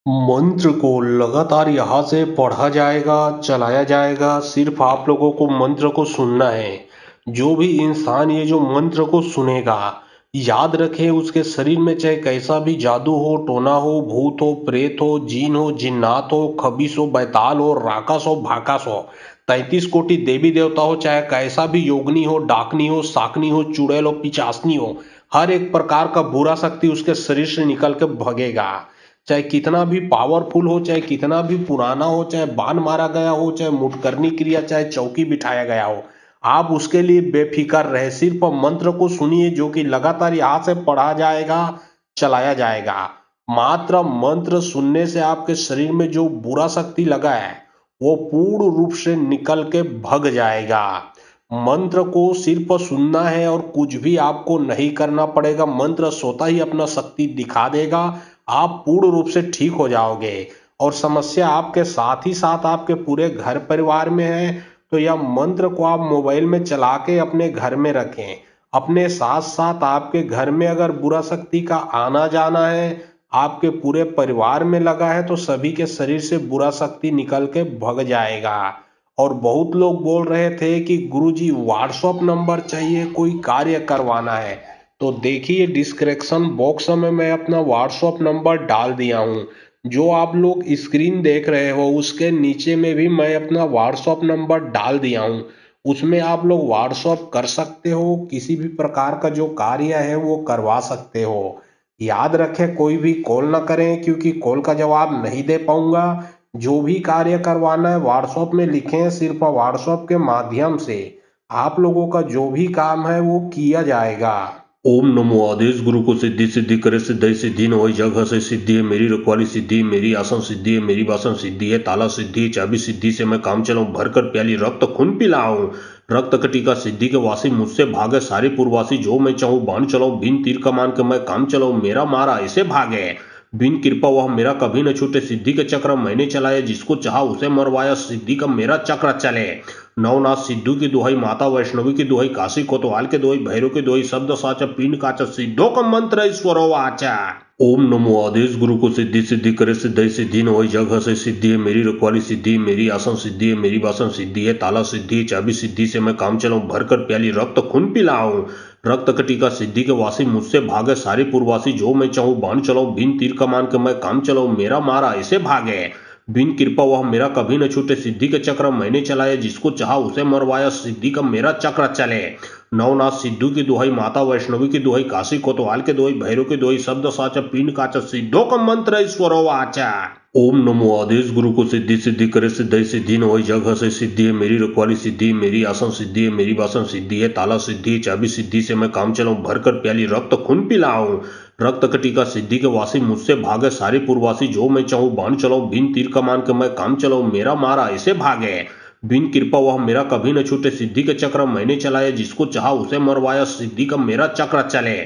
मंत्र को लगातार यहाँ से पढ़ा जाएगा, चलाया जाएगा, सिर्फ आप लोगों को मंत्र को सुनना है। जो भी इंसान ये जो मंत्र को सुनेगा, याद रखें उसके शरीर में चाहे कैसा भी जादू हो, टोना हो, भूत हो, प्रेत हो, जीन हो, जिन्नात हो, खबीस हो, बैताल हो, राकास हो, भाकास हो, 33 कोटि देवी देवता हो, चाहे कैसा भी योगनी हो, डाकनी हो, साकनी हो, चुड़ैल हो, पिचासनी हो, हर एक प्रकार का बुरा शक्ति उसके शरीर से निकल के भगेगा। चाहे कितना भी पावरफुल हो, चाहे कितना भी पुराना हो, चाहे बाण मारा गया हो, चाहे मुठकरनी क्रिया, चाहे चौकी बिठाया गया हो, आप उसके लिए बेफिक्र रहे। सिर्फ मंत्र को सुनिए जो कि लगातार यहाँ से पढ़ा जाएगा, चलाया जाएगा। मात्र मंत्र सुनने से आपके शरीर में जो बुरा शक्ति लगा है वो पूर्ण रूप से निकल के भग जाएगा। मंत्र को सिर्फ सुनना है और कुछ भी आपको नहीं करना पड़ेगा। मंत्र स्वतः ही अपना शक्ति दिखा देगा, आप पूर्ण रूप से ठीक हो जाओगे। और समस्या आपके साथ ही साथ आपके पूरे घर परिवार में है, तो यह मंत्र को आप मोबाइल में चला के अपने घर में रखें। अपने साथ साथ आपके घर में अगर बुरा शक्ति का आना जाना है, आपके पूरे परिवार में लगा है, तो सभी के शरीर से बुरा शक्ति निकल के भग जाएगा। और बहुत लोग बोल रहे थे कि गुरुजी व्हाट्सएप नंबर चाहिए, कोई कार्य करवाना है। तो देखिए डिस्क्रिप्शन बॉक्स में मैं अपना व्हाट्सएप नंबर डाल दिया हूँ। जो आप लोग स्क्रीन देख रहे हो उसके नीचे में भी मैं अपना व्हाट्सएप नंबर डाल दिया हूँ। उसमें आप लोग व्हाट्सएप कर सकते हो, किसी भी प्रकार का जो कार्य है वो करवा सकते हो। याद रखें कोई भी कॉल ना करें, क्योंकि कॉल का जवाब नहीं दे पाऊंगा। जो भी कार्य करवाना है व्हाट्सएप में लिखें, सिर्फ व्हाट्सएप के माध्यम से आप लोगों का जो भी काम है वो किया जाएगा। ओम नमो आदेश गुरु को सिद्धि सिद्धि करे सिद्धि सिद्धि न होई जग हसे सिद्धि है मेरी रखवाली सिद्धि है मेरी आसन सिद्धि है मेरी बासन सिद्धि है ताला सिद्धि है चाबी सिद्धि से मैं काम चलाऊं भरकर प्याली रक्त खून पिलाऊं रक्त कटिका सिद्धि के वासी मुझसे भागे सारे पूर्ववासी जो मैं चाहूं बाण चलाऊं बिन तीर कमान के मैं काम चलाऊं मेरा मारा ऐसे भागे बिन कृपा वह मेरा कभी न छूटे सिद्धि के चक्र मैंने चलाया जिसको चाहा उसे मरवाया सिद्धि का मेरा चक्र चले नवनाथ सिद्धू की दुहाई माता वैष्णवी की दुहाई काशी कोतवाल के दुहाई भैरव की दुहाई शब्द साचा पिंड काचा सिद्धो का मंत्र ईश्वरो वाचा ओम नमो आदेश गुरु को सिद्धि सिद्धि करे सिद्धि सिद्धि न होई जग हसे सिद्धि है मेरी रखवाली सिद्धि है मेरी आसन सिद्धि है मेरी बासन सिद्धि है ताला सिद्धि है चाबी सिद्धि से मैं काम चलाऊं भरकर प्याली रक्त खून पिलाऊं रक्त कटिका सिद्धि के वासी मुझसे भागे सारे पूर्ववासी जो मैं चाहूं बाण चलाऊं बिन तीर कमान के मैं काम चलाऊं मेरा मारा ऐसे भागे बिन कृपा वह मेरा कभी न छूटे सिद्धि के चक्र मैंने चलाया जिसको चाहा उसे मरवाया सिद्धि का मेरा चक्र चले नवनाथ सिद्धू की दुहाई माता वैष्णवी की दुहाई काशी कोतवाल के दुहाई भैरव की दुहाई शब्द साचा पिंड काचा सिद्धो का मंत्र ईश्वरो वाचा ओम नमो आदेश गुरु को सिद्धि सिद्धि करे सिद्धि सिद्धि न होई जग हसे सिद्धि है मेरी रखवाली सिद्धि है मेरी आसन सिद्धि है मेरी बासन सिद्धि है ताला सिद्धि है चाबी सिद्धि से मैं काम चलाऊं भरकर प्याली रक्त खून पिलाऊं रक्त कटिका सिद्धि के वासी मुझसे भागे सारे पूर्ववासी जो मैं चाहूं बाण चलाऊं बिन तीर कमान के मैं काम चलाऊं मेरा मारा ऐसे भागे बिन कृपा वह मेरा कभी न छूटे सिद्धि के चक्र मैंने चलाया जिसको चाहा उसे मरवाया सिद्धि का मेरा चक्र चले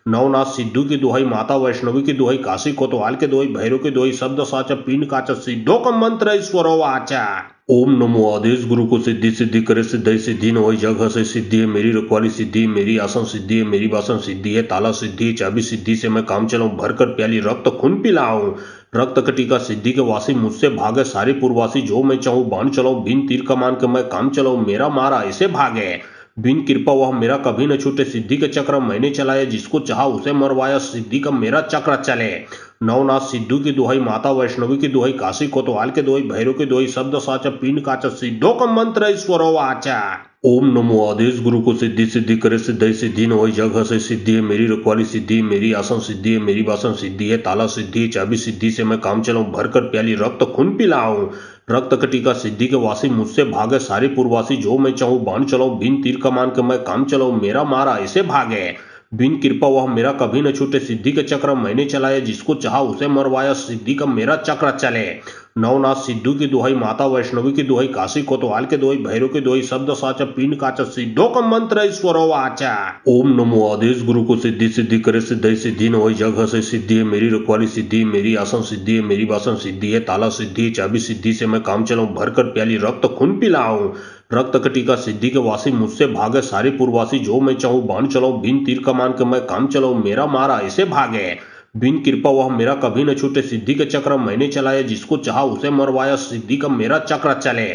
नवनाथ सिद्धू की दुहाई माता वैष्णवी की दुहाई काशी कोतवाल के दुहाई भैरव की दुहाई शब्द साचा पिंड काचा सिद्धो का मंत्र ईश्वरो वाचा ओम नमो आदेश गुरु को सिद्धि सिद्धि करे सिद्धि सिद्धि न होई जग हसे सिद्धि है मेरी रखवाली सिद्धि है मेरी आसन सिद्धि है मेरी बासन सिद्धि है ताला सिद्धि है चाबी सिद्धि से मैं काम चलाऊं भरकर प्याली रक्त खून पिलाऊं रक्त कटिका सिद्धि के वासी मुझसे भागे सारे पूर्ववासी जो मैं चाहूं बाण चलाऊं बिन तीर कमान के मैं काम चलाऊं मेरा मारा ऐसे भागे बिन कृपा वह मेरा कभी न छूटे सिद्धि के चक्र मैंने चलाया जिसको चाहा उसे मरवाया सिद्धि का मेरा चक्र चले नवनाथ सिद्धू की दुहाई माता वैष्णवी की दुहाई काशी कोतवाल के दुहाई भैरव की दुहाई शब्द साचा पिंड काचा सिद्धो का मंत्र ईश्वरो वाचा ओम नमो आदेश गुरु को सिद्धि सिद्धि करे सिद्धि सिद्धि न होई जग हसे सिद्धि है मेरी रखवाली सिद्धि है मेरी आसन सिद्धि है मेरी बासन सिद्धि है ताला सिद्धि है चाबी सिद्धि से मैं काम चलाऊं भरकर प्याली रक्त खून पिलाऊं रक्त कटिका सिद्धि के वासी मुझसे भागे सारे पूर्ववासी जो मैं चाहूं बाण चलाऊं बिन तीर कमान के मैं काम चलाऊं मेरा मारा ऐसे भागे बिन कृपा वह मेरा कभी न छूटे सिद्धि के चक्र मैंने चलाया जिसको चाहा उसे मरवाया सिद्धि का मेरा चक्र चले नवनाथ सिद्धू की दुहाई माता वैष्णवी की दुहाई काशी कोतवाल के दुहाई भैरव की दुहाई शब्द साचा पिंड काचा सिद्धो का मंत्र ईश्वरो वाचा ओम नमो आदेश गुरु को सिद्धि सिद्धि करे सिद्धि सिद्धि न होई जग हसे सिद्धि है मेरी रखवाली सिद्धि है मेरी आसन सिद्धि है मेरी बासन सिद्धि है ताला सिद्धि है चाबी सिद्धि से मैं काम चलाऊं भरकर प्याली रक्त खून पिलाऊं रक्त कटिका सिद्धि के वासी मुझसे भागे सारे पूर्ववासी जो मैं चाहूं बाण चलाऊं बिन तीर कमान के मैं काम चलाऊं मेरा मारा ऐसे भागे बिन कृपा वह मेरा कभी न छूटे, सिद्धि के चक्र मैंने चलाए, जिसको चाहा उसे मरवाया, सिद्धि का मेरा चक्र चले।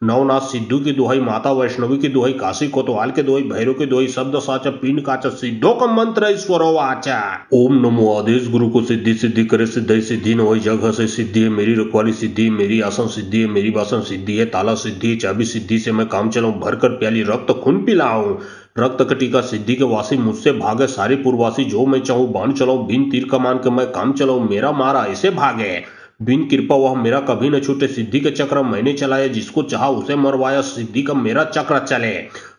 नवनाथ सिद्धू की दुहाई, माता वैष्णवी की दुहाई, काशी कोतवाल के दुहाई, भैरव के दुहाई, शब्द साचा पिंड काचा, सिद्धो का मंत्र ईश्वरो वाचा। ओम नमो आदेश गुरु को, सिद्धि सिद्धि करे, सिद्धि सिद्धि न होई, जग से सिद्धि है मेरी, रखवाली सिद्धि मेरी, आसन सिद्धि है मेरी, वासन सिद्धि है, ताला सिद्धि, चाबी सिद्धि से मैं काम चलाऊं, भरकर प्याली रक्त खून पिलाऊं। रक्त कटिका सिद्धि के वासी, मुझसे भागे सारे पूर्वासी, जो मैं चाहूं बाण चलाऊं, बिन तीर कमान के मैं काम चलाऊं, मेरा मारा ऐसे भागे। बिन कृपा वह मेरा कभी न छूटे, सिद्धि के चक्र मैंने चलाए, जिसको चाहा उसे मरवाया, सिद्धि का मेरा चक्र चले।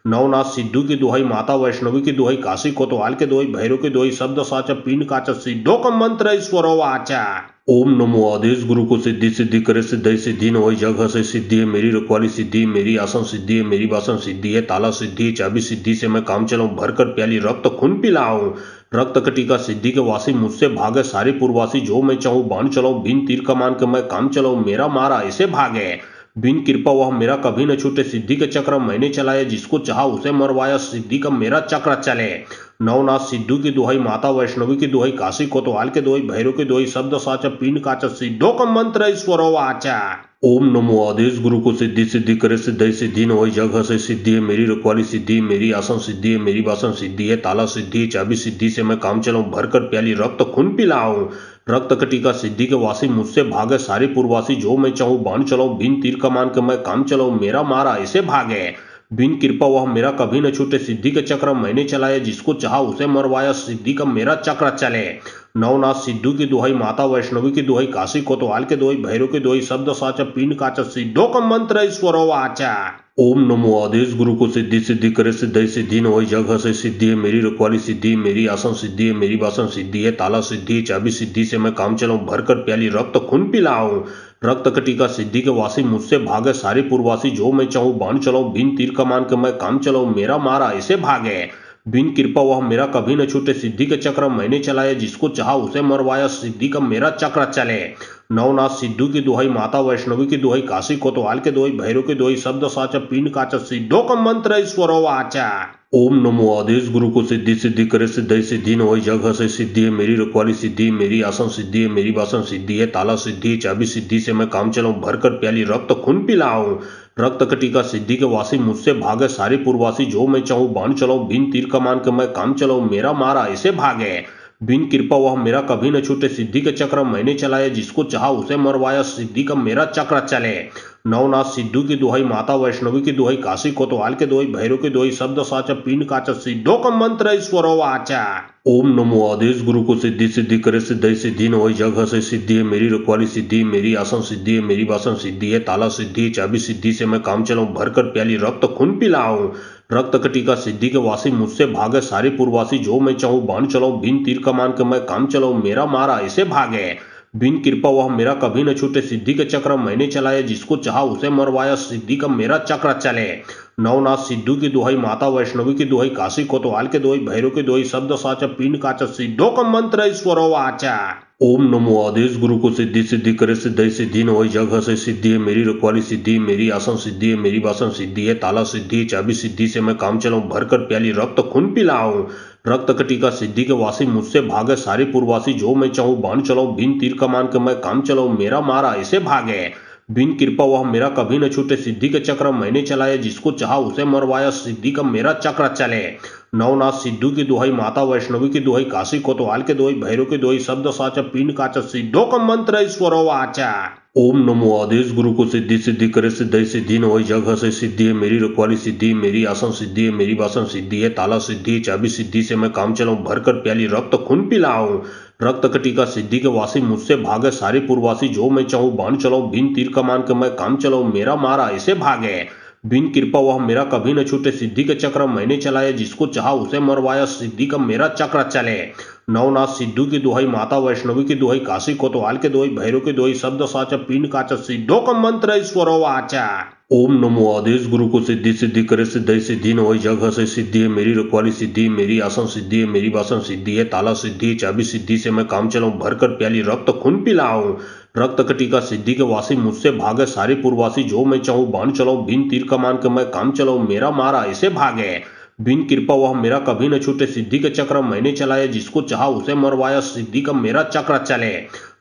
नवनाथ सिद्धू की दुहाई, माता वैष्णवी की दुहाई, काशी कोतवाल के दुहाई, भैरव के दुहाई, शब्द साचा पिंड काचा, सिद्धो का मंत्र ईश्वरो वाचा। ओम नमो आदेश गुरु को, सिद्धि सिद्धि करे, सिद्धि सिद्धि न होई, जग से सिद्धि है मेरी, रखवाली सिद्धि मेरी, आसन सिद्धि है मेरी, वासन सिद्धि है, ताला सिद्धि, चाबी सिद्धि से मैं काम चलाऊं, भरकर प्याली रक्त खून पिलाऊं। रक्त कटिका सिद्धि के वासी, मुझसे भागे सारे पूर्वासी, जो मैं चाहूं बाण चलाऊं, बिन तीर कमान के मैं काम चलाऊं, मेरा मारा ऐसे भागे। बिन कृपा वह मेरा कभी न छूटे, सिद्धि के चक्र मैंने चलाए, जिसको चाहा उसे मरवाया, सिद्धि का मेरा चक्र चले। नवनाथ सिद्धू की दुहाई, माता वैष्णवी की दुहाई, काशी कोतवाल के दुहाई, भैरव के दुहाई, शब्द साचा पिंड काचा, सिद्धो का मंत्र ईश्वरो वाचा। ओम नमो आदेश गुरु को, सिद्धि सिद्धि करे, सिद्धि सिद्धि न होई, जग से सिद्धि है मेरी, रखवाली सिद्धि मेरी, आसन सिद्धि है मेरी, वासन सिद्धि है, ताला सिद्धि, चाबी सिद्धि से मैं काम चलाऊं, भरकर प्याली रक्त खून पिलाऊं। रक्त कटिका सिद्धि के वासी, मुझसे भागे सारे पूर्वासी, जो मैं चाहूं बाण चलाऊं, बिन तीर कमान के मैं काम चलाऊं, मेरा मारा ऐसे भागे। बिन कृपा वह मेरा कभी न छूटे, सिद्धि के चक्र मैंने चलाए, जिसको चाहा उसे मरवाया, सिद्धि का मेरा चक्र चले। नवनाथ सिद्धू की दुहाई, माता वैष्णवी की दुहाई, काशी कोतवाल के दुहाई, भैरव के दुहाई, शब्द साचा पिंड काचा, सिद्धो का मंत्र ईश्वरो वाचा। ओम नमो आदेश गुरु को, सिद्धि सिद्धि करे, सिद्धि सिद्धि न होई, जग से सिद्धि है मेरी, रखवाली सिद्धि मेरी, आसन सिद्धि है मेरी, वासन सिद्धि है, ताला सिद्धि, चाबी सिद्धि से मैं काम चलाऊं, भरकर प्याली रक्त खून पिलाऊं। रक्त कटिका सिद्धि के वासी, मुझसे भागे सारे पूर्वासी, जो मैं चाहूं बाण चलाऊं, बिन तीर कमान के मैं काम चलाऊं, मेरा मारा ऐसे भागे। बिन कृपा वह मेरा कभी न छूटे, सिद्धि के चक्र मैंने चलाए, जिसको चाहा उसे मरवाया, सिद्धि का मेरा चक्र चले। नवनाथ सिद्धू की दुहाई, माता वैष्णवी की दुहाई, काशी कोतवाल के दुहाई, भैरव के दुहाई, शब्द साचा पिंड काचा, सिद्धो का मंत्र ईश्वरो वाचा। ओम नमो आदेश गुरु को, सिद्धि सिद्धि करे, सिद्धि सिद्धि न होई, जग से सिद्धि है मेरी, रखवाली सिद्धि मेरी, आसन सिद्धि है मेरी, वासन सिद्धि है, ताला सिद्धि, चाबी सिद्धि से मैं काम चलाऊं, भरकर प्याली रक्त खून पिलाऊं। रक्त कटिका सिद्धि के वासी, मुझसे भागे सारे पूर्वासी, जो मैं चाहूं बाण चलाऊं, बिन तीर कमान के मैं काम चलाऊं, मेरा मारा ऐसे भागे। बिन कृपा वह मेरा कभी न छूटे, सिद्धि के चक्र मैंने चलाए, जिसको चाहा उसे मरवाया, सिद्धि का मेरा चक्र चले। नवनाथ सिद्धू की दुहाई, माता वैष्णवी की दुहाई, काशी कोतवाल के दुहाई, भैरव के दुहाई, शब्द साचा पिंड काचा, सिद्धो का मंत्र ईश्वरो वाचा। ओम नमो आदेश गुरु को, सिद्धि सिद्धि करे, सिद्धि सिद्धि न होई, जग से सिद्धि है मेरी, रखवाली सिद्धि मेरी, आसन सिद्धि है मेरी, वासन सिद्धि है, ताला सिद्धि, चाबी सिद्धि से मैं काम चलाऊं, भरकर प्याली रक्त खून पिलाऊं। रक्त कटिका सिद्धि के वासी, मुझसे भागे सारे पूर्वासी, जो मैं चाहूं बाण चलाऊं, बिन तीर कमान के मैं काम चलाऊं, मेरा मारा ऐसे भागे। बिन कृपा वह मेरा कभी न छूटे, सिद्धि के चक्र मैंने चलाए, जिसको चाहा उसे मरवाया, सिद्धि का मेरा चक्र चले। नवनाथ सिद्धू की दुहाई, माता वैष्णवी की दुहाई, काशी कोतवाल के दुहाई, भैरव के दुहाई, शब्द साचा पिंड काचा, सिद्धो का मंत्र ईश्वरो वाचा। ओम नमो आदेश गुरु को, सिद्धि सिद्धि करे, सिद्धि सिद्धि न होई, जग से सिद्धि है मेरी, रखवाली सिद्धि मेरी, आसन सिद्धि है मेरी, वासन सिद्धि है, ताला सिद्धि, चाबी सिद्धि से मैं काम चलाऊं, भरकर प्याली रक्त खून पिलाऊं। रक्त कटिका सिद्धि के वासी, मुझसे भागे सारे पूर्वासी, जो मैं चाहूं बाण चलाऊं, बिन तीर कमान के मैं काम चलाऊं, मेरा मारा ऐसे भागे। बिन कृपा वह मेरा कभी न छूटे, सिद्धि के चक्र मैंने चलाए, जिसको चाहा उसे मरवाया, सिद्धि का मेरा चक्र चले। नवनाथ सिद्धू की दुहाई, माता वैष्णवी की दुहाई, काशी कोतवाल के दुहाई, भैरव के दुहाई, शब्द साचा पिंड काचा, सिद्धो का मंत्र ईश्वरो वाचा। ओम नमो आदेश गुरु को, सिद्धि सिद्धि करे, सिद्धि सिद्धि न होई, जग से सिद्धि है मेरी, रखवाली सिद्धि मेरी, आसन सिद्धि है मेरी, वासन सिद्धि है, ताला सिद्धि, चाबी सिद्धि से मैं काम चलाऊं, भरकर प्याली रक्त खून पिलाऊं। रक्त कटिका सिद्धि के वासी, मुझसे भागे सारे पूर्वासी, जो मैं चाहूं बाण चलाऊं, बिन तीर कमान के मैं काम चलाऊं, मेरा मारा ऐसे भागे। बिन कृपा वह मेरा कभी न छूटे, सिद्धि के चक्र मैंने चलाए, जिसको चाहा उसे मरवाया, सिद्धि का मेरा चक्र चले। नवनाथ सिद्धू की दुहाई, माता वैष्णवी की दुहाई, काशी कोतवाल के दुहाई, भैरव के दुहाई, शब्द साचा पिंड काचा, सिद्धो का मंत्र ईश्वरो वाचा। ओम नमो आदेश गुरु को, सिद्धि सिद्धि करे, सिद्धि सिद्धि न होई, जग से सिद्धि है मेरी, रखवाली सिद्धि मेरी, आसन सिद्धि है मेरी, वासन सिद्धि है, ताला सिद्धि, चाबी सिद्धि से मैं काम चलाऊं, भरकर प्याली रक्त खून पिलाऊं। रक्त कटिका सिद्धि के वासी, मुझसे भागे सारे पूर्वासी, जो मैं चाहूं बाण चलाऊं, बिन तीर कमान के मैं काम चलाऊं, मेरा मारा ऐसे भागे। बिन कृपा वह मेरा कभी न छूटे, सिद्धि के चक्र मैंने चलाए, जिसको चाहा उसे मरवाया, सिद्धि का मेरा चक्र चले।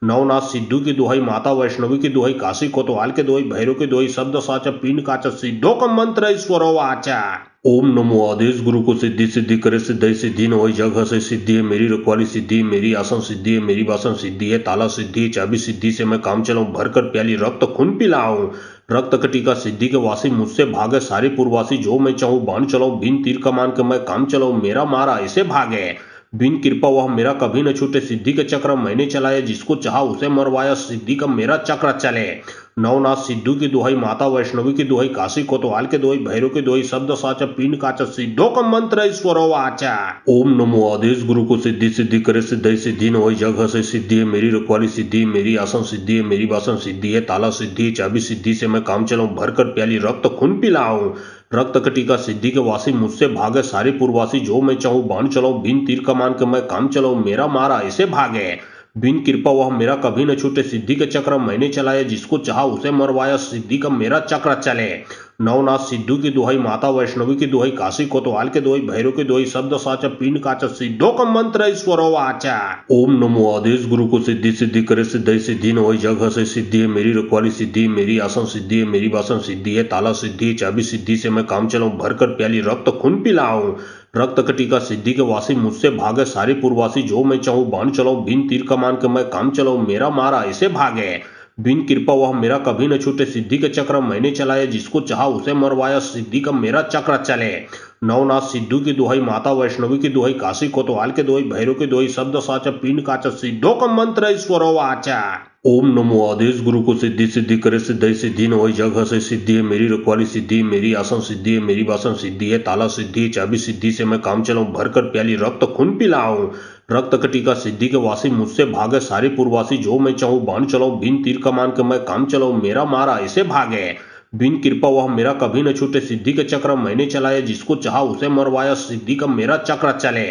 नवनाथ सिद्धू की दुहाई, माता वैष्णवी की दुहाई, काशी कोतवाल के दुहाई, भैरव की दुहाई, शब्द साचा पिंड काचा, सिद्धो का मंत्र ईश्वरो वाचा। ओम नमो आदेश गुरु को, सिद्धि सिद्धि करे, सिद्धि सिद्धि न होई, जग हसे सिद्धि है मेरी, रखवाली सिद्धि है मेरी, आसन सिद्धि है मेरी, वासन सिद्धि है, ताला सिद्धि है, चाबी सिद्धि से मैं काम चलाऊं, भरकर प्याली रक्त खून पिलाऊं। रक्त कटिका सिद्धि के वासी मुझसे भागे, सारे पूर्ववासी जो मैं चाहूं बाण चलाऊं, बिन तीर कमान के मैं काम चलाऊं, मेरा मारा ऐसे भागे। बिन कृपा वह मेरा कभी न छूटे, सिद्धि के चक्र मैंने चलाए, जिसको चाहा उसे मरवाया, सिद्धि का मेरा चक्र चले। नवनाथ सिद्धू की दुहाई, माता वैष्णवी की दुहाई, काशी कोतवाल के दुहाई, भैरव की दुहाई, शब्द साचा पिंड काचा, सिद्धो का मंत्र ईश्वरो वाचा। ओम नमो आदेश गुरु को, सिद्धि सिद्धि करे, सिद्धि सिद्धि न होई, जग हसे सिद्धि है मेरी, रखवाली सिद्धि है मेरी, आसन सिद्धि है मेरी, वासन सिद्धि है, ताला सिद्धि है, चाबी सिद्धि से मैं काम चलाऊं, भरकर प्याली रक्त खून पिलाऊं। रक्त कटिका सिद्धि के वासी मुझसे भागे, सारे पूर्ववासी जो मैं चाहूं बाण चलाऊं, बिन तीर कमान के मैं काम चलाऊं, मेरा मारा ऐसे भागे। बिन कृपा वह मेरा कभी न छूटे, सिद्धि के चक्र मैंने चलाए, जिसको चाहा उसे मरवाया, सिद्धि का मेरा चक्र चले। नवनाथ सिद्धू की दुहाई, माता वैष्णवी की दुहाई, काशी कोतवाल के दुहाई, भैरव की दुहाई, शब्द साचा पिंड काचा, सिद्धो का मंत्र ईश्वरो वाचा। ओम नमो आदेश गुरु को, सिद्धि सिद्धि करे, सिद्धि सिद्धि न होई, जग हसे सिद्धि है मेरी, रखवाली सिद्धि है मेरी, आसन सिद्धि है मेरी, वासन सिद्धि है, ताला सिद्धि है, चाबी सिद्धि से मैं काम चलाऊं, भरकर प्याली रक्त खून पिलाऊं। रक्त कटिका सिद्धि के वासी मुझसे भागे, सारे पूर्ववासी जो मैं चाहूं बाण चलाऊं, बिन तीर कमान के मैं काम चलाऊं, मेरा मारा ऐसे भागे। बिन कृपा वह मेरा कभी न छूटे, सिद्धि के चक्र मैंने चलाए, जिसको चाहा उसे मरवाया, सिद्धि का मेरा चक्र चले। नवनाथ सिद्धू की दुहाई, माता वैष्णवी की दुहाई, काशी कोतवाल के दुहाई, भैरव की दुहाई, शब्द साचा पिंड काचा, सिद्धो का मंत्र ईश्वरो वाचा। ओम नमो आदेश गुरु को, सिद्धि सिद्धि करे, सिद्धि सिद्धि न होई, जग हसे सिद्धि है मेरी, रखवाली सिद्धि है मेरी, आसन सिद्धि है मेरी, वासन सिद्धि है, ताला सिद्धि है, चाबी सिद्धि से मैं काम चलाऊं, भरकर प्याली रक्त खून पिलाऊं। रक्त कटिका सिद्धि के वासी मुझसे भागे, सारे पूर्ववासी जो मैं चाहूं बाण चलाऊं, बिन तीर कमान के मैं काम चलाऊं, मेरा मारा ऐसे भागे। बिन कृपा वह मेरा कभी न छूटे, सिद्धि के चक्र मैंने चलाए, जिसको चाहा उसे मरवाया, सिद्धि का मेरा चक्र चले।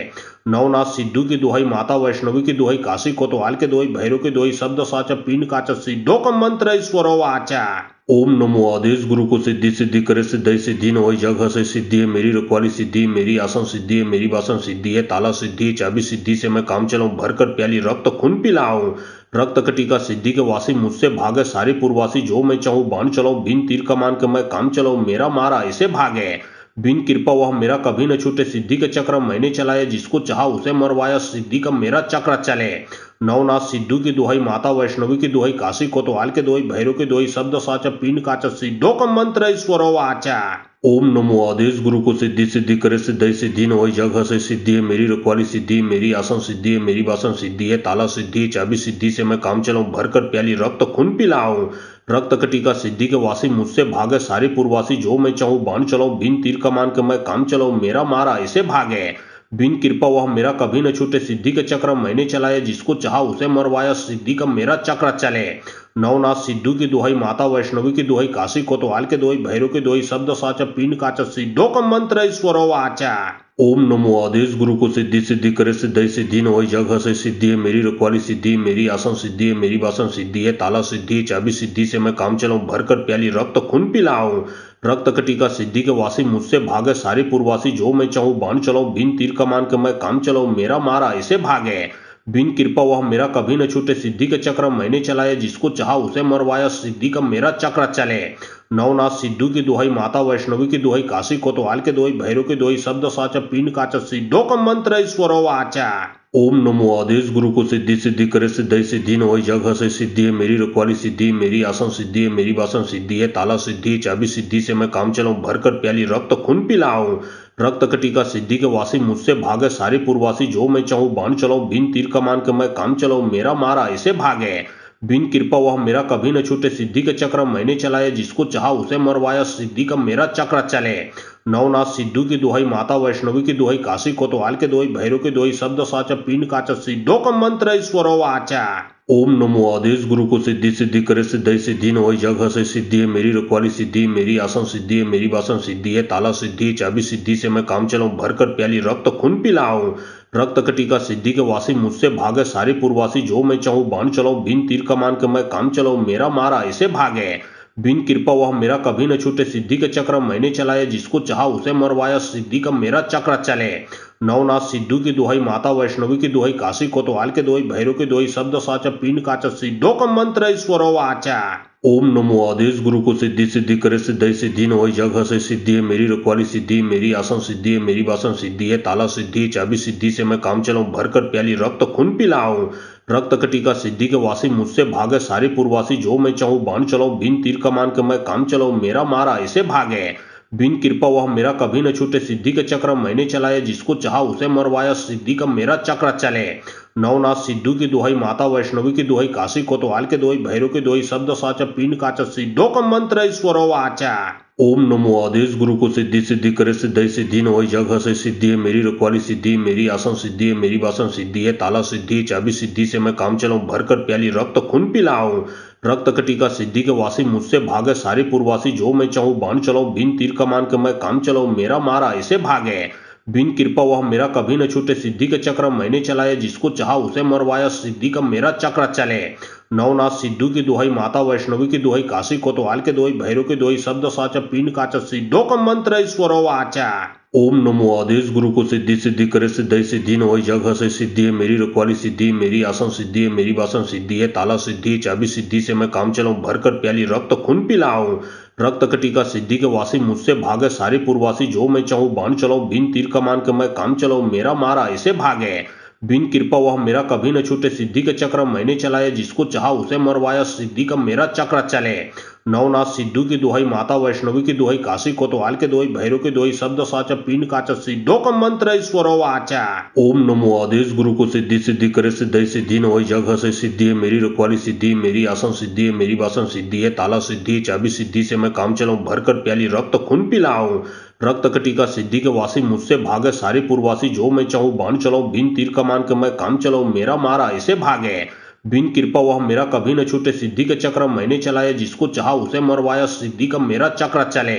नवनाथ सिद्धू की दुहाई, माता वैष्णवी की दुहाई, काशी कोतवाल के दुहाई, भैरव की दुहाई, शब्द साचा पिंड काचा, सिद्धो का मंत्र ईश्वरो वाचा। ओम नमो आदेश गुरु को, सिद्धि सिद्धि करे, सिद्धि सिद्धि न होई, जग हसे सिद्धि है मेरी, रखवाली सिद्धि है मेरी, आसन सिद्धि है मेरी, वासन सिद्धि है, ताला सिद्धि है, चाबी सिद्धि से मैं काम चलाऊं, भरकर प्याली रक्त खून पिलाऊं। रक्त कटिका सिद्धि के वासी मुझसे भागे, सारे पूर्ववासी जो मैं चाहूं बाण चलाऊं, बिन तीर कमान के मैं काम चलाऊं, मेरा मारा ऐसे भागे। बिन कृपा वह मेरा कभी न छूटे, सिद्धि के चक्र मैंने चलाए, जिसको चाहा उसे मरवाया, सिद्धि का मेरा चक्र चले। नवनाथ सिद्धू की दुहाई, माता वैष्णवी की दुहाई, काशी कोतवाल के दुहाई, भैरव की दुहाई, शब्द साचा पिंड काचा, सिद्धो का मंत्र ईश्वरो वाचा। ओम नमो आदेश गुरु को, सिद्धि सिद्धि करे, सिद्धि सिद्धि न होई, जग हसे सिद्धि है मेरी, रखवाली सिद्धि है मेरी, आसन सिद्धि है मेरी, वासन सिद्धि है, ताला सिद्धि है, चाबी सिद्धि से मैं काम चलाऊं, भरकर प्याली रक्त खून पिलाऊं। रक्त कटिका सिद्धि के वासी मुझसे भागे, सारे पूर्ववासी जो मैं चाहूं बाण चलाऊं, बिन तीर कमान के मैं काम चलाऊं, मेरा मारा ऐसे भागे। बिन कृपा वह मेरा कभी न छूटे, सिद्धि के चक्र मैंने चलाए, जिसको चाहा उसे मरवाया, सिद्धि का मेरा चक्र चले। नवनाथ सिद्धू की दुहाई, माता वैष्णवी की दुहाई, काशी कोतवाल के दुहाई, भैरव की दुहाई, शब्द साचा पिंड काचा, सिद्धो का मंत्र ईश्वरो वाचा। ओम नमो आदेश गुरु को, सिद्धि सिद्धि करे, सिद्धि सिद्धि न होई, जग हसे सिद्धि है मेरी, रखवाली सिद्धि है मेरी, आसन सिद्धि है मेरी, वासन सिद्धि है, ताला सिद्धि है, चाबी सिद्धि से मैं काम चलाऊं, भरकर प्याली रक्त खून पिलाऊं। रक्त कटिका सिद्धि के वासी मुझसे भागे, सारे पूर्ववासी जो मैं चाहूं बाण चलाऊं, बिन तीर कमान के मैं काम चलाऊं, मेरा मारा ऐसे भागे। बिन कृपा वह मेरा कभी न छूटे, सिद्धि के चक्र मैंने चलाए, जिसको चाहा उसे मरवाया, सिद्धि का मेरा चक्र चले। नवनाथ सिद्धू की दुहाई, माता वैष्णवी की दुहाई, काशी कोतवाल के दुहाई, भैरव की दुहाई, शब्द साचा पिंड काचा, सिद्धो का मंत्र ईश्वरो वाचा। ओम नमो आदेश गुरु को, सिद्धि सिद्धि करे, सिद्धि सिद्धि न होई, जग हसे सिद्धि है मेरी, रखवाली सिद्धि है मेरी, आसन सिद्धि है मेरी, वासन सिद्धि है, ताला सिद्धि है, चाबी सिद्धि से मैं काम चलाऊं, भरकर प्याली रक्त खून पिलाऊं। रक्त कटिका सिद्धि के वासी मुझसे भागे, सारे पूर्ववासी जो मैं चाहूं बाण चलाऊं, बिन तीर कमान के मैं काम चलाऊं, मेरा मारा ऐसे भागे। बिन कृपा वह मेरा कभी न छूटे, सिद्धि के चक्र मैंने चलाए, जिसको चाहा उसे मरवाया, सिद्धि का मेरा चक्र चले। नवनाथ सिद्धू की दुहाई, माता वैष्णवी की दुहाई, काशी कोतवाल के दुहाई, भैरव की दुहाई, शब्द साचा पिंड काचा, सिद्धो का मंत्र ईश्वरो वाचा। ओम नमो आदेश गुरु को, सिद्धि सिद्धि करे, सिद्धि सिद्धि न होई, जग हसे सिद्धि है मेरी, रखवाली सिद्धि है मेरी, आसन सिद्धि है मेरी, वासन सिद्धि है, ताला सिद्धि है, चाबी सिद्धि से मैं काम चलाऊं, भरकर प्याली रक्त खून पिलाऊं। रक्त कटिका सिद्धि के वासी मुझसे भागे, सारे पूर्ववासी जो मैं चाहूं बाण चलाऊं, बिन तीर कमान के मैं काम चलाऊं, मेरा मारा ऐसे भागे। बिन कृपा वह मेरा कभी न छूटे, सिद्धि के चक्र मैंने चलाए, जिसको चाहा उसे मरवाया, सिद्धि का मेरा चक्र चले। नवनाथ सिद्धू की दुहाई, माता वैष्णवी की दुहाई, काशी कोतवाल के दुहाई, भैरव की दुहाई, शब्द साचा पिंड काचा, सिद्धो का मंत्र ईश्वरो वाचा। ओम नमो आदेश गुरु को, सिद्धि सिद्धि करे, सिद्धि सिद्धि न होई, जग हसे सिद्धि है मेरी, रखवाली सिद्धि, मेरी आसन सिद्धि है, मेरी वासन सिद्धि है, ताला सिद्धि है, चाबी सिद्धि से मैं काम चलाऊं, भरकर प्याली रक्त खून पिलाऊं। रक्त कटिका सिद्धि के वासी मुझसे भागे, सारे पूर्ववासी जो मैं चाहूं बाण चलाऊं, बिन तीर कमान के मैं काम चलाऊं, मेरा मारा ऐसे भागे। बिन कृपा वह मेरा कभी न छूटे, सिद्धि के चक्र मैंने चलाए, जिसको चाहा उसे मरवाया, सिद्धि का मेरा चक्र चले। नवनाथ सिद्धू की दुहाई, माता वैष्णवी की दुहाई, काशी कोतवाल के दुहाई, भैरव की दुहाई, शब्द साचा पिंड काचा, सिद्धो का मंत्र ईश्वरो वाचा। ओम नमो आदेश गुरु को, सिद्धि सिद्धि करे, सिद्धि सिद्धि न होई, जग हसे सिद्धि है मेरी, रखवाली सिद्धि, मेरी आसन सिद्धि है, मेरी वासन सिद्धि है, ताला सिद्धि, चाबी सिद्धि से मैं काम चलाऊं, भरकर प्याली रक्त खून पिलाऊं। रक्त कटिका सिद्धि के वासी मुझसे भागे, सारे पूर्ववासी जो मैं चाहूं बाण चलाऊं, बिन तीर कमान के मैं काम चलाऊं, मेरा मारा ऐसे भागे। बिन कृपा वह मेरा कभी न छूटे, सिद्धि के चक्र मैंने चलाए, जिसको चाहा उसे मरवाया, सिद्धि का मेरा चक्र चले। नवनाथ सिद्धू की दुहाई, माता वैष्णवी की दुहाई, काशी कोतवाल के दुहाई, भैरव की दुहाई, शब्द साचा पिंड काचा, सिद्धो का मंत्र ईश्वरो वाचा। ओम नमो आदेश गुरु को, सिद्धि सिद्धि करे, सिद्धि सिद्धि न होई, जग हसे सिद्धि है मेरी, रखवाली सिद्धि, मेरी आसन सिद्धि है, मेरी वासन सिद्धि है, ताला सिद्धि है, चाबी सिद्धि से मैं काम चलाऊं, भरकर प्याली रक्त खून पिलाऊं। रक्त कटिका सिद्धि के वासी मुझसे भागे, सारे पूर्ववासी जो मैं चाहूं बाण चलाऊं, बिन तीर कमान के मैं काम चलाऊं, मेरा मारा ऐसे भागे। बिन कृपा वह मेरा कभी न छूटे, सिद्धि के चक्र मैंने चलाए, जिसको चाहा उसे मरवाया, सिद्धि का मेरा चक्र चले। नवनाथ सिद्धू की दुहाई, माता वैष्णवी की दुहाई, काशी कोतवाल के दुहाई, भैरव की दुहाई, शब्द साचा पिंड काचा, सिद्धो का मंत्र ईश्वरो वाचा। ओम नमो आदेश गुरु को, सिद्धि सिद्धि करे, सिद्धि सिद्धि न होई, जग हसे सिद्धि है मेरी, रखवाली सिद्धि, मेरी आसन सिद्धि है, मेरी वासन सिद्धि है, ताला सिद्धि है, चाबी सिद्धि से मैं काम चलाऊं, भरकर प्याली रक्त खून पिलाऊं। रक्त कटिका सिद्धि के वासी मुझसे भागे, सारे पूर्ववासी जो मैं चाहूं बाण चलाऊं, बिन तीर कमान के मैं काम चलाऊं, मेरा मारा ऐसे भागे। बिन कृपा वह मेरा कभी न छूटे, सिद्धि के चक्र मैंने चलाए, जिसको चाहा उसे मरवाया, सिद्धि का मेरा चक्र चले।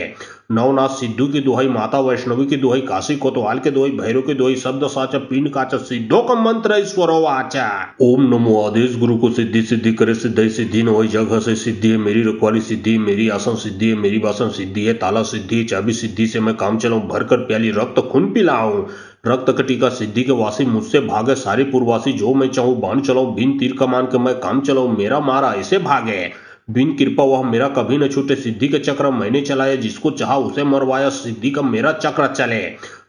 नवनाथ सिद्धू की दुहाई, माता वैष्णवी की दुहाई, काशी कोतवाल के दुहाई, भैरव की दुहाई, शब्द साचा पिंड काचा, सिद्धो का मंत्र ईश्वरो वाचा। ओम नमो आदेश गुरु को, सिद्धि सिद्धि करे, सिद्धि सिद्धि न होई, जग हसे सिद्धि है मेरी, रखवाली सिद्धि, मेरी आसन सिद्धि है, मेरी वासन सिद्धि है, ताला सिद्धि, चाबी सिद्धि से मैं काम चलाऊं, भरकर प्याली रक्त खून पिलाऊं। रक्त कटिका सिद्धि के वासी मुझसे भागे, सारे पूर्ववासी जो मैं चाहूं बाण चलाऊं, बिन तीर कमान के मैं काम चलाऊं, मेरा मारा ऐसे भागे। बिन कृपा वह मेरा कभी न छूटे, सिद्धि के चक्र मैंने चलाए, जिसको चाहा उसे मरवाया, सिद्धि का मेरा चक्र चले।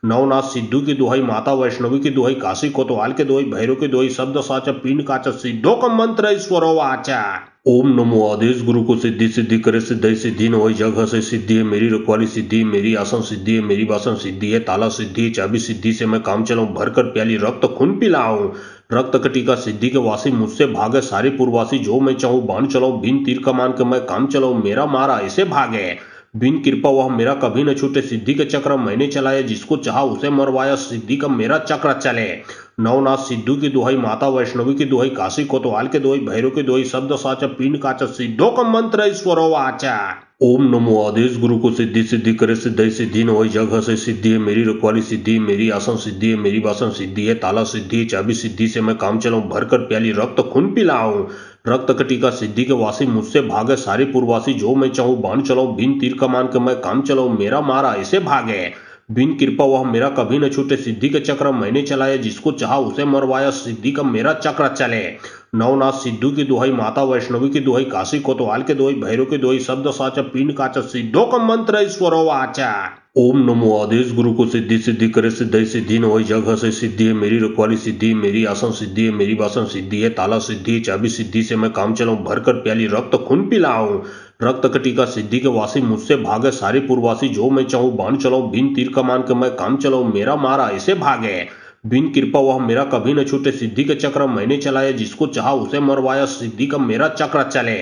नवनाथ सिद्धू की दुहाई, माता वैष्णवी की दुहाई, काशी कोतवाल के दुहाई, भैरव की दुहाई, शब्द साचा पिंड काचा, सिद्धो का मंत्र ईश्वरो वाचा। ओम नमो आदेश गुरु को, सिद्धि सिद्धि करे, सिद्धि सिद्धि न होई, जग हसे सिद्धि है मेरी, रखवाली सिद्धि, मेरी आसन सिद्धि है, मेरी वासन सिद्धि है, ताला सिद्धि है, चाबी सिद्धि से मैं काम चलाऊं, भरकर प्याली रक्त खून पिलाऊं। रक्त कटिका सिद्धि के वासी मुझसे भागे, सारे पूर्ववासी जो मैं चाहूं बाण चलाऊं, बिन तीर कमान के मैं काम चलाऊं, मेरा मारा ऐसे भागे। बिन कृपा वह मेरा कभी न छूटे, सिद्धि के चक्र मैंने चलाए, जिसको चाहा उसे मरवाया, सिद्धि का मेरा चक्र चले। नवनाथ सिद्धू की दुहाई, माता वैष्णवी की दुहाई, काशी कोतवाल के दुहाई, भैरव की दुहाई, शब्द साचा पिंड काचा, सिद्धो का मंत्र ईश्वरो वाचा। ओम नमो आदेश गुरु को, सिद्धि सिद्धि करे, सिद्धि सिद्धि न होई, जग हसे सिद्धि है मेरी, रखवाली सिद्धि, मेरी आसन सिद्धि है, मेरी वासन सिद्धि है, ताला सिद्धि, चाबी सिद्धि से मैं काम चलाऊं, भरकर प्याली रक्त खून पिलाऊं। रक्त कटिका सिद्धि के वासी मुझसे भागे, सारे पूर्ववासी जो मैं चाहूं बाण चलाऊं, बिन तीर कमान के मैं काम चलाऊं, मेरा मारा ऐसे भागे। बिन कृपा वह मेरा कभी न छूटे, सिद्धि के चक्र मैंने चलाए, जिसको चाहा उसे मरवाया, सिद्धि का मेरा चक्र चले। नवनाथ सिद्धू की दुहाई, माता वैष्णवी की दुहाई, काशी कोतवाल के दुहाई, भैरव की दुहाई, शब्द साचा पिंड काचा, सिद्धो का मंत्र ईश्वरो वाचा। ओम नमो आदेश गुरु को, सिद्धि सिद्धि करे, सिद्धि सिद्धि न होई, जग हसे सिद्धि है मेरी, रखवाली सिद्धि, मेरी आसन सिद्धि है, मेरी वासन सिद्धि है, ताला सिद्धि, चाबी सिद्धि से मैं काम चलाऊं, भरकर प्याली रक्त खून पिलाऊं। रक्त कटिका सिद्धि के वासी मुझसे भागे, सारे पूर्ववासी जो मैं चाहूं बाण चलाऊं, बिन तीर कमान के मैं काम चलाऊं, मेरा मारा ऐसे भागे। बिन कृपा वह मेरा कभी न छूटे, सिद्धि के चक्र मैंने चलाए, जिसको चाहा उसे मरवाया, सिद्धि का मेरा चक्र चले।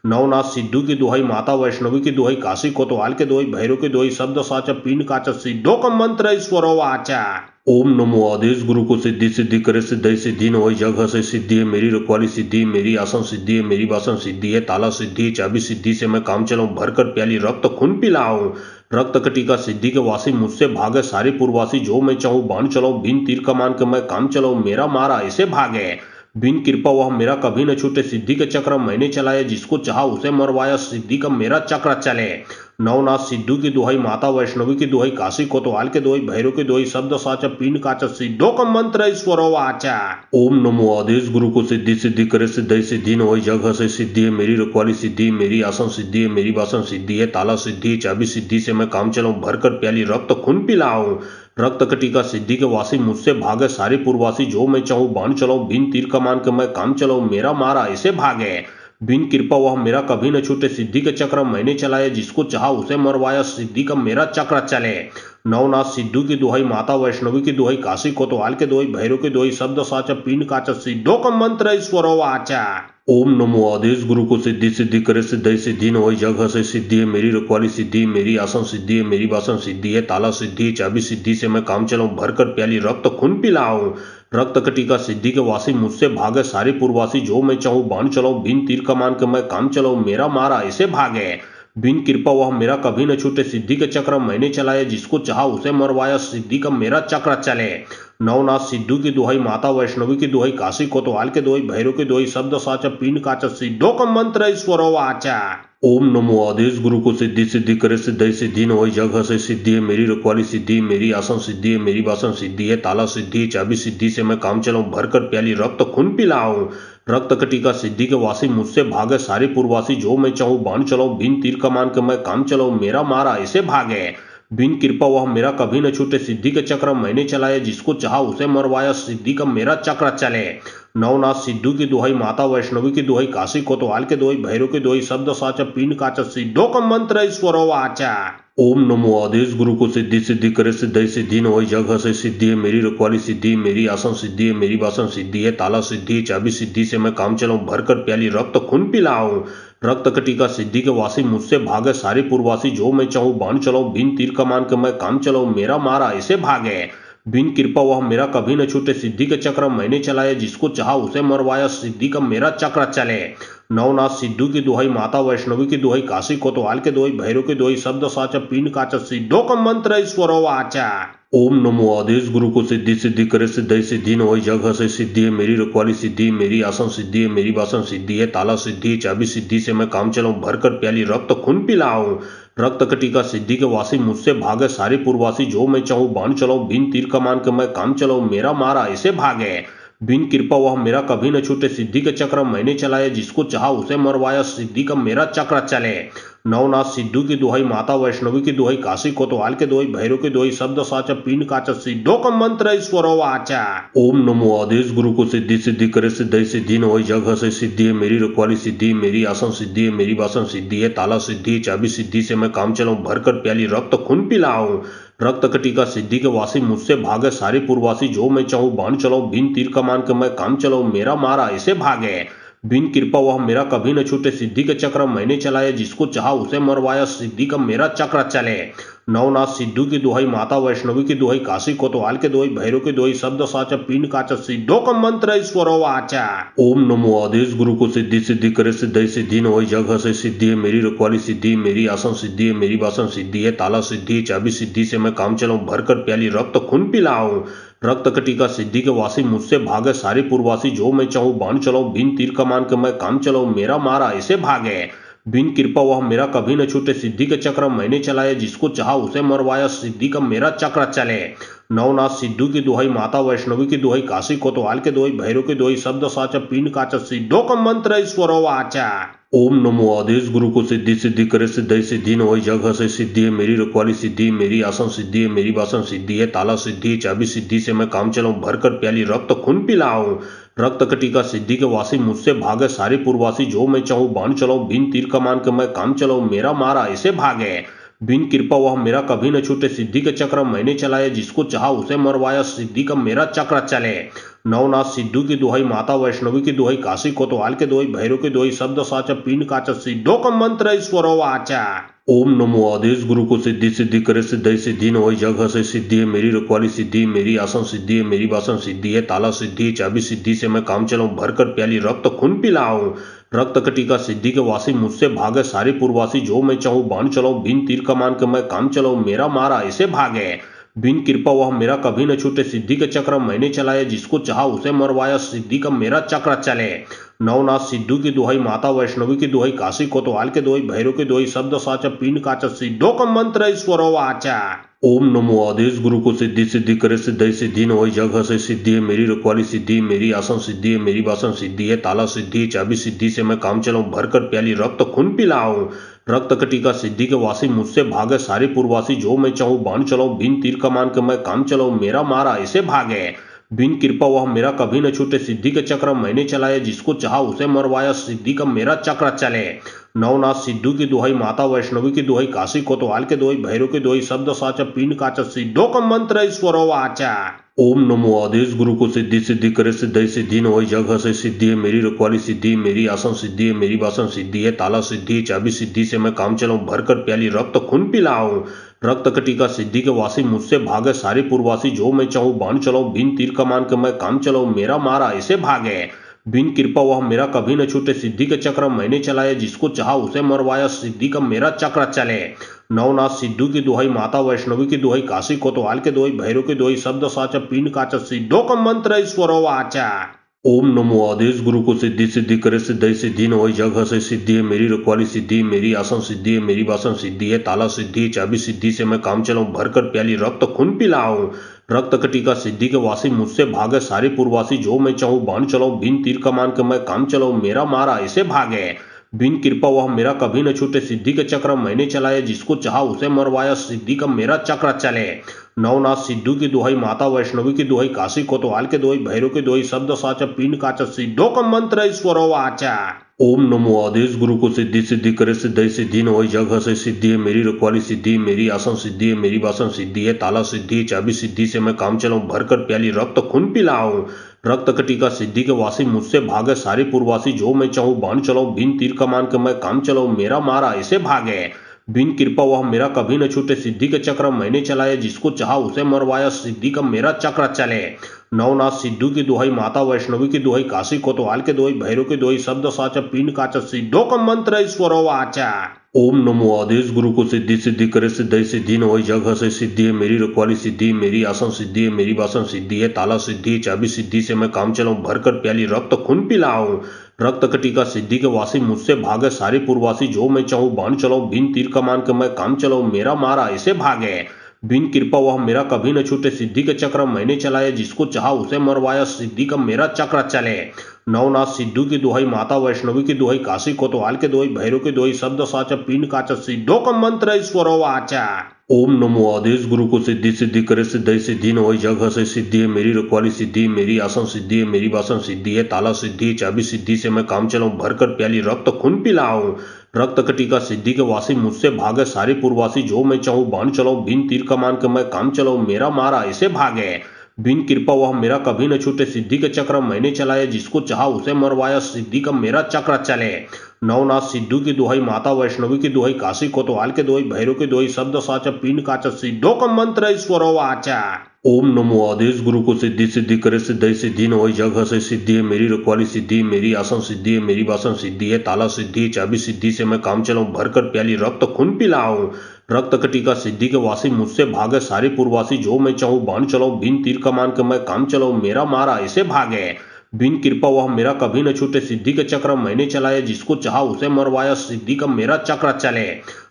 नवनाथ सिद्धू की दुहाई, माता वैष्णवी की दुहाई, काशी कोतवाल के दुहाई, भैरव की दुहाई, शब्द साचा पिंड काचा, सिद्धो का मंत्र ईश्वरो वाचा। ओम नमो आदेश गुरु को, सिद्धि सिद्धि करे, सिद्धि सिद्धि न होई, जग हसे सिद्धि है मेरी, रखवाली सिद्धि, मेरी आसन सिद्धि है, मेरी वासन सिद्धि है, ताला सिद्धि, चाबी सिद्धि से मैं काम चलाऊं, भरकर प्याली रक्त खून पिलाऊं। रक्त कटिका सिद्धि के वासी मुझसे भागे, सारे पूर्ववासी जो मैं चाहूं बाण चलाऊं, बिन तीर कमान के मैं काम चलाऊं, मेरा मारा ऐसे भागे। बिन कृपा वह मेरा कभी न छूटे, सिद्धि के चक्र मैंने चलाए, जिसको चाहा उसे मरवाया, सिद्धि का मेरा चक्र चले। नवनाथ सिद्धू की दुहाई, माता वैष्णवी की दुहाई, काशी कोतवाल के दुहाई, भैरव की दुहाई, शब्द साचा पिंड काचा, सिद्धो का मंत्र ईश्वरो वाचा। ओम नमो आदेश गुरु को, सिद्धि सिद्धि करे, सिद्धि सिद्धि न हो, जग से सिद्धि है मेरी, रखवाली सिद्धि मेरी, आसन सिद्धि है मेरी, वासन सिद्धि है, ताला सिद्धि है, चाबी सिद्धि से मैं काम चलाऊं, भरकर प्याली रक्त खून पिलाऊं। रक्त कटिका सिद्धि के वासी, मुझसे भागे सारे पूर्वासी, जो मैं चाहूं बाण चलाऊं, बिन तीर कमान के मैं काम चलाऊं, मेरा मारा ऐसे भागे। बिन कृपा वह मेरा कभी न छूटे, सिद्धि के चक्र मैंने चलाए, जिसको चाहा उसे मरवाया, सिद्धि का मेरा चक्र चले। नवनाथ सिद्धू की दुहाई, माता वैष्णवी की दुहाई, काशी कोतवाल के दुहाई, भैरव की दुहाई, शब्द साचा पिंड काचा, सिद्धो का मंत्र ईश्वरो वाचा। ओम नमो आदेश गुरु को, सिद्धि सिद्धि करे, सिद्धि सिद्धि न होई, जग से सिद्धि है मेरी, रखवाली सिद्धि है मेरी, आसन सिद्धि है मेरी, वासन सिद्धि है, ताला सिद्धि है, चाबी सिद्धि से मैं काम चलाऊं, भरकर प्याली रक्त खून पिलाऊं। रक्त कटिका सिद्धि के वासी, मुझसे भागे सारे पूर्वासी, जो मैं चाहूं बाण चलाऊं, बिन तीर कमान के मैं काम चलाऊं, मेरा मारा ऐसे भागे। बिन कृपा वह मेरा कभी न छूटे, सिद्धि के चक्र मैंने चलाए, जिसको चाहा उसे मरवाया, सिद्धि का मेरा चक्र चले। नवनाथ सिद्धू की दुहाई, माता वैष्णवी की दुहाई, काशी कोतवाल के दुहाई, भैरव की दुहाई, शब्द साचा पिंड काचा, सिद्धो का मंत्र ईश्वरो वाचा। ओम नमो आदेश गुरु को, सिद्धि सिद्धि करे, सिद्धि सिद्धि न होई, जग से सिद्धि है मेरी, रखवाली सिद्धि है मेरी, आसन सिद्धि है मेरी, वासन सिद्धि है, ताला सिद्धि है, चाबी सिद्धि से मैं काम चलाऊं, भरकर प्याली रक्त खून पिलाऊं। रक्त कटिका सिद्धि के वासी, मुझसे भागे सारे पूर्वासी, जो मैं चाहूं बाण चलाऊं, बिन तीर कमान के मैं काम चलाऊं, मेरा मारा ऐसे भागे। बिन कृपा वह मेरा कभी न छूटे, सिद्धि के चक्र मैंने चलाए, जिसको चाहा उसे मरवाया, सिद्धि का मेरा चक्र चले। नवनाथ सिद्धू की दुहाई, माता वैष्णवी की दुहाई, काशी कोतवाल के दुहाई, भैरव की दुहाई, शब्द साचा पिंड काचा, सिद्धो का मंत्र ईश्वरो वाचा। ओम नमो आदेश गुरु को, सिद्धि सिद्धि करे, सिद्धि सिद्धि न होई, जग से सिद्धि है मेरी, रखवाली सिद्धि है मेरी, आसन सिद्धि है मेरी, वासन सिद्धि है, ताला सिद्धि है, चाबी सिद्धि से मैं काम चलाऊं, भरकर प्याली रक्त खून पिलाऊं। रक्त कटिका सिद्धि के वासी, मुझसे भागे सारे पूर्वासी, जो मैं चाहूं बाण चलाऊं, बिन तीर कमान के मैं काम चलाऊं, मेरा मारा ऐसे भागे। बिन कृपा वह मेरा कभी न छूटे, सिद्धि के चक्र मैंने चलाए, जिसको चाहा उसे मरवाया, सिद्धि का मेरा चक्र चले। नवनाथ सिद्धू की दुहाई, माता वैष्णवी की दुहाई, काशी कोतवाल के दुहाई, भैरव की दुहाई, शब्द साचा पिंड काचा, सिद्धो का मंत्र ईश्वरो वाचा। ओम नमो आदेश गुरु को, सिद्धि सिद्धि करे, सिद्धि सिद्धि न होई, जग से सिद्धि है मेरी, रखवाली सिद्धि है मेरी, आसन सिद्धि है मेरी, वासन सिद्धि है, ताला सिद्धि है, चाबी सिद्धि से मैं काम चलाऊं, भरकर प्याली रक्त खून पिलाऊं। रक्त कटिका सिद्धि के वासी, मुझसे भागे सारे पूर्वासी, जो मैं चाहूं बाण चलाऊं, बिन तीर कमान के मैं काम चलाऊं, मेरा मारा ऐसे भागे। बिन कृपा वह मेरा कभी न छूटे, सिद्धि के चक्र मैंने चलाए, जिसको चाहा उसे मरवाया, सिद्धि का मेरा चक्र चले। नवनाथ सिद्धू की दुहाई, माता वैष्णवी की दुहाई, काशी कोतवाल के दुहाई, भैरव की दुहाई, शब्द साचा पिंड काचा, सिद्धो का मंत्र ईश्वरो वाचा। ओम नमो आदेश गुरु को, सिद्धि सिद्धि करे, सिद्धि सिद्धि न होई, जग से सिद्धि है मेरी, रखवाली सिद्धि है मेरी, आसन सिद्धि है मेरी, वासन सिद्धि है, ताला सिद्धि है, चाबी सिद्धि से मैं काम चलाऊं, भरकर प्याली रक्त खून पिलाऊं। रक्त कटिका सिद्धि के वासी, मुझसे भागे सारे पूर्वासी, जो मैं चाहूं बाण चलाऊं, बिन तीर कमान के मैं काम चलाऊं, मेरा मारा ऐसे भागे। बिन कृपा वह मेरा कभी न छूटे, सिद्धि के चक्र मैंने चलाए, जिसको चाहा उसे मरवाया, सिद्धि का मेरा चक्र चले। नवनाथ सिद्धू की दुहाई, माता वैष्णवी की दुहाई, काशी कोतवाल के दुहाई, भैरव की दुहाई, शब्द साचा पिंड काचा, सिद्धो का मंत्र ईश्वरो वाचा। ओम नमो आदेश गुरु को, सिद्धि सिद्धि करे, सिद्धि सिद्धि न होई, जग से सिद्धि है मेरी, रखवाली सिद्धि है मेरी, आसन सिद्धि है मेरी, वासन सिद्धि है, ताला सिद्धि है, चाबी सिद्धि से मैं काम चलाऊं, भरकर प्याली रक्त खून पिलाऊं। रक्त कटिका सिद्धि के वासी, मुझसे भागे सारे पूर्वासी, जो मैं चाहूं बाण चलाऊं, बिन तीर कमान के मैं काम चलाऊं, मेरा मारा ऐसे भागे। बिन कृपा वह मेरा कभी न छूटे, सिद्धि के चक्र मैंने चलाए, जिसको चाहा उसे मरवाया, सिद्धि का मेरा चक्र चले। नवनाथ सिद्धू की दुहाई, माता वैष्णवी की दुहाई, काशी कोतवाल के दुहाई, भैरव की दुहाई, शब्द साचा पिंड काचा, सिद्धो का मंत्र ईश्वरो वाचा। ओम नमो आदेश गुरु को, सिद्धि सिद्धि करे, सिद्धि सिद्धि न होई, जग से सिद्धि है मेरी, रखवाली सिद्धि है मेरी, आसन सिद्धि है मेरी, वासन सिद्धि है, ताला सिद्धि है, चाबी सिद्धि से मैं काम चलाऊं, भरकर प्याली रक्त खून पिलाऊं। रक्त कटिका सिद्धि के वासी, मुझसे भागे सारे पूर्वासी, जो मैं चाहूं बाण चलाऊं, बिन तीर कमान के मैं काम चलाऊं, मेरा मारा ऐसे भागे। बिन कृपा वह मेरा कभी न छूटे, सिद्धि के चक्र मैंने चलाए, जिसको चाहा उसे मरवाया, सिद्धि का मेरा चक्र चले। नवनाथ सिद्धू की दुहाई, माता वैष्णवी की दुहाई, काशी कोतवाल के दुहाई, भैरव की दुहाई, शब्द साचा पिंड काचा, सिद्धो का मंत्र ईश्वरो वाचा। ओम नमो आदेश गुरु को, सिद्धि सिद्धि करे, सिद्धि सिद्धि न होई, जग से सिद्धि है मेरी, रखवाली सिद्धि है मेरी, आसन सिद्धि है मेरी, वासन सिद्धि है, ताला सिद्धि है, चाबी सिद्धि से मैं काम चलाऊं, भरकर प्याली रक्त खून पिलाऊं। रक्त कटिका सिद्धि के वासी, मुझसे भागे सारे पूर्वासी, जो मैं चाहूं बाण चलाऊं, बिन तीर कमान के मैं काम चलाऊं, मेरा मारा ऐसे भागे। बिन कृपा वह मेरा कभी न छूटे, सिद्धि के चक्र मैंने चलाए, जिसको चाहा उसे मरवाया, सिद्धि का मेरा चक्र चले। नवनाथ सिद्धू की दुहाई, माता वैष्णवी की दुहाई, काशी कोतवाल के दुहाई, भैरव के दुहाई, शब्द साचा पिंड काचा, सिद्धो का मंत्र ईश्वरो वाचा। ओम नमो आदेश गुरु को, सिद्धि सिद्धि करे, सिद्धि सिद्धि न होई, जग हसे सिद्धि है मेरी, रखवाली सिद्धि है मेरी, आसन सिद्धि है मेरी, वासन सिद्धि है, ताला सिद्धि है, चाबी सिद्धि से मैं काम चलाऊं, भरकर प्याली रक्त खून पिलाऊं। रक्त कटिका सिद्धि के वासी मुझसे भागे, सारे पूर्ववासी, जो मैं चाहूं बाण चलाऊं, बिन तीर कमान के मैं काम चलाऊं, मेरा मारा ऐसे भागे। बिन कृपा वह मेरा कभी न छूटे, सिद्धि के चक्र मैंने चलाए, जिसको चाहा उसे मरवाया, सिद्धि का मेरा चक्र चले। नवनाथ सिद्धू की दुहाई, माता वैष्णवी की दुहाई, काशी कोतवाल के दुहाई, भैरव के दुहाई, शब्द साचा पिंड काचा, सिद्धो का मंत्र ईश्वरो वाचा। ओम नमो आदेश गुरु को, सिद्धि सिद्धि करे, सिद्धि सिद्धि न होई, जग हसे सिद्धि है मेरी, रखवाली सिद्धि है मेरी, आसन सिद्धि है मेरी, वासन सिद्धि है, ताला सिद्धि है, चाबी सिद्धि से मैं काम चलाऊं, भरकर प्याली रक्त खून पिलाऊं। रक्त कटिका सिद्धि के वासी मुझसे भागे, सारे पूर्ववासी, जो मैं चाहूं बाण चलाऊं, बिन तीर कमान के मैं काम चलाऊं, मेरा मारा ऐसे भागे। बिन कृपा वह मेरा कभी न छूटे, सिद्धि के चक्र मैंने चलाए, जिसको चाहा उसे मरवाया, सिद्धि का मेरा चक्र चले। नवनाथ सिद्धू की दुहाई, माता वैष्णवी की दुहाई, काशी कोतवाल के दुहाई, भैरव के दुहाई, शब्द साचा पिंड काचा, सिद्धो का मंत्र ईश्वरो वाचा। ओम नमो आदेश गुरु को, सिद्धि सिद्धि करे, सिद्धि सिद्धि न होई, जग हसे सिद्धि है मेरी, रखवाली सिद्धि है मेरी, आसन सिद्धि है मेरी, वासन सिद्धि है, ताला सिद्धि है, चाबी सिद्धि से मैं काम चलाऊं, भरकर प्याली रक्त खून पिलाऊं। रक्त कटिका सिद्धि के वासी मुझसे भागे, सारे पूर्ववासी, जो मैं चाहूं बाण चलाऊं, बिन तीर कमान के मैं काम चलाऊं, मेरा मारा ऐसे भागे। बिन कृपा वह मेरा कभी न छूटे, सिद्धि के चक्र मैंने चलाए, जिसको चाहा उसे मरवाया, सिद्धि का मेरा चक्र चले। नवनाथ सिद्धू की दुहाई, माता वैष्णवी की दुहाई, काशी कोतवाल के दुहाई, भैरव के दुहाई, शब्द साचा पिंड काचा, सिद्धो का मंत्र ईश्वरो वाचा। ओम नमो आदेश गुरु को, सिद्धि सिद्धि करे, सिद्धि सिद्धि न होई, जग हसे सिद्धि है मेरी, रखवाली सिद्धि है मेरी, आसन सिद्धि है मेरी, वासन सिद्धि है, ताला सिद्धि है, चाबी सिद्धि से मैं काम चलाऊं, भरकर प्याली रक्त खून पिलाऊं। रक्त कटिका सिद्धि के वासी मुझसे भागे, सारे पूर्ववासी, जो मैं चाहूं बाण चलाऊं, बिन तीर कमान के मैं काम चलाऊं, मेरा मारा ऐसे भागे। बिन कृपा वह मेरा कभी न छूटे, सिद्धि के चक्र मैंने चलाए, जिसको चाहा उसे मरवाया, सिद्धि का मेरा चक्र चले। नवनाथ सिद्धू की दुहाई, माता वैष्णवी की दुहाई, काशी कोतवाल के दुहाई, भैरव के दुहाई, शब्द साचा पिंड काचा, सिद्धो का मंत्र ईश्वरो वाचा। ओम नमो आदेश गुरु को, सिद्धि सिद्धि करे, सिद्धि सिद्धि न होई, जग हसे सिद्धि है मेरी, रखवाली सिद्धि है मेरी, आसन सिद्धि है मेरी, वासन सिद्धि है, ताला सिद्धि है, चाबी सिद्धि से मैं काम चलाऊं, भरकर प्याली रक्त खून पिलाऊं। रक्त कटिका सिद्धि के वासी मुझसे भागे, सारे पूर्ववासी, जो मैं चाहूं बाण चलाऊं, बिन तीर कमान के मैं काम चलाऊं, मेरा मारा ऐसे भागे। बिन कृपा वह मेरा कभी न छूटे, सिद्धि के चक्र मैंने चलाए, जिसको चाहा उसे मरवाया, सिद्धि का मेरा चक्र चले। नवनाथ सिद्धू की दुहाई, माता वैष्णवी की दुहाई, काशी कोतवाल के दुहाई, भैरव के दुहाई, शब्द साचा पिंड काचा, सिद्धो का मंत्र ईश्वरो वाचा। ओम नमो आदेश गुरु को, सिद्धि सिद्धि करे, सिद्धि सिद्धि न होई, जग हसे सिद्धि है मेरी, रखवाली सिद्धि है मेरी, आसन सिद्धि है मेरी, वासन सिद्धि है, ताला सिद्धि है, चाबी सिद्धि से मैं काम चलाऊं, भरकर प्याली रक्त खून पिलाऊं। रक्त कटिका सिद्धि के वासी मुझसे भागे, सारे पूर्ववासी, जो मैं चाहूं बाण चलाऊं, बिन तीर कमान के मैं काम चलाऊं, मेरा मारा ऐसे भागे। बिन कृपा वह मेरा कभी न छूटे, सिद्धि के चक्र मैंने चलाए, जिसको चाहा उसे मरवाया, सिद्धि का मेरा चक्र चले। नवनाथ सिद्धू की दुहाई, माता वैष्णवी की दुहाई, काशी कोतवाल के दुहाई, भैरव के दुहाई, शब्द साचा पिंड काचा, सिद्धो का मंत्र ईश्वरो वाचा। ओम नमो आदेश गुरु को, सिद्धि सिद्धि करे, सिद्धि सिद्धि न होई, जग हसे सिद्धि है मेरी, रखवाली सिद्धि है मेरी, आसन सिद्धि है मेरी, वासन सिद्धि है, ताला सिद्धि है, चाबी सिद्धि से मैं काम चलाऊं, भरकर प्याली रक्त खून पिलाऊं। रक्त कटिका सिद्धि के वासी मुझसे भागे, सारे पूर्ववासी, जो मैं चाहूं बाण चलाऊं, बिन तीर कमान के मैं काम चलाऊं, मेरा मारा ऐसे भागे। बिन कृपा वह मेरा कभी न छूटे, सिद्धि के चक्र मैंने चलाए, जिसको चाहा उसे मरवाया, सिद्धि का मेरा चक्र चले।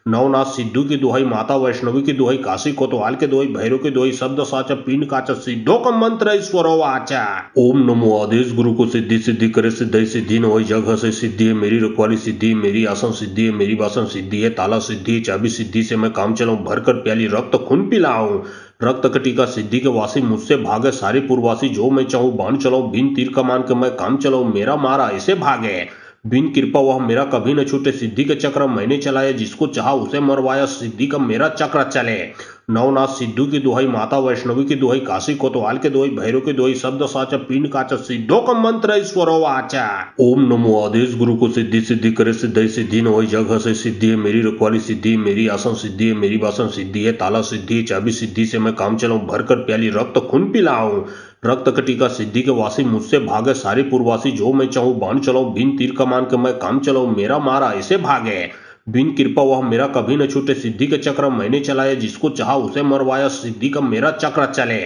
नवनाथ सिद्धू की दुहाई, माता वैष्णवी की दुहाई, काशी कोतवाल के दुहाई, भैरव के दुहाई, शब्द साचा पिंड काचा, सिद्धो का मंत्र ईश्वरो वाचा। ओम नमो आदेश गुरु को, सिद्धि सिद्धि करे, सिद्धि सिद्धि न होई, जग हसे सिद्धि है मेरी, रखवाली सिद्धि है मेरी, आसन सिद्धि है मेरी, वासन सिद्धि है, ताला सिद्धि है, चाबी सिद्धि से मैं काम चलाऊं, भरकर प्याली रक्त खून पिलाऊं। रक्त कटिका सिद्धि के वासी मुझसे भागे, सारे पूर्ववासी, जो मैं चाहूं बाण चलाऊं, बिन तीर कमान के मैं काम चलाऊं, मेरा मारा ऐसे भागे। बिन कृपा वह मेरा कभी न छूटे, सिद्धि के चक्र मैंने चलाए, जिसको चाहा उसे मरवाया, सिद्धि का मेरा चक्र चले। नवनाथ सिद्धू की दुहाई, माता वैष्णवी की दुहाई, काशी कोतवाल के दुहाई, भैरव के दुहाई, शब्द साचा पिंड काचा, सिद्धो का मंत्र ईश्वरो वाचा। ओम नमो आदेश गुरु को, सिद्धि सिद्धि करे, सिद्धि सिद्धि न होई, जग हसे सिद्धि है मेरी, रखवाली सिद्धि है मेरी, आसन सिद्धि है मेरी, वासन सिद्धि है, ताला सिद्धि है, चाबी सिद्धि से मैं काम चलाऊं, भरकर प्याली रक्त खून पिलाऊं। रक्त कटिका सिद्धि के वासी मुझसे भागे, सारे पूर्ववासी, जो मैं चाहूं बाण चलाऊं, बिन तीर कमान के मैं काम चलाऊं, मेरा मारा ऐसे भागे। बिन कृपा वह मेरा कभी न छूटे, सिद्धि के चक्र मैंने चलाए, जिसको चाहा उसे मरवाया, सिद्धि का मेरा चक्र चले।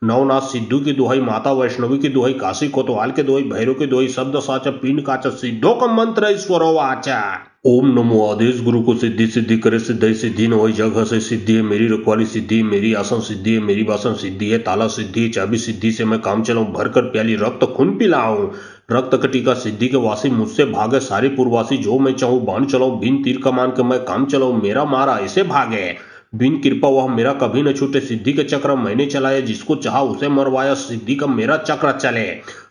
नवनाथ सिद्धू की दुहाई, माता वैष्णवी की दुहाई, काशी कोतवाल के दुहाई, भैरव के दुहाई, शब्द साचा पिंड काचा, सिद्धो का मंत्र ईश्वरो वाचा। ओम नमो आदेश गुरु को, सिद्धि सिद्धि करे, सिद्धि सिद्धि न हो, जग से सिद्धि है मेरी, रखवाली सिद्धि है मेरी, आसन सिद्धि है मेरी, वासन सिद्धि है, ताला सिद्धि है, चाबी सिद्धि से मैं काम चलाऊं, भरकर प्याली रक्त खून पिलाऊं। रक्त कटिका सिद्धि के वासी, मुझसे भागे सारे पूर्ववासी, जो मैं चाहूं बाण चलाऊं, बिन तीर कमान के मैं काम चलाऊं, मेरा मारा ऐसे भागे। बिन कृपा वह मेरा कभी न छूटे, सिद्धि के चक्र मैंने चलाया, जिसको चाहा उसे मरवाया, सिद्धि का मेरा चक्र चले।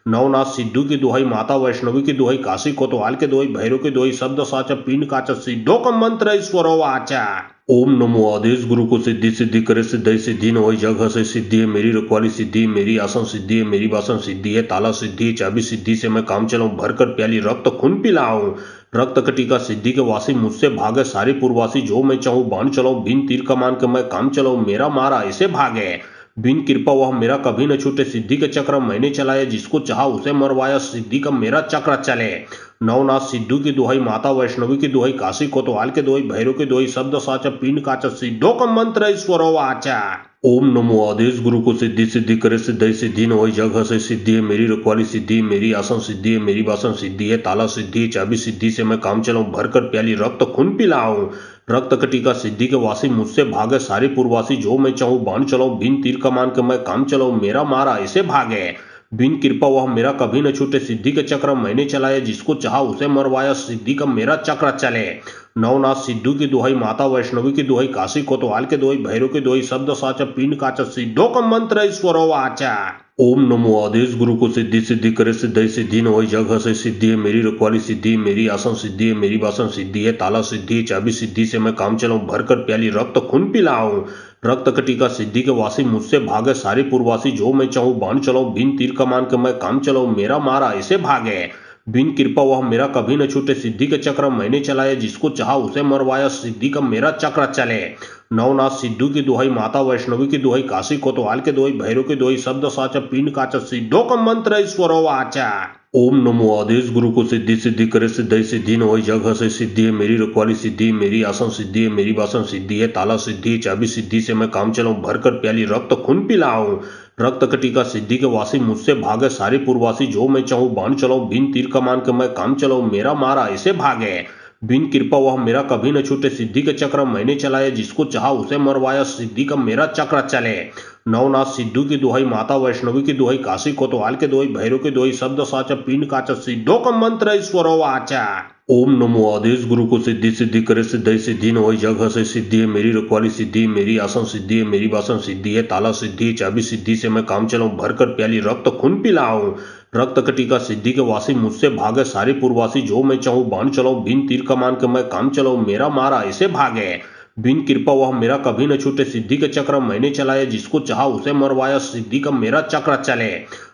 नवनाथ सिद्धू की दुहाई, माता वैष्णवी की दुहाई, काशी कोतवाल के दुहाई, भैरव के दुहाई, शब्द साचा पिंड काचा, सिद्धो का मंत्र ईश्वरो वाचा। ओम नमो आदेश गुरु को, सिद्धि सिद्धि करे, सिद्धि सिद्धि न होई, जग से सिद्धि है मेरी, रखवाली सिद्धि है मेरी, आसन सिद्धि है मेरी, वासन सिद्धि है, ताला सिद्धि है, चाबी सिद्धि से मैं काम चलाऊं, भरकर प्याली रक्त खून पिलाऊं। रक्त कटिका सिद्धि के वासी, मुझसे भागे सारे पूर्ववासी, जो मैं चाहूं बाण चलाऊं, बिन तीर कमान के मैं काम चलाऊं, मेरा मारा ऐसे भागे। बिन कृपा वह मेरा कभी न छूटे, सिद्धि के चक्र मैंने चलाए, जिसको चाहा उसे मरवाया, सिद्धि का मेरा चक्र चले। नवनाथ सिद्धू की दुहाई, माता वैष्णवी की दुहाई, काशी कोतवाल के दुहाई, भैरव के दुहाई, शब्द साचा पिंड काचा, सिद्धो का मंत्र ईश्वरो वाचा। ओम नमो आदेश गुरु को, सिद्धि सिद्धि करे, सिद्धि सिद्धि न होई, जग से सिद्धि है मेरी, रखवाली सिद्धि है मेरी, आसन सिद्धि है मेरी, वासन सिद्धि है, ताला सिद्धि है, चाबी सिद्धि से मैं काम चलाऊं, भरकर प्याली रक्त खून पिलाऊं। रक्त कटिका सिद्धि के वासी, मुझसे भागे सारे पूर्ववासी, जो मैं चाहूं बाण चलाऊं, बिन तीर कमान के मैं काम चलाऊं, मेरा मारा ऐसे भागे। बिन कृपा वह मेरा कभी न छूटे, सिद्धि के चक्र मैंने चलाया, जिसको चाहा उसे मरवाया, सिद्धि का मेरा चक्र चले। नवनाथ सिद्धू की दुहाई, माता वैष्णवी की दुहाई, काशी कोतवाल के दुहाई, भैरव के दुहाई, शब्द साचा पिंड काचा, सिद्धो का मंत्र ईश्वरो वाचा। ओम नमो आदेश गुरु को, सिद्धि सिद्धि करे, सिद्धि सिद्धि न होई, जग से सिद्धि है मेरी, रखवाली सिद्धि है मेरी, आसन सिद्धि है मेरी, वासन सिद्धि है, ताला सिद्धि है, चाबी सिद्धि से मैं काम चलाऊं, भरकर प्याली रक्त खून पिलाऊं। रक्त कटिका सिद्धि के वासी, मुझसे भागे सारे पूर्ववासी, जो मैं चाहूं बाण चलाऊं, बिन तीर कमान के मैं काम चलाऊं, मेरा मारा ऐसे भागे। बिन कृपा वह मेरा कभी न छूटे, सिद्धि के चक्र मैंने चलाए, जिसको चाहा उसे मरवाया, सिद्धि का मेरा चक्र चले। नवनाथ सिद्धू की दुहाई, माता वैष्णवी की दुहाई, काशी कोतवाल के दुहाई, भैरव के दुहाई, शब्द साचा पिंड काचा, सिद्धो का मंत्र ईश्वरो वाचा। ओम नमो आदेश गुरु को, सिद्धि सिद्धि करे, सिद्धि सिद्धि न होई, जग से सिद्धि है मेरी, रखवाली सिद्धि है मेरी, आसन सिद्धि है मेरी, वासन सिद्धि है, ताला सिद्धि है, चाबी सिद्धि से मैं काम चलाऊं, भरकर प्याली रक्त खून पिलाऊं। रक्त कटिका सिद्धि के वासी, मुझसे भागे सारे पूर्ववासी, जो मैं चाहूं बाण चलाऊं, बिन तीर कमान के मैं काम चलाऊं, मेरा मारा ऐसे भागे। बिन कृपा वह मेरा कभी न छूटे, सिद्धि के चक्र मैंने चलाए, जिसको चाहा उसे मरवाया, सिद्धि का मेरा चक्र चले। नवनाथ सिद्धू की दुहाई, माता वैष्णवी की दुहाई, काशी कोतवाल के दुहाई, भैरव के दुहाई, शब्द साचा पिंड काचा, सिद्धो का मंत्र ईश्वरो वाचा। ओम नमो आदेश गुरु को, सिद्धि सिद्धि करे, सिद्धि सिद्धि न होई, जग से सिद्धि है मेरी, रखवाली सिद्धि है मेरी, आसन सिद्धि है मेरी, वासन सिद्धि है, ताला सिद्धि है, चाबी सिद्धि से मैं काम चलाऊं, भरकर प्याली रक्त खून पिलाऊं। रक्त कटिका सिद्धि के वासी, मुझसे भागे सारे पूर्ववासी, जो मैं चाहूं बाण चलाऊं, बिन तीर कमान के मैं काम चलाऊं, मेरा मारा ऐसे भागे। बिन कृपा वह मेरा कभी न छूटे, सिद्धि के चक्र मैंने चलाए, जिसको चाहा उसे मरवाया, सिद्धि का मेरा चक्र चले।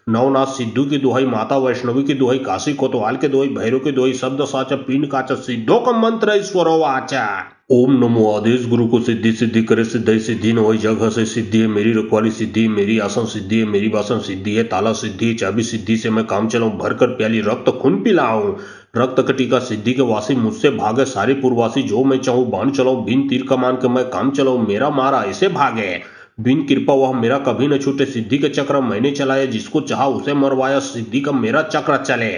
नवनाथ सिद्धू की दुहाई, माता वैष्णवी की दुहाई, काशी कोतवाल के दुहाई, भैरव के दुहाई, शब्द साचा पिंड काचा, सिद्धो का मंत्र ईश्वरो वाचा। ओम नमो आदेश गुरु को, सिद्धि सिद्धि करे, सिद्धि सिद्धि न होई, जग से सिद्धि है मेरी, रखवाली सिद्धि है मेरी, आसन सिद्धि है मेरी, वासन सिद्धि है, ताला सिद्धि है, चाबी सिद्धि से मैं काम चलाऊं, भरकर प्याली रक्त खून पिलाऊं। रक्त कटिका सिद्धि के वासी, मुझसे भागे सारे पूर्ववासी, जो मैं चाहूं बाण चलाऊं, बिन तीर कमान के मैं काम चलाऊं, मेरा मारा ऐसे भागे। बिन कृपा वह मेरा कभी न छूटे, सिद्धि के चक्र मैंने चलाए, जिसको चाहा उसे मरवाया, सिद्धि का मेरा चक्र चले।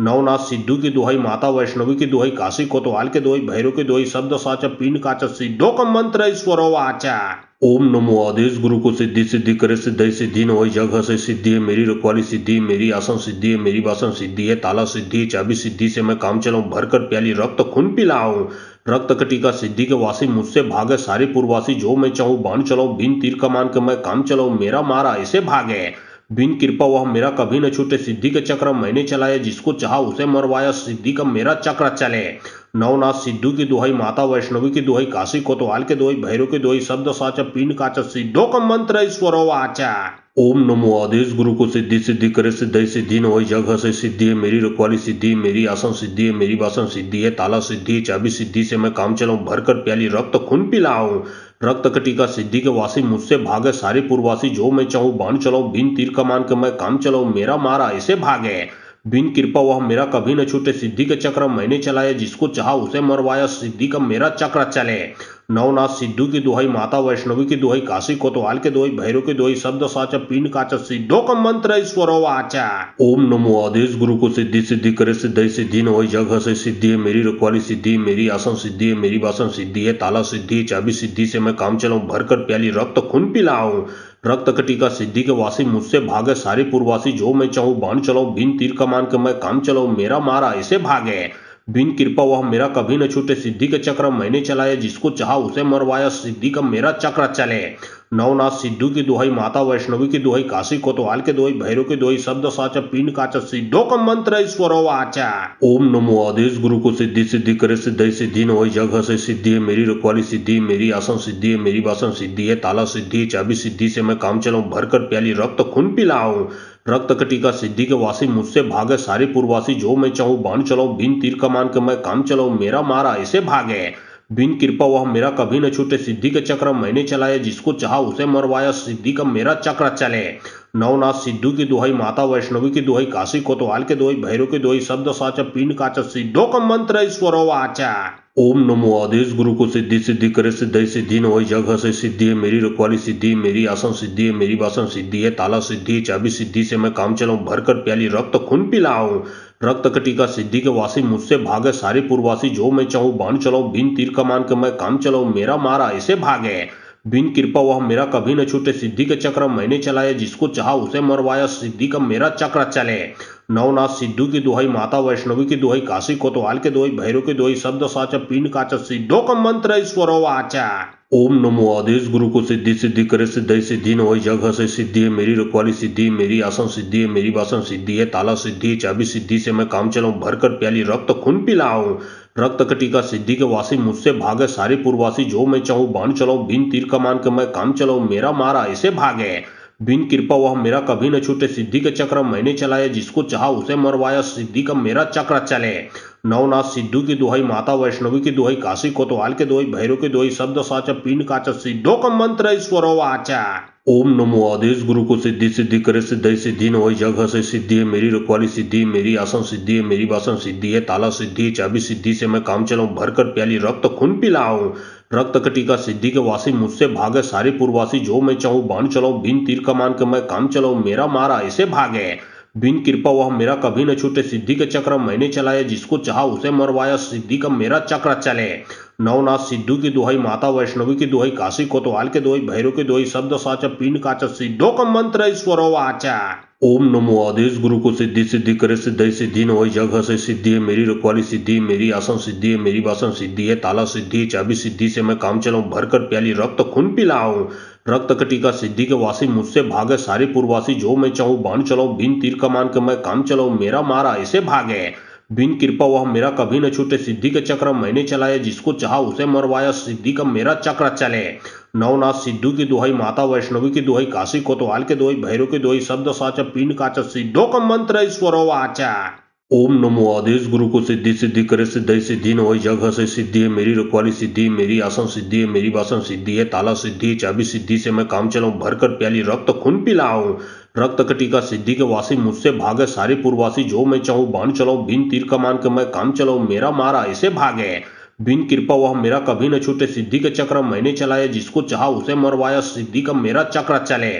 नवनाथ सिद्धू की दुहाई, माता वैष्णवी की दुहाई, काशी कोतवाल के दुहाई, भैरव के दुहाई, शब्द साचा पिंड काचा, सिद्धो का मंत्र ईश्वरो वाचा। ओम नमो आदेश गुरु को, सिद्धि सिद्धि करे, सिद्धि सिद्धि न होई, जग से सिद्धि है मेरी, रखवाली सिद्धि है मेरी, आसन सिद्धि है मेरी, वासन सिद्धि है, ताला सिद्धि है, चाबी सिद्धि से मैं काम चलाऊं, भरकर प्याली रक्त खून पिलाऊं। रक्त कटिका सिद्धि के वासी, मुझसे भागे सारे पूर्ववासी, जो मैं चाहूं बाण चलाऊं, बिन तीर कमान के मैं काम चलाऊं, मेरा मारा ऐसे भागे। बिन कृपा वह मेरा कभी न छूटे, सिद्धि के चक्र मैंने चलाए, जिसको चाहा उसे मरवाया, सिद्धि का मेरा चक्र चले। नवनाथ सिद्धू की दुहाई, माता वैष्णवी की दुहाई, काशी कोतवाल के दुहाई, भैरव के दुहाई, शब्द साचा पिंड काचा, सिद्धो का मंत्र ईश्वरो वाचा। ओम नमो आदेश गुरु को, सिद्धि सिद्धि करे, सिद्धि सिद्धि न होई, जग से सिद्धि है मेरी, रखवाली सिद्धि है मेरी, आसन सिद्धि है मेरी, वासन सिद्धि है, ताला सिद्धि है, चाबी सिद्धि से मैं काम चलाऊं, भरकर प्याली रक्त खून पिलाऊं। रक्त कटिका सिद्धि के वासी, मुझसे भागे सारे पूर्ववासी, जो मैं चाहूं बाण चलाऊं, बिन तीर कमान के मैं काम चलाऊं, मेरा मारा ऐसे भागे। बिन कृपा वह मेरा कभी न छूटे, सिद्धि के चक्र मैंने चलाए, जिसको चाहा उसे मरवाया, सिद्धि का मेरा चक्र चले। नवनाथ सिद्धू की दुहाई, माता वैष्णवी की दुहाई, काशी कोतवाल के दुहाई, भैरव की दुहाई, शब्द साचा पिंड काचा, सिद्धों का मंत्र ईश्वरो वाचा। ओम नमो आदेश गुरु को, सिद्धि सिद्धि करे, सिद्धि सिद्धि न होई, जग से सिद्धि है मेरी, रखवाली सिद्धि है मेरी, आसन सिद्धि है मेरी, वासन सिद्धि है, ताला सिद्धि, चाबी सिद्धि से मैं काम चलाऊं, भरकर प्याली रक्त खून पिलाऊं। रक्त कटिका सिद्धि के वासी, मुझसे भागे सारे पूर्ववासी, जो मैं चाहूं बाण चलाऊं, बिन तीर कमान के मैं काम चलाऊं, मेरा मारा ऐसे भागे। बिन कृपा वह मेरा कभी न छूटे, सिद्धि के चक्र मैंने चलाए, जिसको चाहा उसे मरवाया, सिद्धि का मेरा चक्र चले। नवनाथ सिद्धू की दुहाई, माता वैष्णवी की दुहाई, काशी कोतवाल के दुहाई, भैरव की दुहाई, शब्द साचा पिंड काचा, सिद्धों का मंत्र ईश्वरो वाचा। ओम नमो आदेश गुरु को, सिद्धि सिद्धि करे, सिद्धि सिद्धि न होई, जग से सिद्धि है मेरी, रखवाली सिद्धि है मेरी, आसन सिद्धि है मेरी, वासन सिद्धि है, ताला सिद्धि, चाबी सिद्धि से मैं काम चलाऊं, भरकर प्याली रक्त खून पिलाऊं। रक्त कटिका सिद्धि के वासी, मुझसे भागे सारे पूर्ववासी, जो मैं चाहूं बाण चलाऊं, बिन तीर कमान के मैं काम चलाऊं, मेरा मारा ऐसे भागे। बिन कृपा वह मेरा कभी न छूटे, सिद्धि के चक्र मैंने चलाए, जिसको चाहा उसे मरवाया, सिद्धि का मेरा चक्र चले। नवनाथ सिद्धू की दुहाई, माता वैष्णवी की दुहाई, काशी कोतवाल के दुहाई, भैरव की दुहाई, शब्द साचा पिंड काचा, सिद्धों का मंत्र ईश्वरो वाचा। ओम नमो आदेश गुरु को, सिद्धि सिद्धि करे, सिद्धि सिद्धि न होई, जग से सिद्धि है मेरी, रखवाली सिद्धि है मेरी, आसन सिद्धि है मेरी, वासन सिद्धि है, ताला सिद्धि, चाबी सिद्धि से मैं काम चलाऊं, भरकर प्याली रक्त खून पिलाऊं। रक्त कटिका सिद्धि के वासी, मुझसे भागे सारे पूर्ववासी, जो मैं चाहूं बाण चलाऊं, बिन तीर कमान के मैं काम चलाऊं, मेरा मारा ऐसे भागे। बिन कृपा वह मेरा कभी न छूटे, सिद्धि के चक्र मैंने चलाए, जिसको चाहा उसे मरवाया, सिद्धि का मेरा चक्र चले। नवनाथ सिद्धू की दुहाई, माता वैष्णवी की दुहाई, काशी कोतवाल के दुहाई, भैरव की दुहाई, शब्द साचा पिंड काचा, सिद्धों का मंत्र ईश्वरो वाचा। ओम नमो आदेश गुरु को, सिद्धि सिद्धि करे, सिद्धि सिद्धि न होई, जग से सिद्धि है मेरी, रखवाली सिद्धि है मेरी, आसन सिद्धि है मेरी, वासन सिद्धि है, ताला सिद्धि, चाबी सिद्धि से मैं काम चलाऊं, भरकर प्याली रक्त खून पिलाऊं। रक्त कटिका सिद्धि के वासी, मुझसे भागे सारे पूर्ववासी, जो मैं चाहूं बाण चलाऊं, बिन तीर कमान के मैं काम चलाऊं, मेरा मारा ऐसे भागे। बिन कृपा वह मेरा कभी न छूटे, सिद्धि के चक्र मैंने चलाए, जिसको चाहा उसे मरवाया, सिद्धि का मेरा चक्र चले। नवनाथ सिद्धू की दुहाई, माता वैष्णवी की दुहाई, काशी कोतवाल के दुहाई, भैरव की दुहाई, शब्द साचा पिंड काचा, सिद्धों का मंत्र ईश्वरो वाचा। ओम नमो आदेश गुरु को, सिद्धि सिद्धि करे, सिद्धि सिद्धि न होई, जग से सिद्धि है मेरी, रखवाली सिद्धि है मेरी, आसन सिद्धि है मेरी, वासन सिद्धि है, ताला सिद्धि, चाबी सिद्धि से मैं काम चलाऊं, भरकर प्याली रक्त खून पिलाऊं। रक्त कटिका सिद्धि के वासी, मुझसे भागे सारे पूर्ववासी, जो मैं चाहूं बाण चलाऊं, बिन तीर कमान के मैं काम चलाऊं, मेरा मारा ऐसे भागे। बिन कृपा वह मेरा कभी न छूटे, सिद्धि के चक्र मैंने चलाए, जिसको चाहा उसे मरवाया, सिद्धि का मेरा चक्र चले। नवनाथ सिद्धू की दुहाई, माता वैष्णवी की दुहाई, काशी कोतवाल के दुहाई, भैरव की दुहाई, शब्द साचा पिंड काचा, सिद्धों का मंत्र ईश्वरो वाचा। ओम नमो आदेश गुरु को, सिद्धि सिद्धि करे, सिद्धि सिद्धि न होई, जग से सिद्धि है मेरी, रखवाली सिद्धि है मेरी, आसन सिद्धि है मेरी, वासन सिद्धि है, ताला सिद्धि, चाबी सिद्धि से मैं काम चलाऊं, भरकर प्याली रक्त खून पिलाऊं। रक्त कटिका सिद्धि के वासी, मुझसे भागे सारे पूर्ववासी, जो मैं चाहूं बाण चलाऊं, बिन तीर कमान के मैं काम चलाऊं, मेरा मारा ऐसे भागे। बिन कृपा वह मेरा कभी न छूटे, सिद्धि के चक्र मैंने चलाए, जिसको चाहा उसे मरवाया, सिद्धि का मेरा चक्र चले। नवनाथ सिद्धू की दुहाई, माता वैष्णवी की दुहाई, काशी कोतवाल के दुहाई, भैरव की दुहाई, शब्द साचा पिंड काचा, सिद्धों का मंत्र ईश्वरो वाचा। ओम नमो आदेश गुरु को, सिद्धि सिद्धि करे, सिद्धि सिद्धि न होई, जग से सिद्धि है मेरी, रखवाली सिद्धि है मेरी, आसन सिद्धि है मेरी, वासन सिद्धि है, ताला सिद्धि, चाबी सिद्धि से मैं काम चलाऊं, भरकर प्याली रक्त खून पिलाऊं। रक्त कटिका सिद्धि के वासी, मुझसे भागे सारे पूर्ववासी, जो मैं चाहूं बाण चलाऊं, बिन तीर कमान के मैं काम चलाऊं, मेरा मारा ऐसे भागे। बिन कृपा वह मेरा कभी न छूटे, सिद्धि के चक्र मैंने चलाए, जिसको चाहा उसे मरवाया, सिद्धि का मेरा चक्र चले।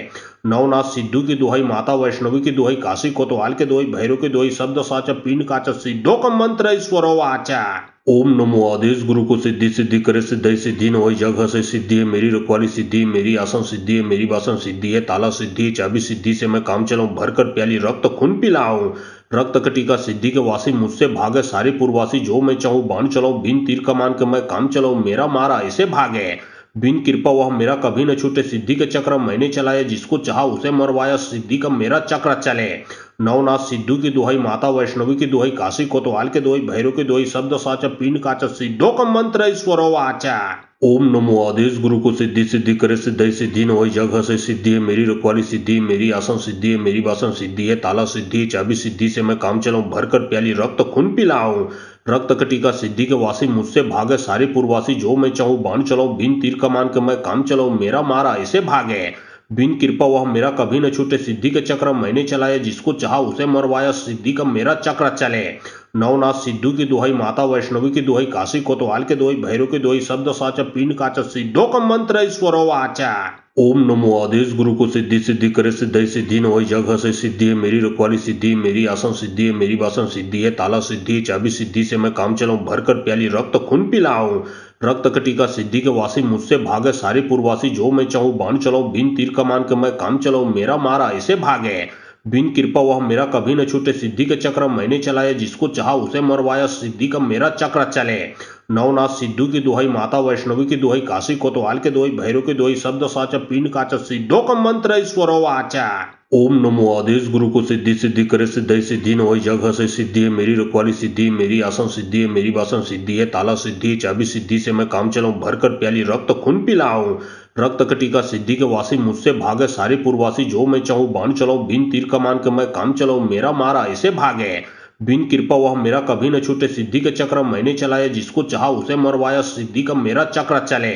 नवनाथ सिद्धू की दुहाई, माता वैष्णवी की दुहाई, काशी कोतवाल के दुहाई, भैरव की दुहाई, शब्द साचा पिंड काचा, सिद्धों का मंत्र ईश्वरो वाचा। ओम नमो आदेश गुरु को, सिद्धि सिद्धि करे, सिद्धि सिद्धि न होई, जग से सिद्धि है मेरी, रखवाली सिद्धि है मेरी, आसन सिद्धि है मेरी, वासन सिद्धि है, ताला सिद्धि, चाबी सिद्धि से मैं काम चलाऊं, भरकर प्याली रक्त खून पिलाऊं। रक्त कटिका सिद्धि के वासी, मुझसे भागे सारे पूर्ववासी, जो मैं चाहूं बाण चलाऊं, बिन तीर कमान के मैं काम चलाऊं, मेरा मारा ऐसे भागे। बिन कृपा वह मेरा कभी न छूटे, सिद्धि के चक्र मैंने चलाए, जिसको चाहा उसे मरवाया, सिद्धि का मेरा चक्र चले। नवनाथ सिद्धू की दुहाई, माता वैष्णवी की दुहाई, काशी कोतवाल के दुहाई, भैरव की दुहाई, शब्द साचा पिंड काचा, सिद्धों का मंत्र ईश्वरो वाचा। ओम नमो आदेश गुरु को, सिद्धि सिद्धि करे, सिद्धि सिद्धि न होई, जग से सिद्धि है मेरी, रखवाली सिद्धि है मेरी, आसन सिद्धि है मेरी, वासन सिद्धि है, ताला सिद्धि, चाबी सिद्धि से मैं काम चलाऊं, भरकर प्याली रक्त खून पिलाऊं। रक्त कटिका सिद्धि के वासी, मुझसे भागे सारे पूर्ववासी, जो मैं चाहूं बाण चलाऊं, बिन तीर कमान के मैं काम चलाऊं, मेरा मारा ऐसे भागे। बिन कृपा वह मेरा कभी न छूटे, सिद्धि के चक्र मैंने चलाए, जिसको चाहा उसे मरवाया, सिद्धि का मेरा चक्र चले। नवनाथ सिद्धू की दुहाई, माता वैष्णवी की दुहाई, काशी कोतवाल के दुहाई, भैरव की दुहाई, शब्द साचा पिंड काचा, सिद्धों का मंत्र ईश्वरो वाचा। ओम नमो आदेश गुरु को, सिद्धि सिद्धि करे, सिद्धि सिद्धि न होई, जग हसे सिद्धि है मेरी, रखवाली सिद्धि मेरी, आसन सिद्धि है मेरी, वासन सिद्धि है, ताला सिद्धि है, चाबी सिद्धि से मैं काम चलाऊं, भरकर प्याली रक्त खून पिलाऊं। रक्त कटिका सिद्धि के वासी, मुझसे भागे सारे पूर्ववासी, जो मैं चाहूं बाण चलाऊं, बिन तीर कमान के मैं काम चलाऊं, मेरा मारा ऐसे भागे। बिन कृपा वह मेरा कभी न छूटे, सिद्धि के चक्र मैंने चलाया, जिसको चाहा उसे मरवाया, सिद्धि का मेरा चक्र चले। नवनाथ सिद्धू की दुहाई, माता वैष्णवी की दुहाई, काशी कोतवाल के दुहाई, भैरव की दुहाई, शब्द साचा पिंड काचा, सिद्धों का मंत्र ईश्वरो वाचा। ओम नमो आदेश गुरु को, सिद्धि सिद्धि करे, सिद्धि सिद्धि न होई, जग हसे सिद्धि है मेरी, रखवाली सिद्धि है मेरी, आसन सिद्धि है मेरी, वासन सिद्धि है, ताला सिद्धि है, चाबी सिद्धि से मैं काम चलाऊं, भरकर प्याली रक्त खून पिलाऊं। रक्त कटिका सिद्धि के वासी, मुझसे भागे सारे पूर्ववासी, जो मैं चाहूं बाण चलाऊं, बिन तीर कमान के मैं काम चलाऊं, मेरा मारा ऐसे भागे। बिन कृपा वह मेरा कभी न छूटे, सिद्धि के चक्र मैंने चलाए, जिसको चाहा उसे मरवाया, सिद्धि का मेरा चक्र चले।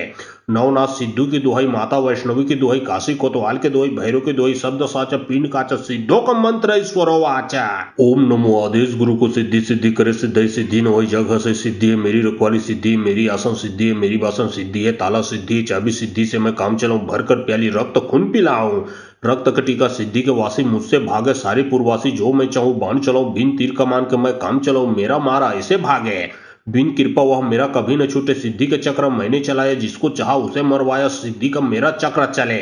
नवनाथ सिद्धू की दुहाई, माता वैष्णवी की दुहाई, काशी कोतवाल के दुहाई, भैरव की दुहाई, शब्द साचा पिंड काचा, सिद्धों का मंत्र ईश्वरो वाचा। ओम नमो आदेश गुरु को, सिद्धि सिद्धि करे, सिद्धि सिद्धि न होई, जग हसे सिद्धि है मेरी, रखवाली सिद्धि है मेरी, आसन सिद्धि है मेरी, वासन सिद्धि है, ताला सिद्धि है, चाबी सिद्धि से मैं काम चलाऊं, भरकर प्याली रक्त खून पिलाऊं। रक्त कटिका सिद्धि के वासी, मुझसे भागे सारे पूर्ववासी, जो मैं चाहूं बाण चलाऊं, बिन तीर कमान के मैं काम चलाऊं, मेरा मारा ऐसे भागे। बिन कृपा वह मेरा कभी न छूटे, सिद्धि के चक्र मैंने चलाए, जिसको चाहा उसे मरवाया, सिद्धि का मेरा चक्र चले।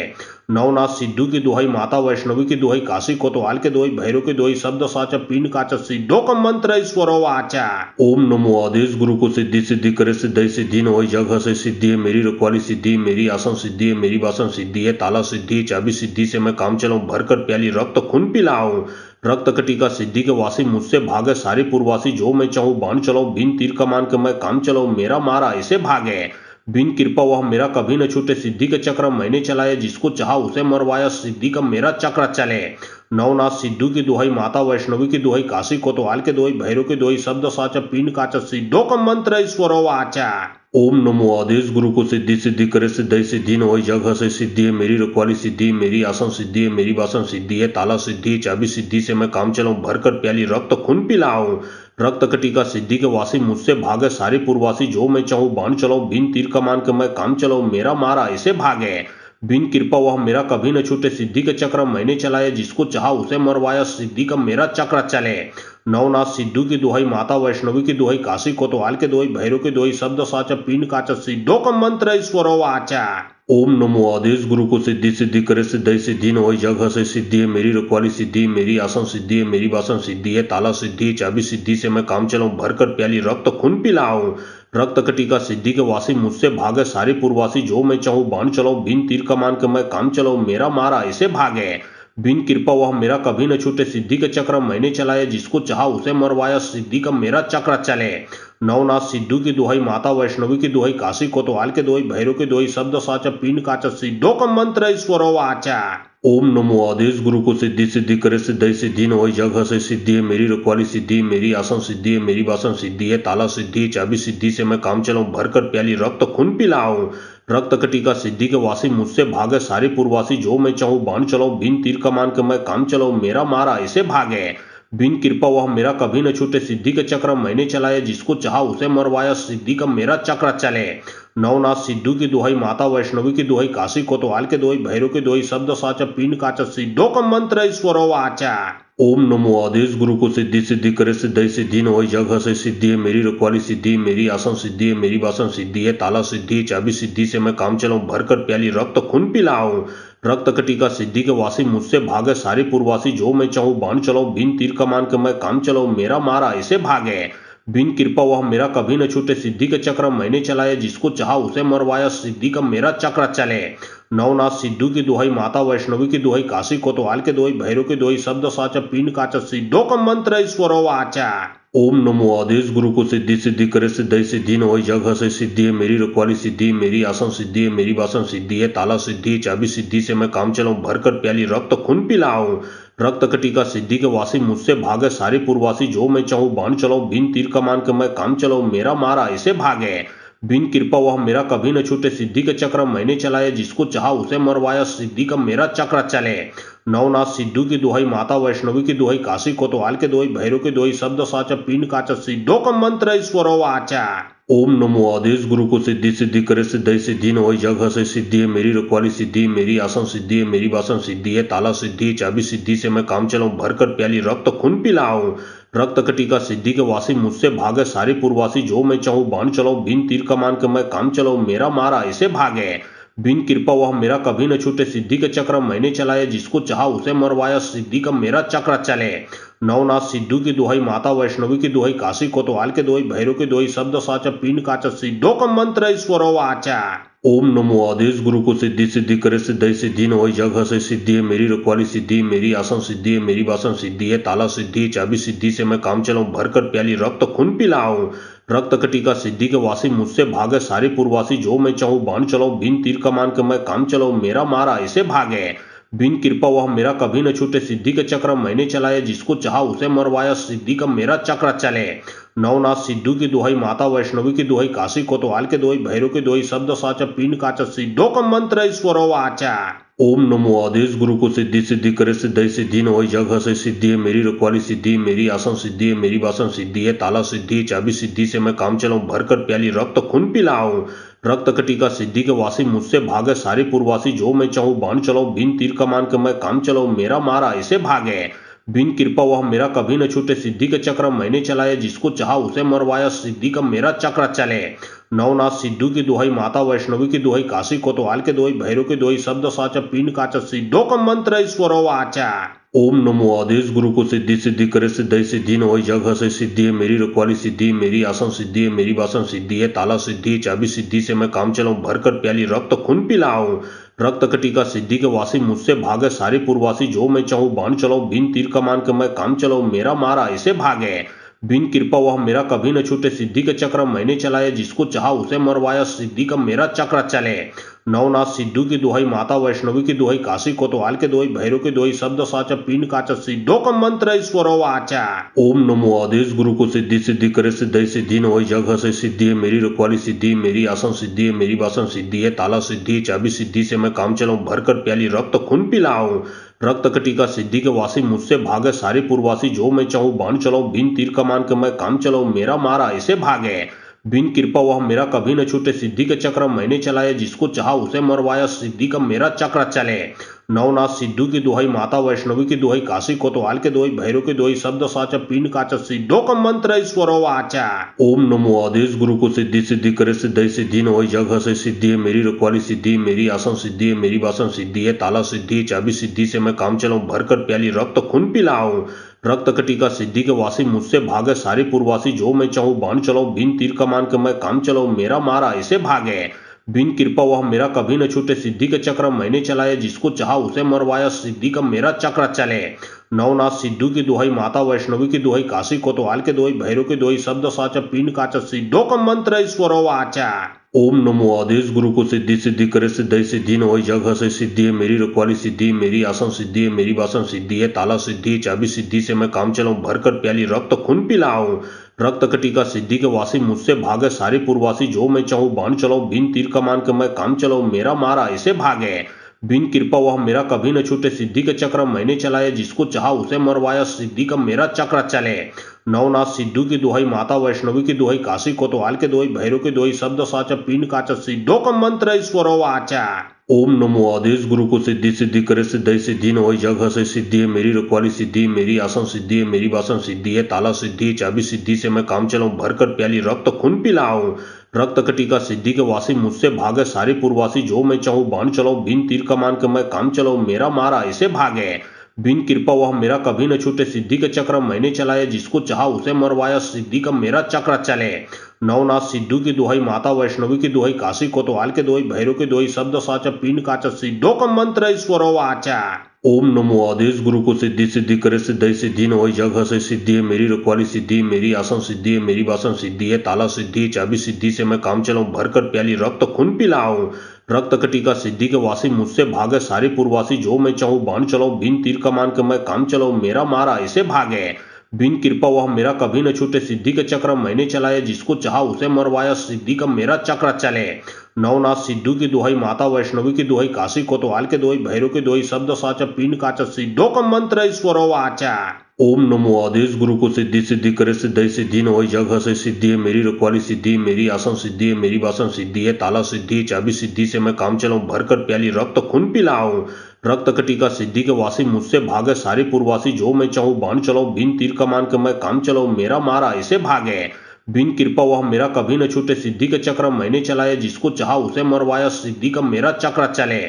नवनाथ सिद्धू की दुहाई, माता वैष्णवी की दुहाई, काशी कोतवाल के दुहाई, भैरव की दुहाई, शब्द साचा पिंड काचा, सिद्धों का मंत्र ईश्वरो वाचा। ओम नमो आदेश गुरु को, सिद्धि सिद्धि करे, सिद्धि सिद्धि न होई, जग हसे सिद्धि है मेरी, रखवाली सिद्धि मेरी, आसन सिद्धि है मेरी, वासन सिद्धि है, ताला सिद्धि है, चाबी सिद्धि से मैं काम चलाऊं, भरकर प्याली रक्त खून पिलाऊं। रक्त कटिका सिद्धि के वासी, मुझसे भागे सारे पूर्ववासी, जो मैं चाहूं बाण चलाऊं, बिन तीर कमान के मैं काम चलाऊं, मेरा मारा ऐसे भागे। बिन कृपा वह मेरा कभी न छूटे, सिद्धि के चक्र मैंने चलाए, जिसको चाहा उसे मरवाया, सिद्धि का मेरा चक्र चले। नवनाथ सिद्धू की दुहाई, माता वैष्णवी की दुहाई, काशी कोतवाल के दुहाई, भैरव की दुहाई, शब्द साचा पिंड काचा, सिद्धों का मंत्र ईश्वरो वाचा। ओम नमो आदेश गुरु को, सिद्धि सिद्धि करे, सिद्धि सिद्धि न होई, जग हसे सिद्धि है मेरी, रखवाली सिद्धि है मेरी, आसन सिद्धि है मेरी, वासन सिद्धि है, ताला सिद्धि है, चाबी सिद्धि से मैं काम चलाऊं, भरकर प्याली रक्त खून पिलाऊं। रक्त कटिका सिद्धि के वासी, मुझसे भागे सारे पूर्ववासी, जो मैं चाहूं बाण चलाऊं, बिन तीर कमान के मैं काम चलाऊं, मेरा मारा ऐसे भागे। बिन कृपा वह मेरा कभी न छूटे, सिद्धि के चक्र मैंने चलाए, जिसको चाहा उसे मरवाया, सिद्धि का मेरा चक्र चले। नवनाथ सिद्धू की दुहाई, माता वैष्णवी की दुहाई, काशी कोतवाल के दुहाई, भैरव की दुहाई, शब्द साचा पिंड काचा, सिद्धों का मंत्र ईश्वरो वाचा। ओम नमो आदेश गुरु को, सिद्धि सिद्धि करे, सिद्धि सिद्धि न होई, जग हसे सिद्धि है मेरी, रखवाली सिद्धि है मेरी, आसन सिद्धि है मेरी, वासन सिद्धि है, ताला सिद्धि है, चाबी सिद्धि से मैं काम चलाऊं, भरकर प्याली रक्त खून पिलाऊं। रक्त कटिका सिद्धि के वासी, मुझसे भागे सारे पूर्ववासी, जो मैं चाहूं बाण चलाऊं, बिन तीर कमान के मैं काम चलाऊं, मेरा मारा ऐसे भागे। बिन कृपा वह मेरा कभी न छूटे, सिद्धि के चक्र मैंने चलाए, जिसको चाहा उसे मरवाया, सिद्धि का मेरा चक्र चले। नवनाथ सिद्धू की दुहाई, माता वैष्णवी की दुहाई, काशी कोतवाल के दुहाई, भैरव की दुहाई, शब्द साचा पिंड काचा, सिद्धों का मंत्र ईश्वरो वाचा। ओम नमो आदेश गुरु को, सिद्धि सिद्धि करे, सिद्धि सिद्धि न होई, जग हसे सिद्धि है मेरी, रखवाली सिद्धि है मेरी, आसन सिद्धि है मेरी, वासन सिद्धि है, ताला सिद्धि है, चाबी सिद्धि से मैं काम चलाऊं, भरकर प्याली रक्त खून पिलाऊं। रक्त कटिका सिद्धि के वासी, मुझसे भागे सारे पूर्ववासी, जो मैं चाहूं बाण चलाऊं, बिन तीर कमान के मैं काम चलाऊं, मेरा मारा ऐसे भागे। बिन कृपा वह मेरा कभी न छूटे, सिद्धि के चक्र मैंने चलाए, जिसको चाहा उसे मरवाया, सिद्धि का मेरा चक्र चले। नवनाथ सिद्धू की दुहाई, माता वैष्णवी की दुहाई, काशी कोतवाल के दुहाई, भैरव की दुहाई, शब्द साचा पिंड काचा, सिद्धों का मंत्र ईश्वरो वाचा। ओम नमो आदेश गुरु को, सिद्धि सिद्धि करे, सिद्धि सिद्धि न होई, जग हसे सिद्धि है मेरी, रखवाली सिद्धि है मेरी, आसन सिद्धि है मेरी, वासन सिद्धि है, ताला सिद्धि है, चाबी सिद्धि से मैं काम चलाऊं, भरकर प्याली रक्त खून पिलाऊं। रक्त कटिका सिद्धि के वासी, मुझसे भागे सारे पूर्ववासी, जो मैं चाहूं बाण चलाऊं, बिन तीर कमान के मैं काम चलाऊं, मेरा मारा ऐसे भागे। बिन कृपा वह मेरा कभी न छूटे, सिद्धि के चक्र मैंने चलाए, जिसको चाहा उसे मरवाया, सिद्धि का मेरा चक्र चले। नवनाथ सिद्धू की दुहाई, माता वैष्णवी की दुहाई, काशी कोतवाल के दुहाई, भैरव की दुहाई, शब्द साचा पिंड काचा, सिद्धों का मंत्र ईश्वरो वाचा। ओम नमो आदेश गुरु को, सिद्धि सिद्धि करे, सिद्धि सिद्धि न होई, जग हसे सिद्धि है मेरी, रखवाली सिद्धि है मेरी, आसन सिद्धि है मेरी, वासन सिद्धि है, ताला सिद्धि है, चाबी सिद्धि से मैं काम चलाऊं, भरकर प्याली रक्त खून पिलाऊं। रक्त कटिका सिद्धि के वासी, मुझसे भागे सारे पूर्ववासी, जो मैं चाहूं बाण चलाऊं, बिन तीर कमान के मैं काम चलाऊं, मेरा मारा ऐसे भागे। बिन कृपा वह मेरा कभी न छूटे, सिद्धि के चक्र मैंने चलाए, जिसको चाहा उसे मरवाया, सिद्धि का मेरा चक्र चले। नवनाथ सिद्धू की दुहाई, माता वैष्णवी की दुहाई, काशी कोतवाल के दुहाई, भैरव की दुहाई, शब्द साचा पिंड काचा, सिद्धों का मंत्र ईश्वरो वाचा। ओम नमो आदेश गुरु को, सिद्धि सिद्धि करे, सिद्धि सिद्धि न होई, जग हसे सिद्धि है मेरी, रखवाली सिद्धि है मेरी, आसन सिद्धि है मेरी, वासन सिद्धि है, ताला सिद्धि है, चाबी सिद्धि से मैं काम चलाऊं, भरकर प्याली रक्त खून पिलाऊं। रक्त कटिका सिद्धि के वासी, मुझसे भागे सारे पूर्ववासी, जो मैं चाहूं बाण चलाऊं, बिन तीर कमान के मैं काम चलाऊं, मेरा मारा ऐसे भागे। बिन कृपा वह मेरा कभी न छूटे, सिद्धि के चक्र मैंने चलाए, जिसको चाहा उसे मरवाया, सिद्धि का मेरा चक्र चले। नवनाथ सिद्धू की दुहाई, माता वैष्णवी की दुहाई, काशी कोतवाल के दुहाई, भैरव की दुहाई, शब्द साचा पिंड काचा, सिद्धों का मंत्र ईश्वरो वाचा। ओम नमो आदेश गुरु को, सिद्धि सिद्धि करे, सिद्धि सिद्धि न होई, जग हसे सिद्धि है मेरी, रखवाली सिद्धि है मेरी, आसन सिद्धि है मेरी, वासन सिद्धि है, ताला सिद्धि है, चाबी सिद्धि से मैं काम चलाऊं, भरकर प्याली रक्त खून पिलाऊं। रक्त कटिका सिद्धि के वासी, मुझसे भागे सारे पूर्ववासी, जो मैं चाहूं बाण चलाऊं, बिन तीर कमान के मैं काम चलाऊं, मेरा मारा ऐसे भागे। बिन कृपा वह मेरा कभी न छूटे, सिद्धि के चक्र मैंने चलाए, जिसको चाहा उसे मरवाया, सिद्धि का मेरा चक्र चले। नवनाथ सिद्धू की दुहाई, माता वैष्णवी की दुहाई, काशी कोतवाल के दुहाई, भैरव की दुहाई, शब्द साचा पिंड काचा, सिद्धों का मंत्र ईश्वरो वाचा। ओम नमो आदेश गुरु को, सिद्धि सिद्धि करे, सिद्धि सिद्धि न होई, जग हसे सिद्धि है मेरी, रखवाली सिद्धि है मेरी, आसन सिद्धि है मेरी, वासन सिद्धि है, ताला सिद्धि है, चाबी सिद्धि से मैं काम चलाऊं, भरकर प्याली रक्त खून पिलाऊं। रक्त कटिका सिद्धि के वासी, मुझसे भागे सारे पूर्ववासी, जो मैं चाहूं बाण चलाऊं, बिन तीर कमान के मैं काम चलाऊं, मेरा मारा ऐसे भागे। बिन कृपा वह मेरा कभी न छूटे, सिद्धि के चक्र मैंने चलाए, जिसको चाहा उसे मरवाया, सिद्धि का मेरा चक्र चले। नवनाथ सिद्धू की दुहाई, माता वैष्णवी की दुहाई, काशी कोतवाल के दुहाई, भैरव की दुहाई, शब्द साचा पिंड काचा, सिद्धों का मंत्र ईश्वरो वाचा। ओम नमो आदेश गुरु को, सिद्धि सिद्धि करे, सिद्धि सिद्धि न होई, जग हसे सिद्धि है मेरी, रखवाली सिद्धि है मेरी, आसन सिद्धि है मेरी, वासन सिद्धि है, ताला सिद्धि है, चाबी सिद्धि से मैं काम चलाऊं, भरकर प्याली रक्त खून पिलाऊं। रक्त कटिका सिद्धि के वासी, मुझसे भागे सारे पूर्ववासी, जो मैं चाहूं बाण चलाऊं, बिन तीर कमान के मैं काम चलाऊं, मेरा मारा ऐसे भागे। बिन कृपा वह मेरा कभी न छूटे, सिद्धि के चक्र मैंने चलाए, जिसको चाहा उसे मरवाया, सिद्धि का मेरा चक्र चले। नवनाथ सिद्धू की दुहाई, माता वैष्णवी की दुहाई, काशी कोतवाल के दुहाई, भैरव की दुहाई, शब्द साचा पिंड काचा, सिद्धों का मंत्र ईश्वरो वाचा। ओम नमो आदेश गुरु को, सिद्धि सिद्धि करे, सिद्धि सिद्धि न होई, जग हसे सिद्धि है मेरी, रखवाली सिद्धि है मेरी, आसन सिद्धि है मेरी, वासन सिद्धि है, ताला सिद्धि है, चाबी सिद्धि से मैं काम चलाऊं, भरकर प्याली रक्त खून पिलाऊं। रक्त कटिका सिद्धि के वासी, मुझसे भागे सारे पूर्ववासी, जो मैं चाहूं बाण चलाऊं, बिन तीर कमान के मैं काम चलाऊं, मेरा मारा ऐसे भागे। बिन कृपा वह मेरा कभी न छूटे, सिद्धि के चक्र मैंने चलाए, जिसको चाहा उसे मरवाया, सिद्धि का मेरा चक्र चले। नवनाथ सिद्धू की दुहाई, माता वैष्णवी की दुहाई, काशी कोतवाल के दुहाई, भैरव की दुहाई, शब्द साचा पिंड काचा, सिद्धों का मंत्र ईश्वरो वाचा। ओम नमो आदेश गुरु को, सिद्धि सिद्धि करे, सिद्धि सिद्धि न होई, जग हसे सिद्धि है मेरी, रखवाली सिद्धि है मेरी, आसन सिद्धि है मेरी, वासन सिद्धि है, ताला सिद्धि है, चाबी सिद्धि से मैं काम चलाऊं, भरकर प्याली रक्त खून पिलाऊं। रक्त कटिका सिद्धि के वासी, मुझसे भागे सारे पूर्ववासी, जो मैं चाहूं बाण चलाऊं, बिन तीर कमान के मैं काम चलाऊं, मेरा मारा ऐसे भागे। बिन कृपा वह मेरा कभी न छूटे, सिद्धि के चक्र मैंने चलाए, जिसको चाहा उसे मरवाया, सिद्धि का मेरा चक्र चले। नवनाथ सिद्धू की दुहाई, माता वैष्णवी की दुहाई, काशी कोतवाल के दुहाई, भैरव की दुहाई, शब्द साचा पिंड काचा, सिद्धों का मंत्र ईश्वरो वाचा। ओम नमो आदेश गुरु को, सिद्धि सिद्धि करे, सिद्धि सिद्धि न होई, जग हसे सिद्धि है मेरी, रखवाली सिद्धि है मेरी, आसन सिद्धि है मेरी, वासन सिद्धि है, ताला सिद्धि है, चाबी सिद्धि से मैं काम चलाऊं, भरकर प्याली रक्त खून पिलाऊं। रक्त कटिका सिद्धि के वासी, मुझसे भागे सारे पूर्ववासी, जो मैं चाहूं बाण चलाऊं, बिन तीर कमान के मैं काम चलाऊं, मेरा मारा ऐसे भागे। बिन कृपा वह मेरा कभी न छूटे, सिद्धि के चक्र मैंने चलाए, जिसको चाहा उसे मरवाया, सिद्धि का मेरा चक्र चले। नवनाथ सिद्धू की दुहाई, माता वैष्णवी की दुहाई, काशी कोतवाल के दुहाई, भैरव की दुहाई, शब्द साचा पिंड काचा, सिद्धों का मंत्र ईश्वरो वाचा। ओम नमो आदेश गुरु को, सिद्धि सिद्धि करे, सिद्धि सिद्धि न होई, जग हसे सिद्धि है मेरी, रखवाली सिद्धि है मेरी, आसन सिद्धि है मेरी, वासन सिद्धि है, ताला सिद्धि है, चाबी सिद्धि से मैं काम चलाऊं, भरकर प्याली रक्त खून पिलाऊं। रक्त कटिका सिद्धि के वासी, मुझसे भागे सारे पूर्ववासी, जो मैं चाहूं बाण चलाऊं, बिन तीर कमान के मैं काम चलाऊं, मेरा मारा ऐसे भागे। बिन कृपा वह मेरा कभी न छूटे, सिद्धि के चक्र मैंने चलाए, जिसको चाहा उसे मरवाया, सिद्धि का मेरा चक्र चले। नवनाथ सिद्धू की दुहाई, माता वैष्णवी की दुहाई, काशी कोतवाल के दुहाई, भैरव की दुहाई, शब्द साचा पिंड काचा, सिद्धों का मंत्र ईश्वरो वाचा। ओम नमो आदेश गुरु को, सिद्धि सिद्धि करे, सिद्धि सिद्धि न होई, जग हसे सिद्धि है मेरी, रखवाली सिद्धि है मेरी, आसन सिद्धि है मेरी, वासन सिद्धि है, ताला सिद्धि है, चाबी सिद्धि से मैं काम चलाऊं, भरकर प्याली रक्त खून पिलाऊं। रक्त कटिका सिद्धि के वासी, मुझसे भागे सारे पूर्ववासी, जो मैं चाहूं बाण चलाऊं, बिन तीर कमान के मैं काम चलाऊं, मेरा मारा ऐसे भागे। बिन कृपा वह मेरा कभी न छूटे, सिद्धि के चक्र मैंने चलाए, जिसको चाहा उसे मरवाया, सिद्धि का मेरा चक्र चले। नवनाथ सिद्धू की दुहाई, माता वैष्णवी की दुहाई, काशी कोतवाल के दुहाई, भैरव की दुहाई, शब्द साचा पिंड काचा, सिद्धों का मंत्र ईश्वरो वाचा। ओम नमो आदेश गुरु को, सिद्धि सिद्धि करे, सिद्धि सिद्धि न होई, जग हसे सिद्धि है मेरी, रखवाली सिद्धि है मेरी, आसन सिद्धि है मेरी, वासन सिद्धि है, ताला सिद्धि है, चाबी सिद्धि से मैं काम चलाऊं, भरकर प्याली रक्त खून पिलाऊं। रक्त कटिका सिद्धि के वासी, मुझसे भागे सारे पूर्ववासी, जो मैं चाहूं बाण चलाऊं, बिन तीर कमान के मैं काम चलाऊं, मेरा मारा ऐसे भागे। बिन कृपा वह मेरा कभी न छूटे, सिद्धि के चक्र मैंने चलाया, जिसको चाहा उसे मरवाया, सिद्धि का मेरा चक्र चले।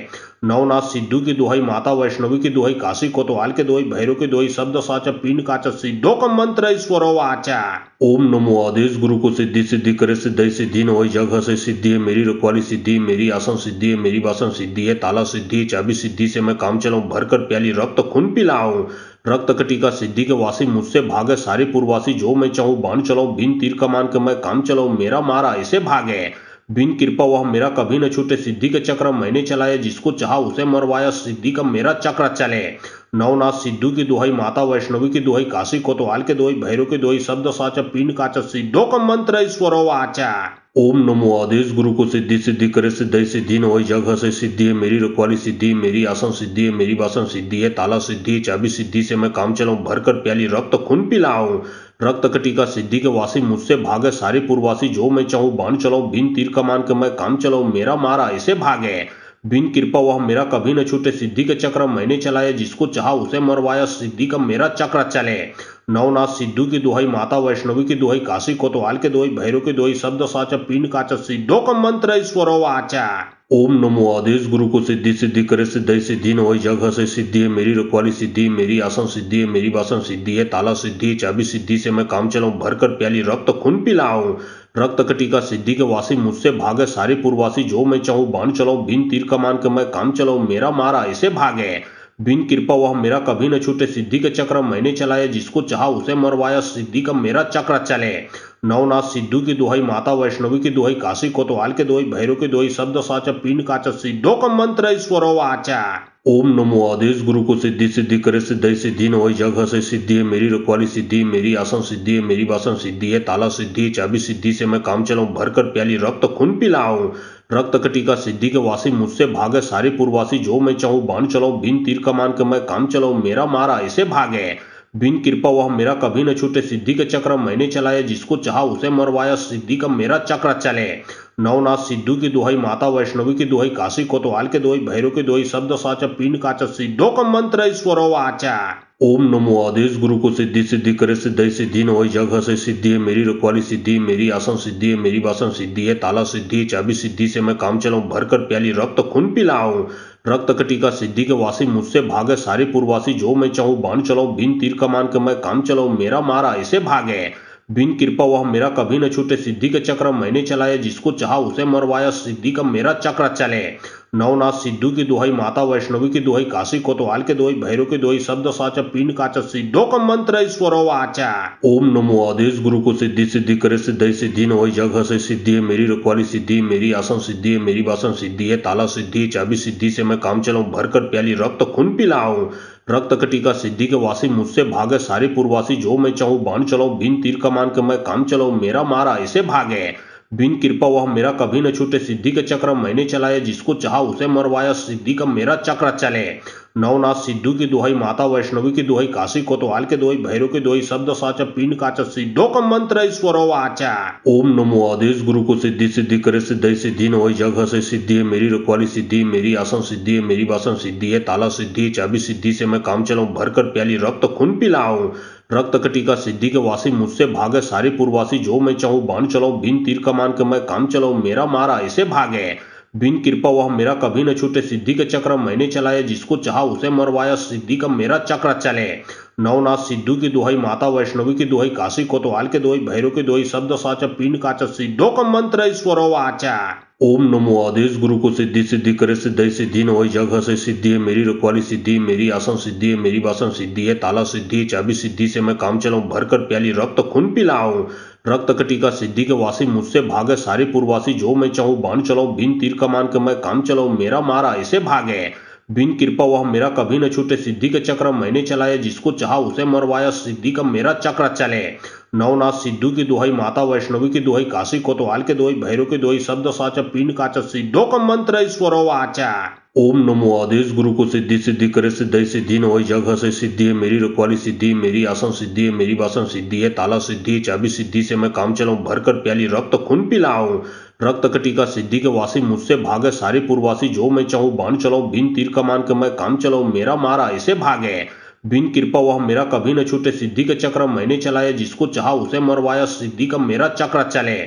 नवनाथ सिद्धू की दुहाई, माता वैष्णवी की दुहाई, काशी कोतवाल के दुहाई, भैरव की दुहाई, शब्द साचा पिंड काचा, सिद्धों का मंत्र ईश्वरो वाचा। ओम नमो आदेश गुरु को, सिद्धि सिद्धि करे, सिद्धि सिद्धि न होई, जग हसे सिद्धि है मेरी, रखवाली सिद्धि है मेरी, आसन सिद्धि है मेरी, वासन सिद्धि है, ताला सिद्धि है, चाबी सिद्धि से मैं काम चलाऊं, भरकर प्याली रक्त खून पिलाऊं। रक्त कटिका सिद्धि के वासी, मुझसे भागे सारे पूर्ववासी, जो मैं चाहूं बाण चलाऊं, बिन तीर कमान के मैं काम चलाऊं, मेरा मारा ऐसे भागे। बिन कृपा वह मेरा कभी न छूटे, सिद्धि के चक्र मैंने चलाया, जिसको चाहा उसे मरवाया, सिद्धि का मेरा चक्र चले। नवनाथ सिद्धू की दुहाई, माता वैष्णवी की दुहाई, काशी कोतवाल के दुहाई, भैरव की दुहाई, शब्द साचा पिंड काचा, सिद्धों का मंत्र ईश्वरो वाचा। ओम नमो आदेश गुरु को, सिद्धि सिद्धि करे, सिद्धि सिद्धि न होई, जग हसे सिद्धि है मेरी, रखवाली सिद्धि है मेरी, आसन सिद्धि है मेरी, वासन सिद्धि है, ताला सिद्धि है, चाबी सिद्धि से मैं काम चलाऊं, भरकर प्याली रक्त खून पिलाऊं। रक्त कटिका सिद्धि के वासी, मुझसे भागे सारे पूर्ववासी, जो मैं चाहूं बाण चलाऊं, बिन तीर कमान के मैं काम चलाऊं, मेरा मारा ऐसे भागे। बिन कृपा वह मेरा कभी न छूटे, सिद्धि के चक्र मैंने चलाया, जिसको चाहा उसे मरवाया, सिद्धि का मेरा चक्र चले। नवनाथ सिद्धू की दुहाई, माता वैष्णवी की दुहाई, काशी कोतवाल के दुहाई, भैरव की दुहाई, शब्द साचा पिंड काचा, सिद्धों का मंत्र ईश्वरो वाचा। ओम नमो आदेश गुरु को, सिद्धि सिद्धि करे, सिद्धि सिद्धि न होई, जग हसे सिद्धि है मेरी, रखवाली सिद्धि है मेरी, आसन सिद्धि है मेरी, वासन सिद्धि है, ताला सिद्धि है, चाबी सिद्धि से मैं काम चलाऊं, भरकर प्याली रक्त खून पिलाऊं। रक्त कटिका सिद्धि के वासी, मुझसे भागे सारे पूर्ववासी, जो मैं चाहूं बाण चलाऊं, बिन तीर कमान के मैं काम चलाऊं, मेरा मारा ऐसे भागे। बिन कृपा वह मेरा कभी न छूटे, सिद्धि के चक्र मैंने चलाया, जिसको चाहा उसे मरवाया, सिद्धि का मेरा चक्र चले। नवनाथ सिद्धू की दुहाई, माता वैष्णवी की दुहाई, काशी कोतवाल के दुहाई, भैरव की दुहाई, शब्द साचा पिंड काचा, सिद्धों का मंत्र ईश्वरो वाचा। ओम नमो आदेश गुरु को, सिद्धि सिद्धि करे, सिद्धि सिद्धि न होई, जग हसे सिद्धि है मेरी, रखवाली सिद्धि है मेरी, आसन सिद्धि है मेरी, वासन सिद्धि है, ताला सिद्धि है, चाबी सिद्धि से मैं काम चलाऊं, भरकर प्याली रक्त खून पिलाऊं। रक्त कटिका सिद्धि के वासी, मुझसे भागे सारे पूर्ववासी, जो मैं चाहूं बाण चलाऊं, बिन तीर कमान के मैं काम चलाऊं, मेरा मारा ऐसे भागे। बिन कृपा वह मेरा कभी न छूटे, सिद्धि के चक्र मैंने चलाया, जिसको चाहा उसे मरवाया, सिद्धि का मेरा चक्र चले। नवनाथ सिद्धू की दुहाई, माता वैष्णवी की दुहाई, काशी कोतवाल के दुहाई, भैरव की दुहाई, शब्द साचा पिंड काचा, सिद्धों का मंत्र ईश्वरो वाचा। ओम नमो आदेश गुरु को, सिद्धि सिद्धि करे, सिद्धि सिद्धि न होई, जग हसे सिद्धि है मेरी, रखवाली सिद्धि है मेरी, आसन सिद्धि है मेरी, वासन सिद्धि है, ताला सिद्धि है, चाबी सिद्धि से मैं काम चलाऊं, भरकर प्याली रक्त खून पिलाऊं। रक्त कटिका सिद्धि के वासी, मुझसे भागे सारे पूर्ववासी, जो मैं चाहूं बाण चलाऊं, बिन तीर कमान के मैं काम चलाऊं, मेरा मारा ऐसे भागे। बिन कृपा वह मेरा कभी न छूटे, सिद्धि के चक्र मैंने चलाया, जिसको चाहा उसे मरवाया, सिद्धि का मेरा चक्र चले। नवनाथ सिद्धू की दुहाई, माता वैष्णवी की दुहाई, काशी कोतवाल के दुहाई, भैरव की दुहाई, शब्द साचा पिंड काचा, सिद्धों का मंत्र ईश्वरो वाचा। ओम नमो आदेश गुरु को, सिद्धि सिद्धि करे, सिद्धि सिद्धि न होई, जग हसे सिद्धि है मेरी, रखवाली सिद्धि है मेरी, आसन सिद्धि है मेरी, वासन सिद्धि है, ताला सिद्धि है, चाबी सिद्धि से मैं काम चलाऊं, भरकर प्याली रक्त खून पिलाऊं। रक्त कटिका सिद्धि के वासी, मुझसे भागे सारे पूर्ववासी, जो मैं चाहूं बाण चलाऊं, बिन तीर कमान के मैं काम चलाऊं, मेरा मारा ऐसे भागे। बिन कृपा वह मेरा कभी न छूटे, सिद्धि के चक्र मैंने चलाया, जिसको चाहा उसे मरवाया, सिद्धि का मेरा चक्र चले। नवनाथ सिद्धू की दुहाई, माता वैष्णवी की दुहाई, काशी कोतवाल के दुहाई, भैरव की दुहाई, शब्द साचा पिंड काचा, सिद्धों का मंत्र ईश्वरो वाचा। ओम नमो आदेश गुरु को, सिद्धि सिद्धि करे, सिद्धि सिद्धि न होई, जग हसे सिद्धि है मेरी, रखवाली सिद्धि है मेरी, आसन सिद्धि है मेरी, वासन सिद्धि है, ताला सिद्धि है, चाबी सिद्धि से मैं काम चलाऊं, भरकर प्याली रक्त खून पिलाऊं। रक्त कटिका सिद्धि के वासी, मुझसे भागे सारे पूर्ववासी, जो मैं चाहूं बाण चलाऊं, बिन तीर कमान के मैं काम चलाऊं, मेरा मारा ऐसे भागे। बिन कृपा वह मेरा कभी न छूटे, सिद्धि के चक्र मैंने चलाया, जिसको चाहा उसे मरवाया, सिद्धि का मेरा चक्र चले। नवनाथ सिद्धू की दुहाई, माता वैष्णवी की दुहाई, काशी कोतवाल के दुहाई, भैरव की दुहाई, शब्द साचा पिंड काचा, सिद्धों का मंत्र ईश्वरो वाचा। ओम नमो आदेश गुरु को, सिद्धि सिद्धि करे, सिद्धि सिद्धि न होई, जग हसे सिद्धि है मेरी, रखवाली सिद्धि है मेरी, आसन सिद्धि है मेरी, वासन सिद्धि है, ताला सिद्धि है, चाबी सिद्धि से मैं काम चलाऊं, भरकर प्याली रक्त खून पिलाऊं। रक्त कटिका सिद्धि के वासी, मुझसे भागे सारे पूर्ववासी, जो मैं चाहूं बाण चलाऊं, बिन तीर कमान के मैं काम चलाऊं, मेरा मारा ऐसे भागे। बिन कृपा वह मेरा कभी न छूटे, सिद्धि के चक्र मैंने चलाए, जिसको चाहा उसे मरवाया, सिद्धि का मेरा चक्र चले। नवनाथ सिद्धू की दुहाई, माता वैष्णवी की दुहाई, काशी कोतवाल के दुहाई, भैरव की दुहाई, शब्द साचा पिंड काचा, सिद्धों का मंत्र ईश्वरो वाचा। ओम नमो आदेश गुरु को, सिद्धि सिद्धि करे, सिद्धि सिद्धि न होई, जग हसे सिद्धि है मेरी, रखवाली सिद्धि है मेरी, आसन सिद्धि है मेरी, वासन सिद्धि है, ताला सिद्धि है, चाबी सिद्धि से मैं काम चलाऊं, भरकर प्याली रक्त खून पिलाऊं। रक्त कटिका सिद्धि के वासी मुझसे भागे, सारे पूर्ववासी जो मैं चाहूं बाण चलाऊं, बिन तीर कमान के मैं काम चलाऊं, मेरा मारा ऐसे भागे। बिन कृपा वह मेरा कभी न छूटे, सिद्धि के चक्र मैंने चलाए, जिसको चाहा उसे मरवाया, सिद्धि का मेरा चक्र चले।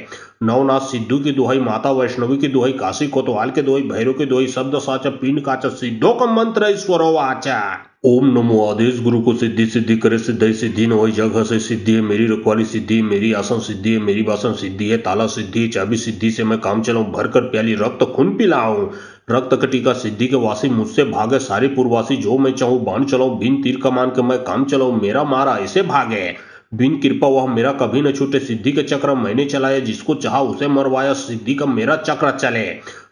नवनाथ सिद्धू की दुहाई, माता वैष्णवी की दुहाई, काशी कोतवाल के दुहाई, भैरव की दुहाई, शब्द साचा पिंड काचा, सिद्धों का मंत्र ईश्वरो वाचा। ओम नमो आदेश गुरु को, सिद्धि सिद्धि करे, सिद्धि सिद्धि न होई, जग हसे सिद्धि है मेरी, रखवाली सिद्धि है मेरी, आसन सिद्धि है मेरी, वासन सिद्धि है, ताला सिद्धि है, चाबी सिद्धि से मैं काम चलाऊं, भरकर प्याली रक्त खून पिलाऊं। रक्त कटिका सिद्धि के वासी मुझसे भागे, सारे पूर्ववासी जो मैं चाहूं बाण चलाऊं, बिन तीर कमान के मैं काम चलाऊं, मेरा मारा ऐसे भागे। बिन कृपा वह मेरा कभी न छूटे, सिद्धि के चक्र मैंने चलाए, जिसको चाहा उसे मरवाया, सिद्धि का मेरा चक्र चले।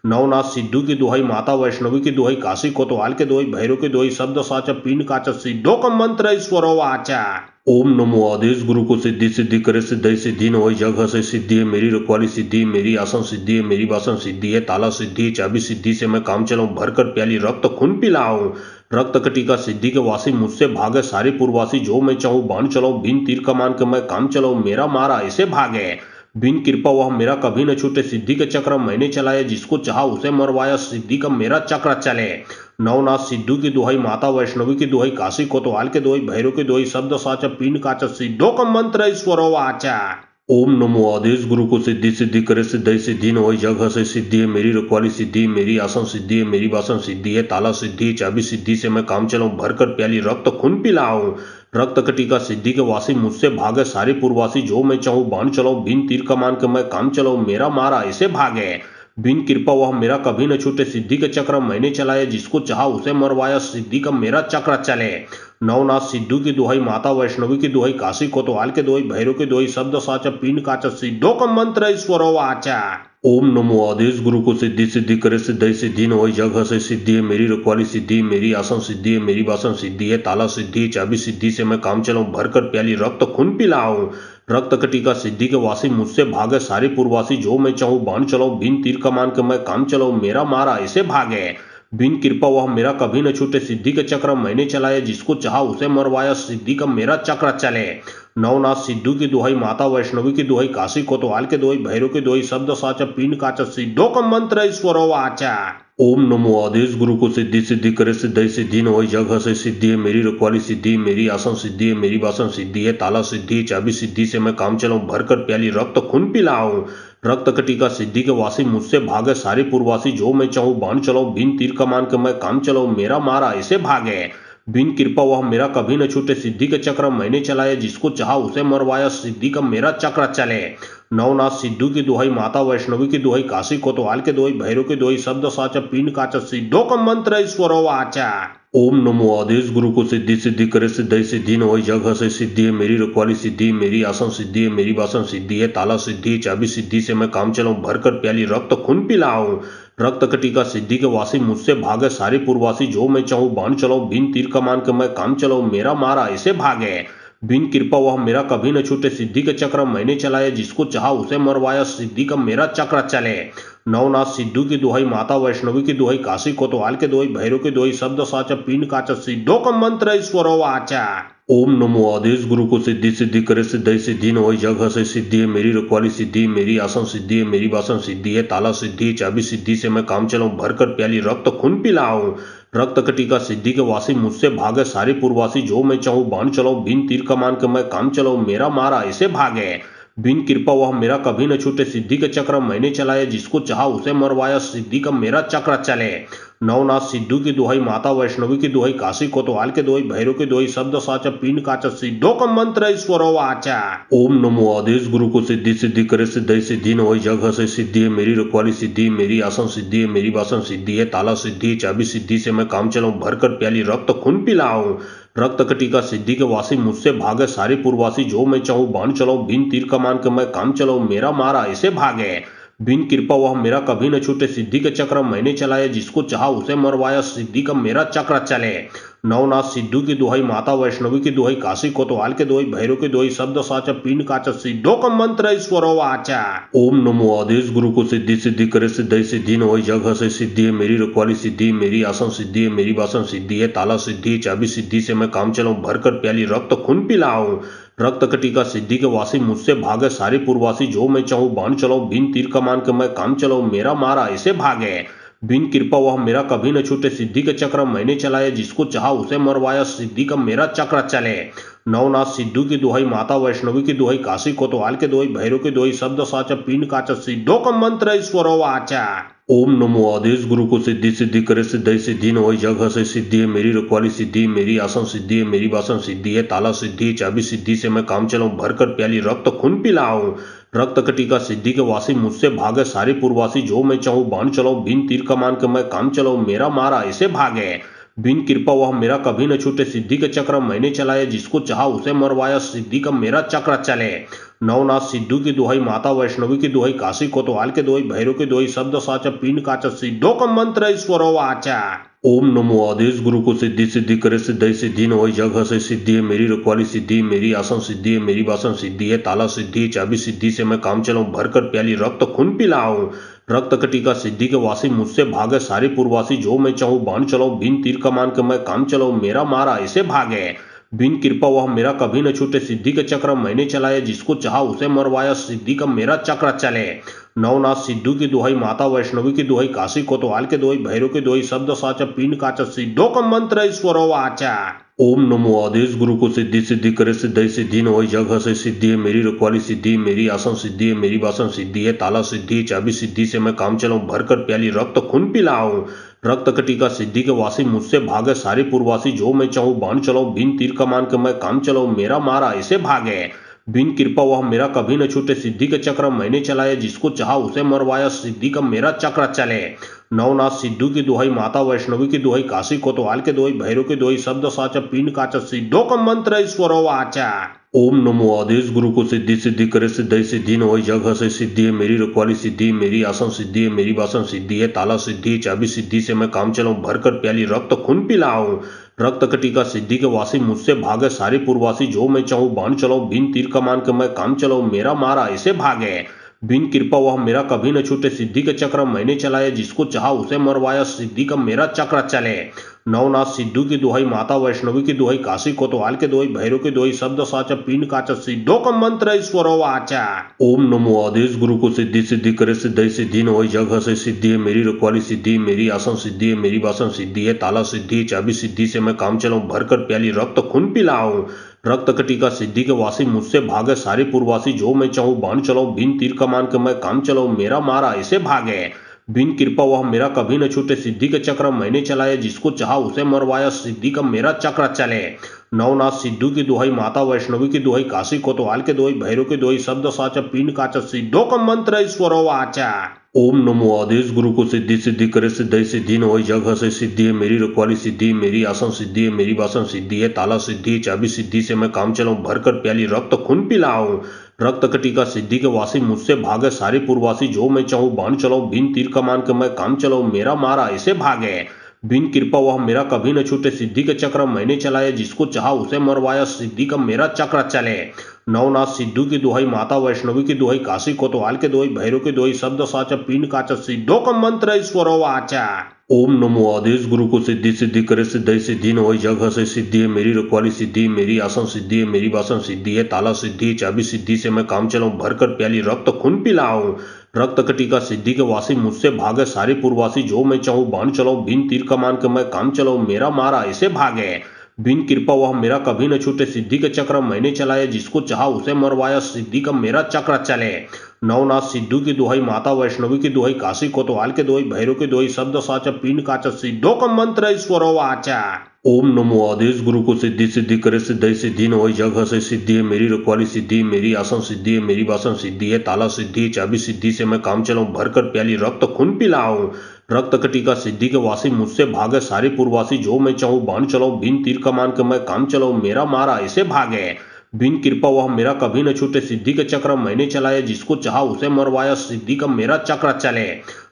नवनाथ सिद्धू की दुहाई, माता वैष्णवी की दुहाई, काशी कोतवाल के दुहाई, भैरव की दुहाई, शब्द साचा पिंड काचा, सिद्धों का मंत्र ईश्वरो वाचा। ओम नमो आदेश गुरु को, सिद्धि सिद्धि करे, सिद्धि सिद्धि न होई, जग हसे सिद्धि है मेरी, रखवाली सिद्धि है मेरी, आसन सिद्धि है मेरी, वासन सिद्धि है, ताला सिद्धि है, चाबी सिद्धि से मैं काम चलाऊं, भरकर प्याली रक्त खून पिलाऊं। रक्त कटिका सिद्धि के वासी मुझसे भागे, सारे पूर्ववासी जो मैं चाहूं बाण चलाऊं, बिन तीर कमान के मैं काम चलाऊं, मेरा मारा ऐसे भागे। बिन कृपा वह मेरा कभी न छूटे, सिद्धि के चक्र मैंने चलाए, जिसको चाहा उसे मरवाया, सिद्धि का मेरा चक्र चले। नवनाथ सिद्धू की दुहाई, माता वैष्णवी की दुहाई, काशी कोतवाल के दुहाई, भैरव की दुहाई, शब्द साचा पिंड काचा, सिद्धों का मंत्र ईश्वरो वाचा। ओम नमो आदेश गुरु को, सिद्धि सिद्धि करे, सिद्धि सिद्धि न होई, जग हसे सिद्धि है मेरी, रखवाली सिद्धि है मेरी, आसन सिद्धि है मेरी, वासन सिद्धि है, ताला सिद्धि है, चाबी सिद्धि से मैं काम चलाऊं, भरकर प्याली रक्त खून पिलाऊं। रक्त कटिका सिद्धि के वासी मुझसे भागे, सारे पूर्ववासी जो मैं चाहूं बाण चलाऊं, बिन तीर कमान के मैं काम चलाऊं, मेरा मारा ऐसे भागे। बिन कृपा वह मेरा कभी न छूटे, सिद्धि के चक्र मैंने चलाए, जिसको चाहा उसे मरवाया, सिद्धि का मेरा चक्र चले। नवनाथ सिद्धू की दुहाई, माता वैष्णवी की दुहाई, काशी कोतवाल के दुहाई, भैरव की दुहाई, शब्द साचा पिंड काचा, सिद्धों का मंत्र ईश्वरो वाचा। ओम नमो आदेश गुरु को, सिद्धि सिद्धि करे, सिद्धि सिद्धि न होई, जग हसे सिद्धि है मेरी, रखवाली सिद्धि है मेरी, आसन सिद्धि है मेरी, वासन सिद्धि है, ताला सिद्धि है, चाबी सिद्धि से मैं काम चलाऊं, भरकर प्याली रक्त खून पिलाऊं। रक्त कटिका सिद्धि के वासी मुझसे भागे, सारे पूर्ववासी जो मैं चाहूं बाण चलाऊं, बिन तीर कमान के मैं काम चलाऊं, मेरा मारा ऐसे भागे। बिन कृपा वह मेरा कभी न छूटे, सिद्धि के चक्र मैंने चलाए, जिसको चाहा उसे मरवाया, सिद्धि का मेरा चक्र चले। नवनाथ सिद्धू की दुहाई, माता वैष्णवी की दुहाई, काशी कोतवाल के दुहाई, भैरव की दुहाई, शब्द साचा पिंड काचा, सिद्धों का मंत्र ईश्वरो वाचा। ओम नमो आदेश गुरु को, सिद्धि सिद्धि करे, सिद्धि सिद्धि न होई, जग हसे सिद्धि है मेरी, रखवाली सिद्धि है मेरी, आसन सिद्धि है मेरी, वासन सिद्धि है, ताला सिद्धि है, चाबी सिद्धि से मैं काम चलाऊं, भरकर प्याली रक्त खून पिलाऊं। रक्त कटिका सिद्धि के वासी मुझसे भागे, सारे पूर्ववासी जो मैं चाहूं बाण चलाऊं, बिन तीर कमान के मैं काम चलाऊं, मेरा मारा ऐसे भागे। बिन कृपा वह मेरा कभी न छूटे, सिद्धि के चक्र मैंने चलाए, जिसको चाहा उसे मरवाया, सिद्धि का मेरा चक्र चले। नवनाथ सिद्धू की दुहाई, माता वैष्णवी की दुहाई, काशी कोतवाल के दुहाई, भैरव की दुहाई, शब्द साचा पिंड काचा, सिद्धों का मंत्र ईश्वरो वाचा। ओम नमो आदेश गुरु को, सिद्धि सिद्धि करे, सिद्धि सिद्धि न होई, जग हसे सिद्धि है मेरी, रखवाली सिद्धि है मेरी, आसन सिद्धि है मेरी, वासन सिद्धि है, ताला सिद्धि है, चाबी सिद्धि से मैं काम चलाऊं, भरकर प्याली रक्त खून पिलाऊं। रक्त कटिका सिद्धि के वासी मुझसे भागे, सारे पूर्ववासी जो मैं चाहूं बाण चलाऊं, बिन तीर कमान के मैं काम चलाऊं, मेरा मारा ऐसे भागे। बिन कृपा वह मेरा कभी न छूटे, सिद्धि के चक्र मैंने चलाए, जिसको चाहा उसे मरवाया, सिद्धि का मेरा चक्र चले। नवनाथ सिद्धू की दुहाई, माता वैष्णवी की दुहाई, काशी कोतवाल के दुहाई, भैरव की दुहाई, शब्द साचा पिंड काचा, सिद्धों का मंत्र ईश्वरो वाचा। ओम नमो आदेश गुरु को, सिद्धि सिद्धि करे, सिद्धि सिद्धि न होई, जग हसे सिद्धि है मेरी, रखवाली सिद्धि है मेरी, आसन सिद्धि है मेरी, वासन सिद्धि है, ताला सिद्धि है, चाबी सिद्धि से मैं काम चलाऊं, भरकर प्याली रक्त खून पिलाऊं। रक्त कटिका सिद्धि के वासी मुझसे भागे, सारे पूर्ववासी जो मैं चाहूं बाण चलाऊं, बिन तीर कमान के मैं काम चलाऊं, मेरा मारा ऐसे भागे। बिन कृपा वह मेरा कभी न छूटे, सिद्धि के चक्र मैंने चलाए, जिसको चाहा उसे मरवाया, सिद्धि का मेरा चक्र चले। नवनाथ सिद्धू की दुहाई, माता वैष्णवी की दुहाई, काशी कोतवाल के दुहाई, भैरव की दुहाई, शब्द साचा पिंड काचा, सिद्धों का मंत्र ईश्वरो वाचा। ओम नमो आदेश गुरु को, सिद्धि सिद्धि करे, सिद्धि सिद्धि न होई, जग हसे सिद्धि है मेरी, रखवाली सिद्धि है मेरी, आसन सिद्धि है मेरी, वासन सिद्धि है, ताला सिद्धि है, चाबी सिद्धि से मैं काम चलाऊं, भरकर प्याली रक्त खून पिलाऊं। रक्त कटिका सिद्धि के वासी मुझसे भागे, सारे पूर्ववासी जो मैं चाहूं बाण चलाऊं, बिन तीर कमान के मैं काम चलाऊं, मेरा मारा ऐसे भागे। बिन कृपा वह मेरा कभी न छूटे, सिद्धि के चक्र मैंने चलाए, जिसको चाहा उसे मरवाया, सिद्धि का मेरा चक्र चले। नवनाथ सिद्धू की दुहाई, माता वैष्णवी की दुहाई, काशी कोतवाल के दुहाई, भैरव की दुहाई, शब्द साचा पिंड काचा, सिद्धों का मंत्र ईश्वरो वाचा। ओम नमो आदेश गुरु को, सिद्धि सिद्धि करे, सिद्धि सिद्धि न होई, जग से सिद्धि है मेरी, रखवाली सिद्धि है मेरी, आसन सिद्धि है मेरी, वासन सिद्धि है, ताला सिद्धि, चाबी सिद्धि से मैं काम चलाऊं, भरकर प्याली रक्त खून पिलाऊं। रक्त कटिका सिद्धि के वासी, मुझसे भागे सारे पूर्वासी, जो मैं चाहूं बाण चलाऊं, बिन तीर कमान के मैं काम चलाऊं, मेरा मारा ऐसे भागे। बिन कृपा वह मेरा कभी न छूटे, सिद्धि के चक्र मैंने चलाए, जिसको चाहा उसे मरवाया, सिद्धि का मेरा चक्र चले। नवनाथ सिद्धू की दुहाई, माता वैष्णवी की दुहाई, काशी कोतवाल के दुहाई, भैरव की दुहाई, शब्द साचा पिंड काचा, सिद्धों का मंत्र ईश्वरो वाचा। ओम नमो आदेश गुरु को, सिद्धि सिद्धि करे, सिद्धि सिद्धि न होई, जग से सिद्धि है मेरी, रखवाली सिद्धि है मेरी, आसन सिद्धि है मेरी, वासन सिद्धि है, ताला सिद्धि है, चाबी सिद्धि से मैं काम चलाऊं, भरकर प्याली रक्त खून पिलाऊं। रक्त कटिका सिद्धि के वासी, मुझसे भागे सारे पूर्वासी, जो मैं चाहूं बाण चलाऊं, बिन तीर कमान के मैं काम चलाऊं, मेरा मारा ऐसे भागे। बिन कृपा वह मेरा कभी न छूटे, सिद्धि के चक्र मैंने चलाए, जिसको चाहा उसे मरवाया, सिद्धि का मेरा चक्र चले। नवनाथ सिद्धू की दुहाई, माता वैष्णवी की दुहाई, काशी कोतवाल के दुहाई, भैरव की दुहाई, शब्द साचा पिंड काचा, सिद्धों का मंत्र ईश्वरो वाचा। ओम नमो आदेश गुरु को, सिद्धि सिद्धि करे, सिद्धि सिद्धि न होई, जग से सिद्धि है मेरी, रखवाली सिद्धि है मेरी, आसन सिद्धि है मेरी, वासन सिद्धि है, ताला सिद्धि, चाबी सिद्धि से मैं काम चलाऊं, भरकर प्याली रक्त खून पिलाऊं। रक्त कटिका सिद्धि के वासी, मुझसे भागे सारे पूर्वासी, जो मैं चाहूं बाण चलाऊं, बिन तीर कमान के मैं काम चलाऊं, मेरा मारा ऐसे भागे। बिन कृपा वह मेरा कभी न छूटे, सिद्धि के चक्र मैंने चलाए, जिसको चाहा उसे मरवाया, सिद्धि का मेरा चक्र चले। नवनाथ सिद्धू की दुहाई, माता वैष्णवी की दुहाई, काशी कोतवाल के दुहाई, भैरव की दुहाई, शब्द साचा पिंड काचा, सिद्धों का मंत्र ईश्वरो वाचा। ओम नमो आदेश गुरु को, सिद्धि सिद्धि करे, सिद्धि सिद्धि न होई, जग से सिद्धि है मेरी, रखवाली सिद्धि है मेरी, आसन सिद्धि है मेरी, वासन सिद्धि है, ताला सिद्धि है, चाबी सिद्धि से मैं काम चलाऊं, भरकर प्याली रक्त खून पिलाऊं। रक्त कटिका सिद्धि के वासी, मुझसे भागे सारे पूर्वासी, जो मैं चाहूं बाण चलाऊं, बिन तीर कमान के मैं काम चलाऊं, मेरा मारा ऐसे भागे। बिन कृपा वह मेरा कभी न छूटे, सिद्धि के चक्र मैंने चलाए, जिसको चाहा उसे मरवाया, सिद्धि का मेरा चक्र चले। नवनाथ सिद्धू की दुहाई, माता वैष्णवी की दुहाई, काशी कोतवाल के दुहाई, भैरव की दुहाई, शब्द साचा पिंड काचा, सिद्धों का मंत्र ईश्वरो वाचा। ओम नमो आदेश गुरु को, सिद्धि सिद्धि करे, सिद्धि सिद्धि न होई, जग से सिद्धि है मेरी, रखवाली सिद्धि है मेरी, आसन सिद्धि है मेरी, वासन सिद्धि है, ताला सिद्धि, चाबी सिद्धि से मैं काम चलाऊं, भरकर प्याली रक्त खून पिलाऊं। रक्त कटिका सिद्धि के वासी, मुझसे भागे सारे पूर्वासी, जो मैं चाहूं बाण चलाऊं, बिन तीर कमान के मैं काम चलाऊं, मेरा मारा ऐसे भागे। बिन कृपा वह मेरा कभी न छूटे, सिद्धि के चक्र मैंने चलाए, जिसको चाहा उसे मरवाया, सिद्धि का मेरा चक्र चले। नवनाथ सिद्धू की दुहाई, माता वैष्णवी की दुहाई, काशी कोतवाल के दुहाई, भैरव की दुहाई, शब्द साचा पिंड काचा, सिद्धों का मंत्र ईश्वरो वाचा। ओम नमो आदेश गुरु को, सिद्धि सिद्धि करे, सिद्धि सिद्धि न होई, जग से सिद्धि है मेरी, रखवाली सिद्धि है मेरी, आसन सिद्धि है मेरी, वासन सिद्धि है, ताला सिद्धि, चाबी सिद्धि से मैं काम चलाऊं, भरकर प्याली रक्त खून पिलाऊं। रक्त कटिका सिद्धि के वासी, मुझसे भागे सारे पूर्वासी, जो मैं चाहूं बाण चलाऊं, बिन तीर कमान के मैं काम चलाऊं, मेरा मारा ऐसे भागे। बिन कृपा वह मेरा कभी न छूटे, सिद्धि के चक्र मैंने चलाए, जिसको चाहा उसे मरवाया, सिद्धि का मेरा चक्र चले। नवनाथ सिद्धू की दुहाई, माता वैष्णवी की दुहाई, काशी कोतवाल के दुहाई, भैरव की दुहाई, शब्द साचा पिंड काचा, सिद्धों का मंत्र ईश्वरो वाचा। ओम नमो आदेश गुरु को, सिद्धि सिद्धि करे, सिद्धि सिद्धि न होई, जग से सिद्धि है मेरी, रखवाली सिद्धि है मेरी, आसन सिद्धि है मेरी, वासन सिद्धि है, ताला सिद्धि, चाबी सिद्धि से मैं काम चलाऊं, भरकर प्याली रक्त खून पिलाऊं। रक्त कटिका सिद्धि के वासी, मुझसे भागे सारे पूर्वासी, जो मैं चाहूं बाण चलाऊं, बिन तीर कमान के मैं काम चलाऊं, मेरा मारा ऐसे भागे। बिन कृपा वह मेरा कभी न छूटे, सिद्धि के चक्र मैंने चलाए, जिसको चाहा उसे मरवाया, सिद्धि का मेरा चक्र चले। नवनाथ सिद्धू की दुहाई, माता वैष्णवी की दुहाई, काशी कोतवाल के दुहाई, भैरव की दुहाई, शब्द साचा पिंड काचा, सिद्धों का मंत्र ईश्वरो वाचा। ओम नमो आदेश गुरु को, सिद्धि सिद्धि करे, सिद्धि सिद्धि न होई, जग से सिद्धि है मेरी, रखवाली सिद्धि है मेरी, आसन सिद्धि है मेरी, वासन सिद्धि है, ताला सिद्धि, चाबी सिद्धि से मैं काम चलाऊं, भरकर प्याली रक्त खून पिलाऊं। रक्त कटिका सिद्धि के वासी, मुझसे भागे सारे पूर्वासी, जो मैं चाहूं बाण चलाऊं, बिन तीर कमान के मैं काम चलाऊं, मेरा मारा ऐसे भागे। बिन कृपा वह मेरा कभी न छूटे, सिद्धि के चक्र मैंने चलाए, जिसको चाहा उसे मरवाया, सिद्धि का मेरा चक्र चले। नवनाथ सिद्धू की दुहाई, माता वैष्णवी की दुहाई, काशी कोतवाल के दुहाई, भैरव की दुहाई, शब्द साचा पिंड काचा, सिद्धों का मंत्र ईश्वरो वाचा। ओम नमो आदेश गुरु को, सिद्धि सिद्धि करे, सिद्धि सिद्धि न होई, जग से सिद्धि है मेरी, रखवाली सिद्धि है मेरी, आसन सिद्धि है मेरी, वासन सिद्धि है, ताला सिद्धि, चाबी सिद्धि से मैं काम चलाऊं, भरकर प्याली रक्त खून पिलाऊं। रक्त कटिका सिद्धि के वासी, मुझसे भागे सारे पूर्वासी, जो मैं चाहूं बाण चलाऊं, बिन तीर कमान के मैं काम चलाऊं, मेरा मारा ऐसे भागे। बिन कृपा वह मेरा कभी न छूटे, सिद्धि के चक्र मैंने चलाए, जिसको चाहा उसे मरवाया, सिद्धि का मेरा चक्र चले।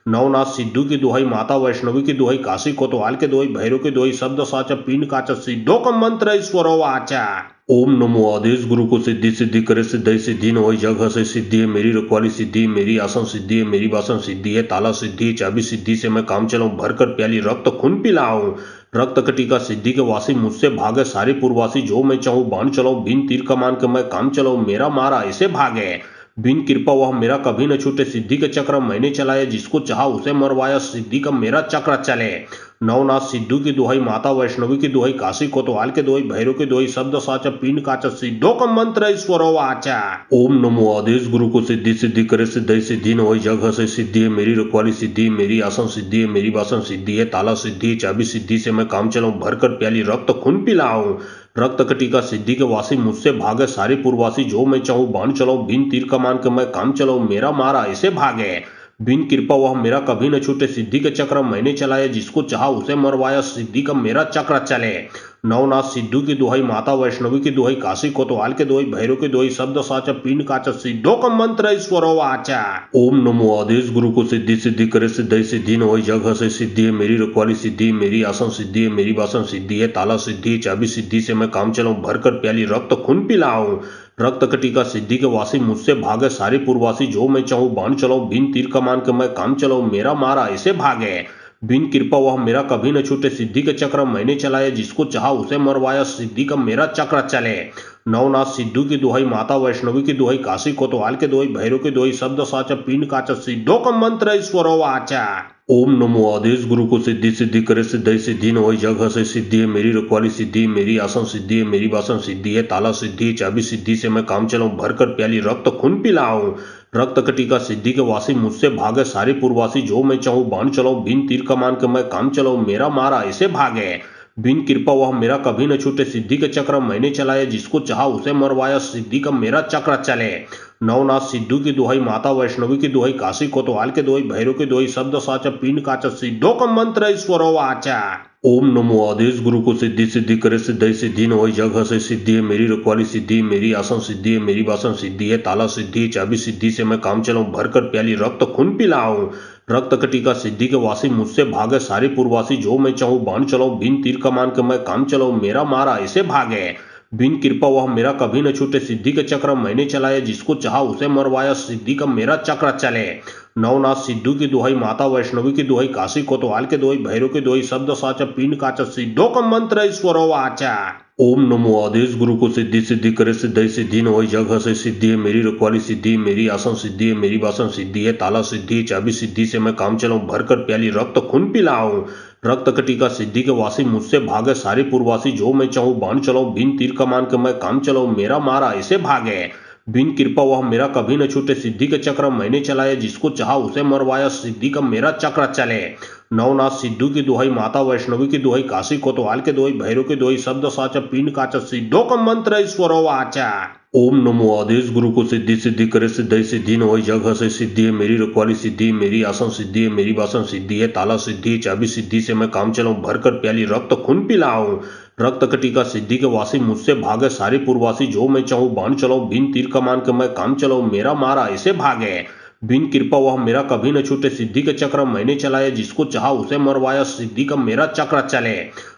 नवनाथ सिद्धू की दुहाई, माता वैष्णवी की दुहाई, काशी कोतवाल के दुहाई, भैरव की दुहाई, शब्द साचा पिंड काचा, सिद्धों का मंत्र ईश्वरो वाचा। ओम नमो आदेश गुरु को, सिद्धि सिद्धि करे, सिद्धि सिद्धि न हो, जग हसे सिद्धि है मेरी, रखवाली सिद्धि मेरी, आसन सिद्धि है मेरी, वासन सिद्धि है, ताला सिद्धि है, चाबी सिद्धि से मैं काम चलाऊं, भरकर प्याली रक्त खून पिलाऊं। रक्त कटिका सिद्धि के वासी, मुझसे भागे सारे पूर्ववासी, जो मैं चाहूं बाण चलाऊं, बिन तीर कमान के मैं काम चलाऊं, मेरा मारा ऐसे भागे। बिन कृपा वह मेरा कभी न छूटे, सिद्धि के चक्र मैंने चलाए, जिसको चाहा उसे मरवाया, सिद्धि का मेरा चक्र चले। नवनाथ सिद्धू की दुहाई, माता वैष्णवी की दुहाई, काशी कोतवाल के दुहाई, भैरव के दुहाई, शब्द साचा पिंड काचा, सिद्धों का मंत्र ईश्वरो वाचा। ओम नमो आदेश गुरु को, सिद्धि सिद्धि करे, सिद्धि सिद्धि न हो, जग हसे सिद्धि है मेरी, रखवाली सिद्धि मेरी, आसन सिद्धि है मेरी, वासन सिद्धि है, ताला सिद्धि है, चाबी सिद्धि से मैं काम चलाऊं, भरकर प्याली रक्त खून पिलाऊं। रक्त कटिका सिद्धि के वासी, मुझसे भागे सारे पूर्ववासी, जो मैं चाहूं बाण चलाऊं, बिन तीर कमान के मैं काम चलाऊं, मेरा मारा ऐसे भागे। बिन कृपा वह मेरा कभी न छूटे, सिद्धि के चक्र मैंने चलाए, जिसको चाहा उसे मरवाया, सिद्धि का मेरा चक्र चले। नवनाथ सिद्धू की दुहाई, माता वैष्णवी की दुहाई, काशी कोतवाल के दुहाई, भैरव के दुहाई, शब्द साचा पिंड काचा, सिद्धों का मंत्र ईश्वरो वाचा। ओम नमो आदेश गुरु को, सिद्धि सिद्धि करे, सिद्धि सिद्धि न हो, जग हसे सिद्धि है मेरी, रखवाली सिद्धि है मेरी, आसन सिद्धि है मेरी, वासन सिद्धि है, ताला सिद्धि है, चाबी सिद्धि से मैं काम चलाऊं, भरकर प्याली रक्त खून पिलाऊं। रक्त कटिका सिद्धि के वासी, मुझसे भागे सारे पूर्ववासी, जो मैं चाहूं बाण चलाऊं, बिन तीर कमान के मैं काम चलाऊं, मेरा मारा ऐसे भागे। बिन कृपा वह मेरा कभी न छूटे, सिद्धि के चक्र मैंने चलाए, जिसको चाहा उसे मरवाया, सिद्धि का मेरा चक्र चले। नवनाथ सिद्धू की दुहाई, माता वैष्णवी की दुहाई, काशी कोतवाल के दुहाई, भैरव के दुहाई, शब्द साचा पिंड काचा, सिद्धों का मंत्र ईश्वरो वाचा। ओम नमो आदेश गुरु को, सिद्धि सिद्धि करे, सिद्धि सिद्धि न हो, जग हसे सिद्धि है मेरी, रखवाली सिद्धि मेरी, आसन सिद्धि है मेरी, वासन सिद्धि है, ताला सिद्धि है, चाबी सिद्धि से मैं काम चलाऊं, भरकर प्याली रक्त खून पिलाऊं। रक्त कटिका सिद्धि के वासी, मुझसे भागे सारे पूर्ववासी, जो मैं चाहूं बाण चलाऊं, बिन तीर कमान के मैं काम चलाऊं, मेरा मारा ऐसे भागे। बिन कृपा वह मेरा कभी न छूटे, सिद्धि के चक्र मैंने चलाए, जिसको चाहा उसे मरवाया, सिद्धि का मेरा चक्र चले। नवनाथ सिद्धू की दुहाई, माता वैष्णवी की दुहाई, काशी कोतवाल के दुहाई, भैरव के दुहाई, शब्द साचा पिंड काचा, सिद्धों का मंत्र ईश्वरो वाचा। ओम नमो आदेश गुरु को, सिद्धि सिद्धि करे, सिद्धि सिद्धि न हो, जग हसे सिद्धि है मेरी, रखवाली सिद्धि है मेरी, आसन सिद्धि है मेरी, वासन सिद्धि है, ताला सिद्धि है, चाबी सिद्धि से मैं काम चलाऊं, भरकर प्याली रक्त खून पिलाऊं। रक्त कटिका सिद्धि के वासी, मुझसे भागे सारे पूर्ववासी, जो मैं चाहूं बाण चलाऊं, बिन तीर कमान के मैं काम चलाऊं, मेरा मारा ऐसे भागे। बिन कृपा वह मेरा कभी न छूटे, सिद्धि के चक्र मैंने चलाए, जिसको चाहा उसे मरवाया, सिद्धि का मेरा चक्र चले। नवनाथ सिद्धू की दुहाई, माता वैष्णवी की दुहाई, काशी कोतवाल के दुहाई, भैरव के दुहाई, शब्द साचा पिंड काचा, सिद्धों का मंत्र ईश्वरो वाचा। ओम नमो आदेश गुरु को, सिद्धि सिद्धि करे, सिद्धि सिद्धि न हो, जग हसे सिद्धि है मेरी, रखवाली सिद्धि मेरी, आसन सिद्धि है मेरी, वासन सिद्धि है, ताला सिद्धि है, चाबी सिद्धि से मैं काम चलाऊं, भरकर प्याली रक्त खून पिलाऊं। रक्त कटिका सिद्धि के वासी, मुझसे भागे सारे पूर्ववासी, जो मैं चाहूं बाण चलाऊं, बिन तीर कमान के मैं काम चलाऊं, मेरा मारा ऐसे भागे। बिन कृपा वह मेरा कभी न छूटे, सिद्धि के चक्र मैंने चलाए, जिसको चाहा उसे मरवाया, सिद्धि का मेरा चक्र चले। नवनाथ सिद्धू की दुहाई, माता वैष्णवी की दुहाई, काशी कोतवाल के दुहाई, भैरव के दुहाई, शब्द साचा पिंड काचा, सिद्धों का मंत्र ईश्वरो वाचा। ओम नमो आदेश गुरु को, सिद्धि सिद्धि करे, सिद्धि सिद्धि न हो, जग हसे सिद्धि है मेरी, रखवाली सिद्धि है मेरी, आसन सिद्धि है मेरी, वासन सिद्धि है, ताला सिद्धि है, चाबी सिद्धि से मैं काम चलाऊं, भरकर प्याली रक्त खून पिलाऊं। रक्त कटिका सिद्धि के वासी, मुझसे भागे सारे पूर्ववासी, जो मैं चाहूं बाण चलाऊं, बिन तीर कमान के मैं काम चलाऊं, मेरा मारा ऐसे भागे। बिन कृपा वह मेरा कभी न छूटे, सिद्धि के चक्र मैंने चलाए, जिसको चाहा उसे मरवाया, सिद्धि का मेरा चक्र चले।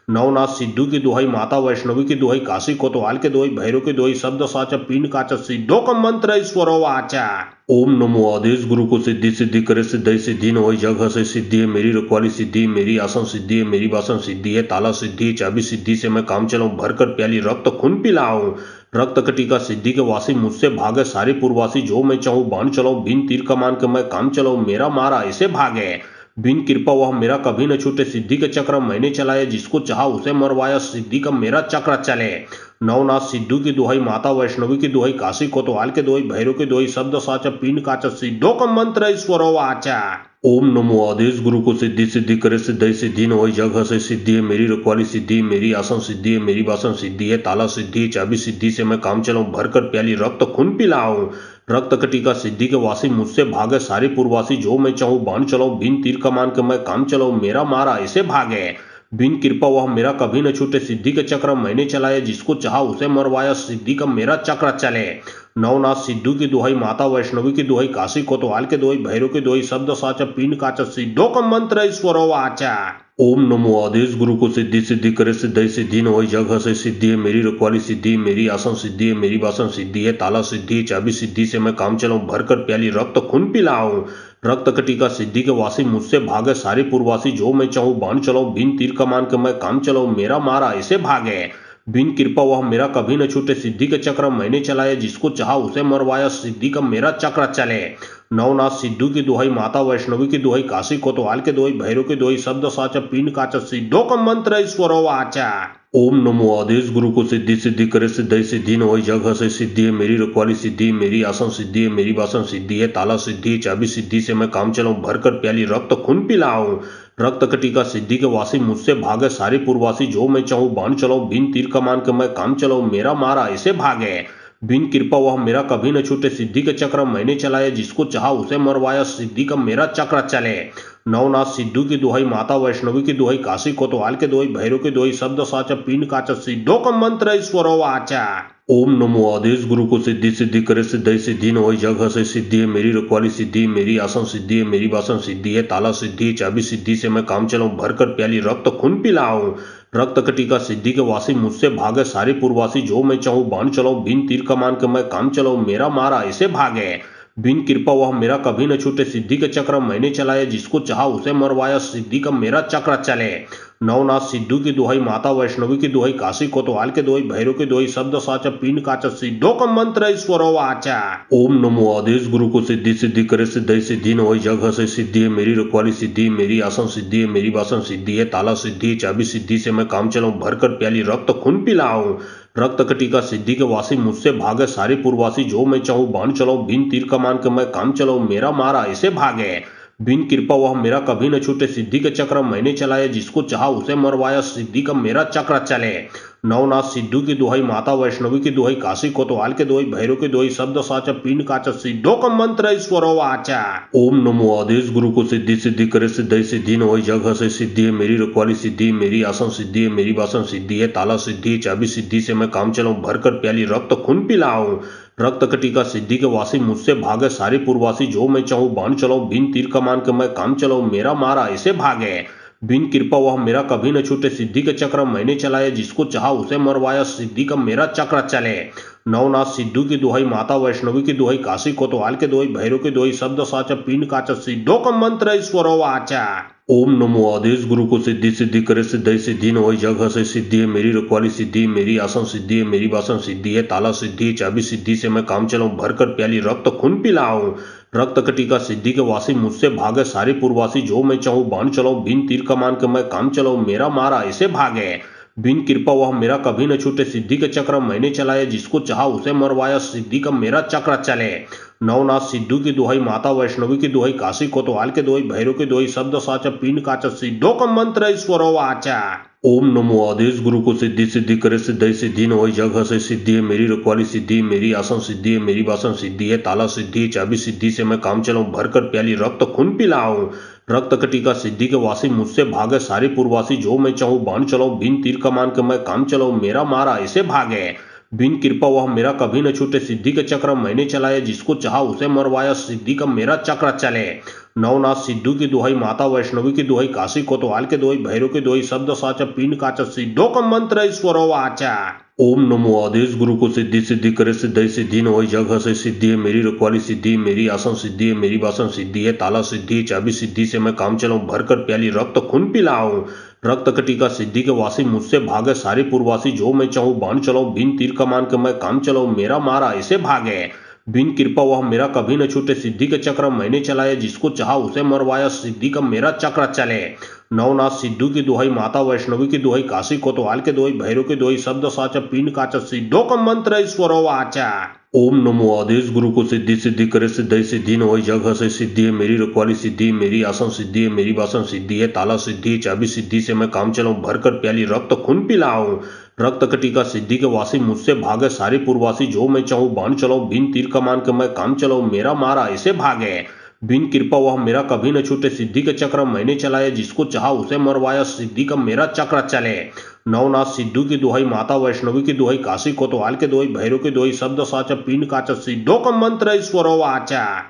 नवनाथ सिद्धू की दुहाई, माता वैष्णवी की दुहाई, काशी कोतवाल के दुहाई, भैरव के दुहाई, शब्द साचा पिंड काचा, सिद्धों का मंत्र ईश्वरो वाचा। ओम नमो आदेश गुरु को, सिद्धि सिद्धि करे, सिद्धि सिद्धि न हो, जग हसे सिद्धि है मेरी, रखवाली सिद्धि है मेरी, आसन सिद्धि है मेरी, वासन सिद्धि है, ताला सिद्धि है, चाबी सिद्धि से मैं काम चलाऊं, भरकर प्याली रक्त खून पिलाऊं। रक्त कटिका सिद्धि के वासी, मुझसे भागे सारे पूर्ववासी, जो मैं चाहूं बाण चलाऊं, बिन तीर कमान के मैं काम चलाऊं, मेरा मारा ऐसे भागे। बिन कृपा वह मेरा कभी न छूटे, सिद्धि के चक्र मैंने चलाए, जिसको चाहा उसे मरवाया, सिद्धि का मेरा चक्र चले। नवनाथ सिद्धू की दुहाई, माता वैष्णवी की दुहाई, काशी कोतवाल के दुहाई, भैरव के दुहाई, शब्द साचा पिंड काचा, सिद्धों का मंत्र ईश्वरो वाचा। ओम नमो आदेश गुरु को, सिद्धि सिद्धि करे, सिद्धि सिद्धि न हो, जग हसे सिद्धि है मेरी, रखवाली सिद्धि है मेरी, आसन सिद्धि है मेरी, वासन सिद्धि है, ताला सिद्धि है, चाबी सिद्धि से मैं काम चलाऊं, भरकर प्याली रक्त खून पिलाऊं। रक्त कटिका सिद्धि के वासी, मुझसे भागे सारे पूर्ववासी, जो मैं चाहूं बाण चलाऊं, बिन तीर कमान के मैं काम चलाऊं, मेरा मारा ऐसे भागे। बिन कृपा वह मेरा कभी न छूटे, सिद्धि के चक्र मैंने चलाए, जिसको चाहा उसे मरवाया, सिद्धि का मेरा चक्र चले। नवनाथ सिद्धू की दुहाई, माता वैष्णवी की दुहाई, काशी कोतवाल के दुहाई, भैरव की दुहाई, शब्द साचा पिंड काचा, सिद्धों का मंत्र ईश्वरो वाचा। ओम नमो आदेश गुरु को, सिद्धि सिद्धि करे, सिद्धि सिद्धि न होई, जग हसे सिद्धि है, मेरी रखवाली सिद्धि है, मेरी आसन सिद्धि है, मेरी बासन सिद्धि है, ताला सिद्धि है, चाबी सिद्धि से मैं काम चलाऊं, भरकर प्याली रक्त खून पिलाऊं। रक्त कटिका सिद्धि के वासी मुझसे भागे, सारे पूर्ववासी जो मैं चाहूं बाण चलाऊं, बिन तीर कमान के मैं काम चलाऊं, मेरा मारा ऐसे भागे। बिन कृपा वह मेरा कभी न छूटे, सिद्धि के चक्र मैंने चलाए, जिसको चाहा उसे मरवाया, सिद्धि का मेरा चक्र चले। नवनाथ सिद्धू की दुहाई, माता वैष्णवी की दुहाई, काशी कोतवाल के दुहाई, भैरव की दुहाई, शब्द साचा पिंड काचा, सिद्धों का मंत्र ईश्वरो वाचा। ओम नमो आदेश गुरु को, सिद्धि सिद्धि करे, सिद्धि सिद्धि न होई, जग हसे सिद्धि है, मेरी रखवाली सिद्धि है, मेरी आसन सिद्धि है, मेरी बासन सिद्धि है, ताला सिद्धि है, चाबी सिद्धि से मैं काम चलाऊं, भरकर प्याली रक्त खून पिलाऊं। रक्त कटिका सिद्धि के वासी मुझसे भागे, सारे पूर्ववासी जो मैं चाहूं बाण चलाऊं, बिन तीर कमान के मैं काम चलाऊं, मेरा मारा ऐसे भागे। बिन कृपा वह मेरा कभी न छूटे, सिद्धि के चक्र मैंने चलाए, जिसको चाहा उसे मरवाया, सिद्धि का मेरा चक्र चले। नवनाथ सिद्धू की दुहाई, माता वैष्णवी की दुहाई, काशी कोतवाल के दुहाई, भैरव की दुहाई, शब्द साचा पिंड काचा, सिद्धों का मंत्र ईश्वरो वाचा। ओम नमो आदेश गुरु को, सिद्धि सिद्धि करे, सिद्धि सिद्धि न होई, जग हसे सिद्धि है, मेरी रखवाली सिद्धि है, मेरी आसन सिद्धि है, मेरी बासन सिद्धि है, ताला सिद्धि है, चाबी सिद्धि से मैं काम चलाऊं, भरकर प्याली रक्त खून पिलाऊं। रक्त कटिका सिद्धि के वासी मुझसे भागे, सारे पूर्ववासी जो मैं चाहूं बाण चलाऊं, बिन तीर कमान के मैं काम चलाऊं, मेरा मारा ऐसे भागे। बिन कृपा वह मेरा कभी न छूटे, सिद्धि के चक्र मैंने चलाए, जिसको चाहा उसे मरवाया, सिद्धि का मेरा चक्र चले। नवनाथ सिद्धू की दुहाई, माता वैष्णवी की दुहाई, काशी कोतवाल के दुहाई, भैरव की दुहाई, शब्द साचा पिंड काचा, सिद्धों का मंत्र ईश्वरो वाचा। ओम नमो आदेश गुरु को, सिद्धि सिद्धि करे, सिद्धि सिद्धि न होई, जग हसे सिद्धि है, मेरी रखवाली सिद्धि है, मेरी आसन सिद्धि है, मेरी बासन सिद्धि है, ताला सिद्धि है, चाबी सिद्धि से मैं काम चलाऊं, भरकर प्याली रक्त खून पिलाऊं। रक्त कटिका सिद्धि के वासी मुझसे भागे, सारे पूर्ववासी जो मैं चाहूं बाण चलाऊं, बिन तीर कमान के मैं काम चलाऊं, मेरा मारा ऐसे भागे। बिन कृपा वह मेरा कभी न छूटे, सिद्धि के चक्र मैंने चलाए, जिसको चाहा उसे मरवाया, सिद्धि का मेरा चक्र चले। नवनाथ सिद्धू की दुहाई, माता वैष्णवी की दुहाई, काशी कोतवाल के दुहाई, भैरव की दुहाई, शब्द साचा पिंड काचा, सिद्धों का मंत्र ईश्वरो वाचा। ओम नमो आदेश गुरु को, सिद्धि सिद्धि करे, सिद्धि सिद्धि न होई, जग हसे सिद्धि है, मेरी रखवाली सिद्धि है, मेरी आसन सिद्धि है, मेरी बासन सिद्धि है, ताला सिद्धि है, चाबी सिद्धि से मैं काम चलाऊं, भरकर प्याली रक्त खून पिलाऊं। रक्त कटिका सिद्धि के वासी मुझसे भागे, सारे पूर्ववासी जो मैं चाहूं बाण चलाऊं, बिन तीर कमान के मैं काम चलाऊं, मेरा मारा ऐसे भागे। बिन कृपा वह मेरा कभी न छूटे, सिद्धि के चक्र मैंने चलाए, जिसको चाहा उसे मरवाया, सिद्धि का मेरा चक्र चले। नवनाथ सिद्धू की दुहाई, माता वैष्णवी की दुहाई, काशी कोतवाल के दुहाई, भैरव की दुहाई, शब्द साचा पिंड काचा, सिद्धों का मंत्र ईश्वरो वाचा। ओम नमो आदेश गुरु को, सिद्धि सिद्धि करे, सिद्धि सिद्धि न होई, जग हसे सिद्धि है, मेरी रखवाली सिद्धि है, मेरी आसन सिद्धि है, मेरी बासन सिद्धि है, ताला सिद्धि है, चाबी सिद्धि से मैं काम चलाऊं, भरकर प्याली रक्त खून पिलाऊं। रक्त कटिका सिद्धि के वासी मुझसे भागे, सारे पूर्ववासी जो मैं चाहूं बाण चलाऊं, बिन तीर कमान के मैं काम चलाऊं, मेरा मारा ऐसे भागे। बिन कृपा वह मेरा कभी न छूटे, सिद्धि के चक्र मैंने चलाए, जिसको चाहा उसे मरवाया, सिद्धि का मेरा चक्र चले। नवनाथ सिद्धू की दुहाई, माता वैष्णवी की दुहाई, काशी कोतवाल के दुहाई, भैरव की दुहाई, शब्द साचा पिंड काचा, सिद्धों का मंत्र ईश्वरो वाचा। ओम नमो आदेश गुरु को, सिद्धि सिद्धि करे, सिद्धि सिद्धि न होई, जग हसे सिद्धि है, मेरी रखवाली सिद्धि है, मेरी आसन सिद्धि है, मेरी बासन सिद्धि है, ताला सिद्धि है, चाबी सिद्धि से मैं काम चलाऊं, भरकर प्याली रक्त खून पिलाऊं। रक्त कटिका सिद्धि के वासी मुझसे भागे, सारे पूर्ववासी जो मैं चाहूं बाण चलाऊं, बिन तीर कमान के मैं काम चलाऊं, मेरा मारा ऐसे भागे। बिन कृपा वह मेरा कभी न छूटे, सिद्धि के चक्र मैंने चलाए, जिसको चाहा उसे मरवाया, सिद्धि का मेरा चक्र चले। नवनाथ सिद्धू की दुहाई, माता वैष्णवी की दुहाई, काशी कोतवाल के दुहाई, भैरव की दुहाई, शब्द साचा पिंड काचा, सिद्धों का मंत्र ईश्वरो वाचा। ओम नमो आदेश गुरु को, सिद्धि सिद्धि करे, सिद्धि सिद्धि न होई, जग हसे सिद्धि है, मेरी रखवाली सिद्धि है, मेरी आसन सिद्धि है, मेरी बासन सिद्धि है, ताला सिद्धि है, चाबी सिद्धि से मैं काम चलाऊं, भरकर प्याली रक्त खून पिलाऊं। रक्त कटिका सिद्धि के वासी मुझसे भागे, सारे पूर्ववासी जो मैं चाहूं बाण चलाऊं, बिन तीर कमान के मैं काम चलाऊं, मेरा मारा ऐसे भागे। बिन कृपा वह मेरा कभी न छूटे, सिद्धि के चक्र मैंने चलाए, जिसको चाहा उसे मरवाया, सिद्धि का मेरा चक्र चले। नवनाथ सिद्धू की दुहाई, माता वैष्णवी की दुहाई, काशी कोतवाल के दुहाई, भैरव की दुहाई, शब्द साचा पिंड काचा, सिद्धों का मंत्र ईश्वरो वाचा। ओम नमो आदेश गुरु को, सिद्धि सिद्धि करे, सिद्धि सिद्धि न होई, जग हसे सिद्धि है, मेरी रखवाली सिद्धि है, मेरी आसन सिद्धि है, मेरी बासन सिद्धि है, ताला सिद्धि है, चाबी सिद्धि से मैं काम चलाऊं, भरकर प्याली रक्त खून पिलाऊं। रक्त कटिका सिद्धि के वासी मुझसे भागे, सारे पूर्ववासी जो मैं चाहूं बाण चलाऊं, बिन तीर कमान के मैं काम चलाऊं, मेरा मारा ऐसे भागे। बिन कृपा वह मेरा कभी न छूटे, सिद्धि के चक्र मैंने चलाया, जिसको चाहा उसे मरवाया, सिद्धि का मेरा चक्र चले। नवनाथ सिद्धू की दुहाई, माता वैष्णवी की दुहाई, काशी कोतवाल के दुहाई, भैरव की दुहाई, शब्द साचा पिंड काचा, सिद्धों का मंत्र ईश्वरो वाचा।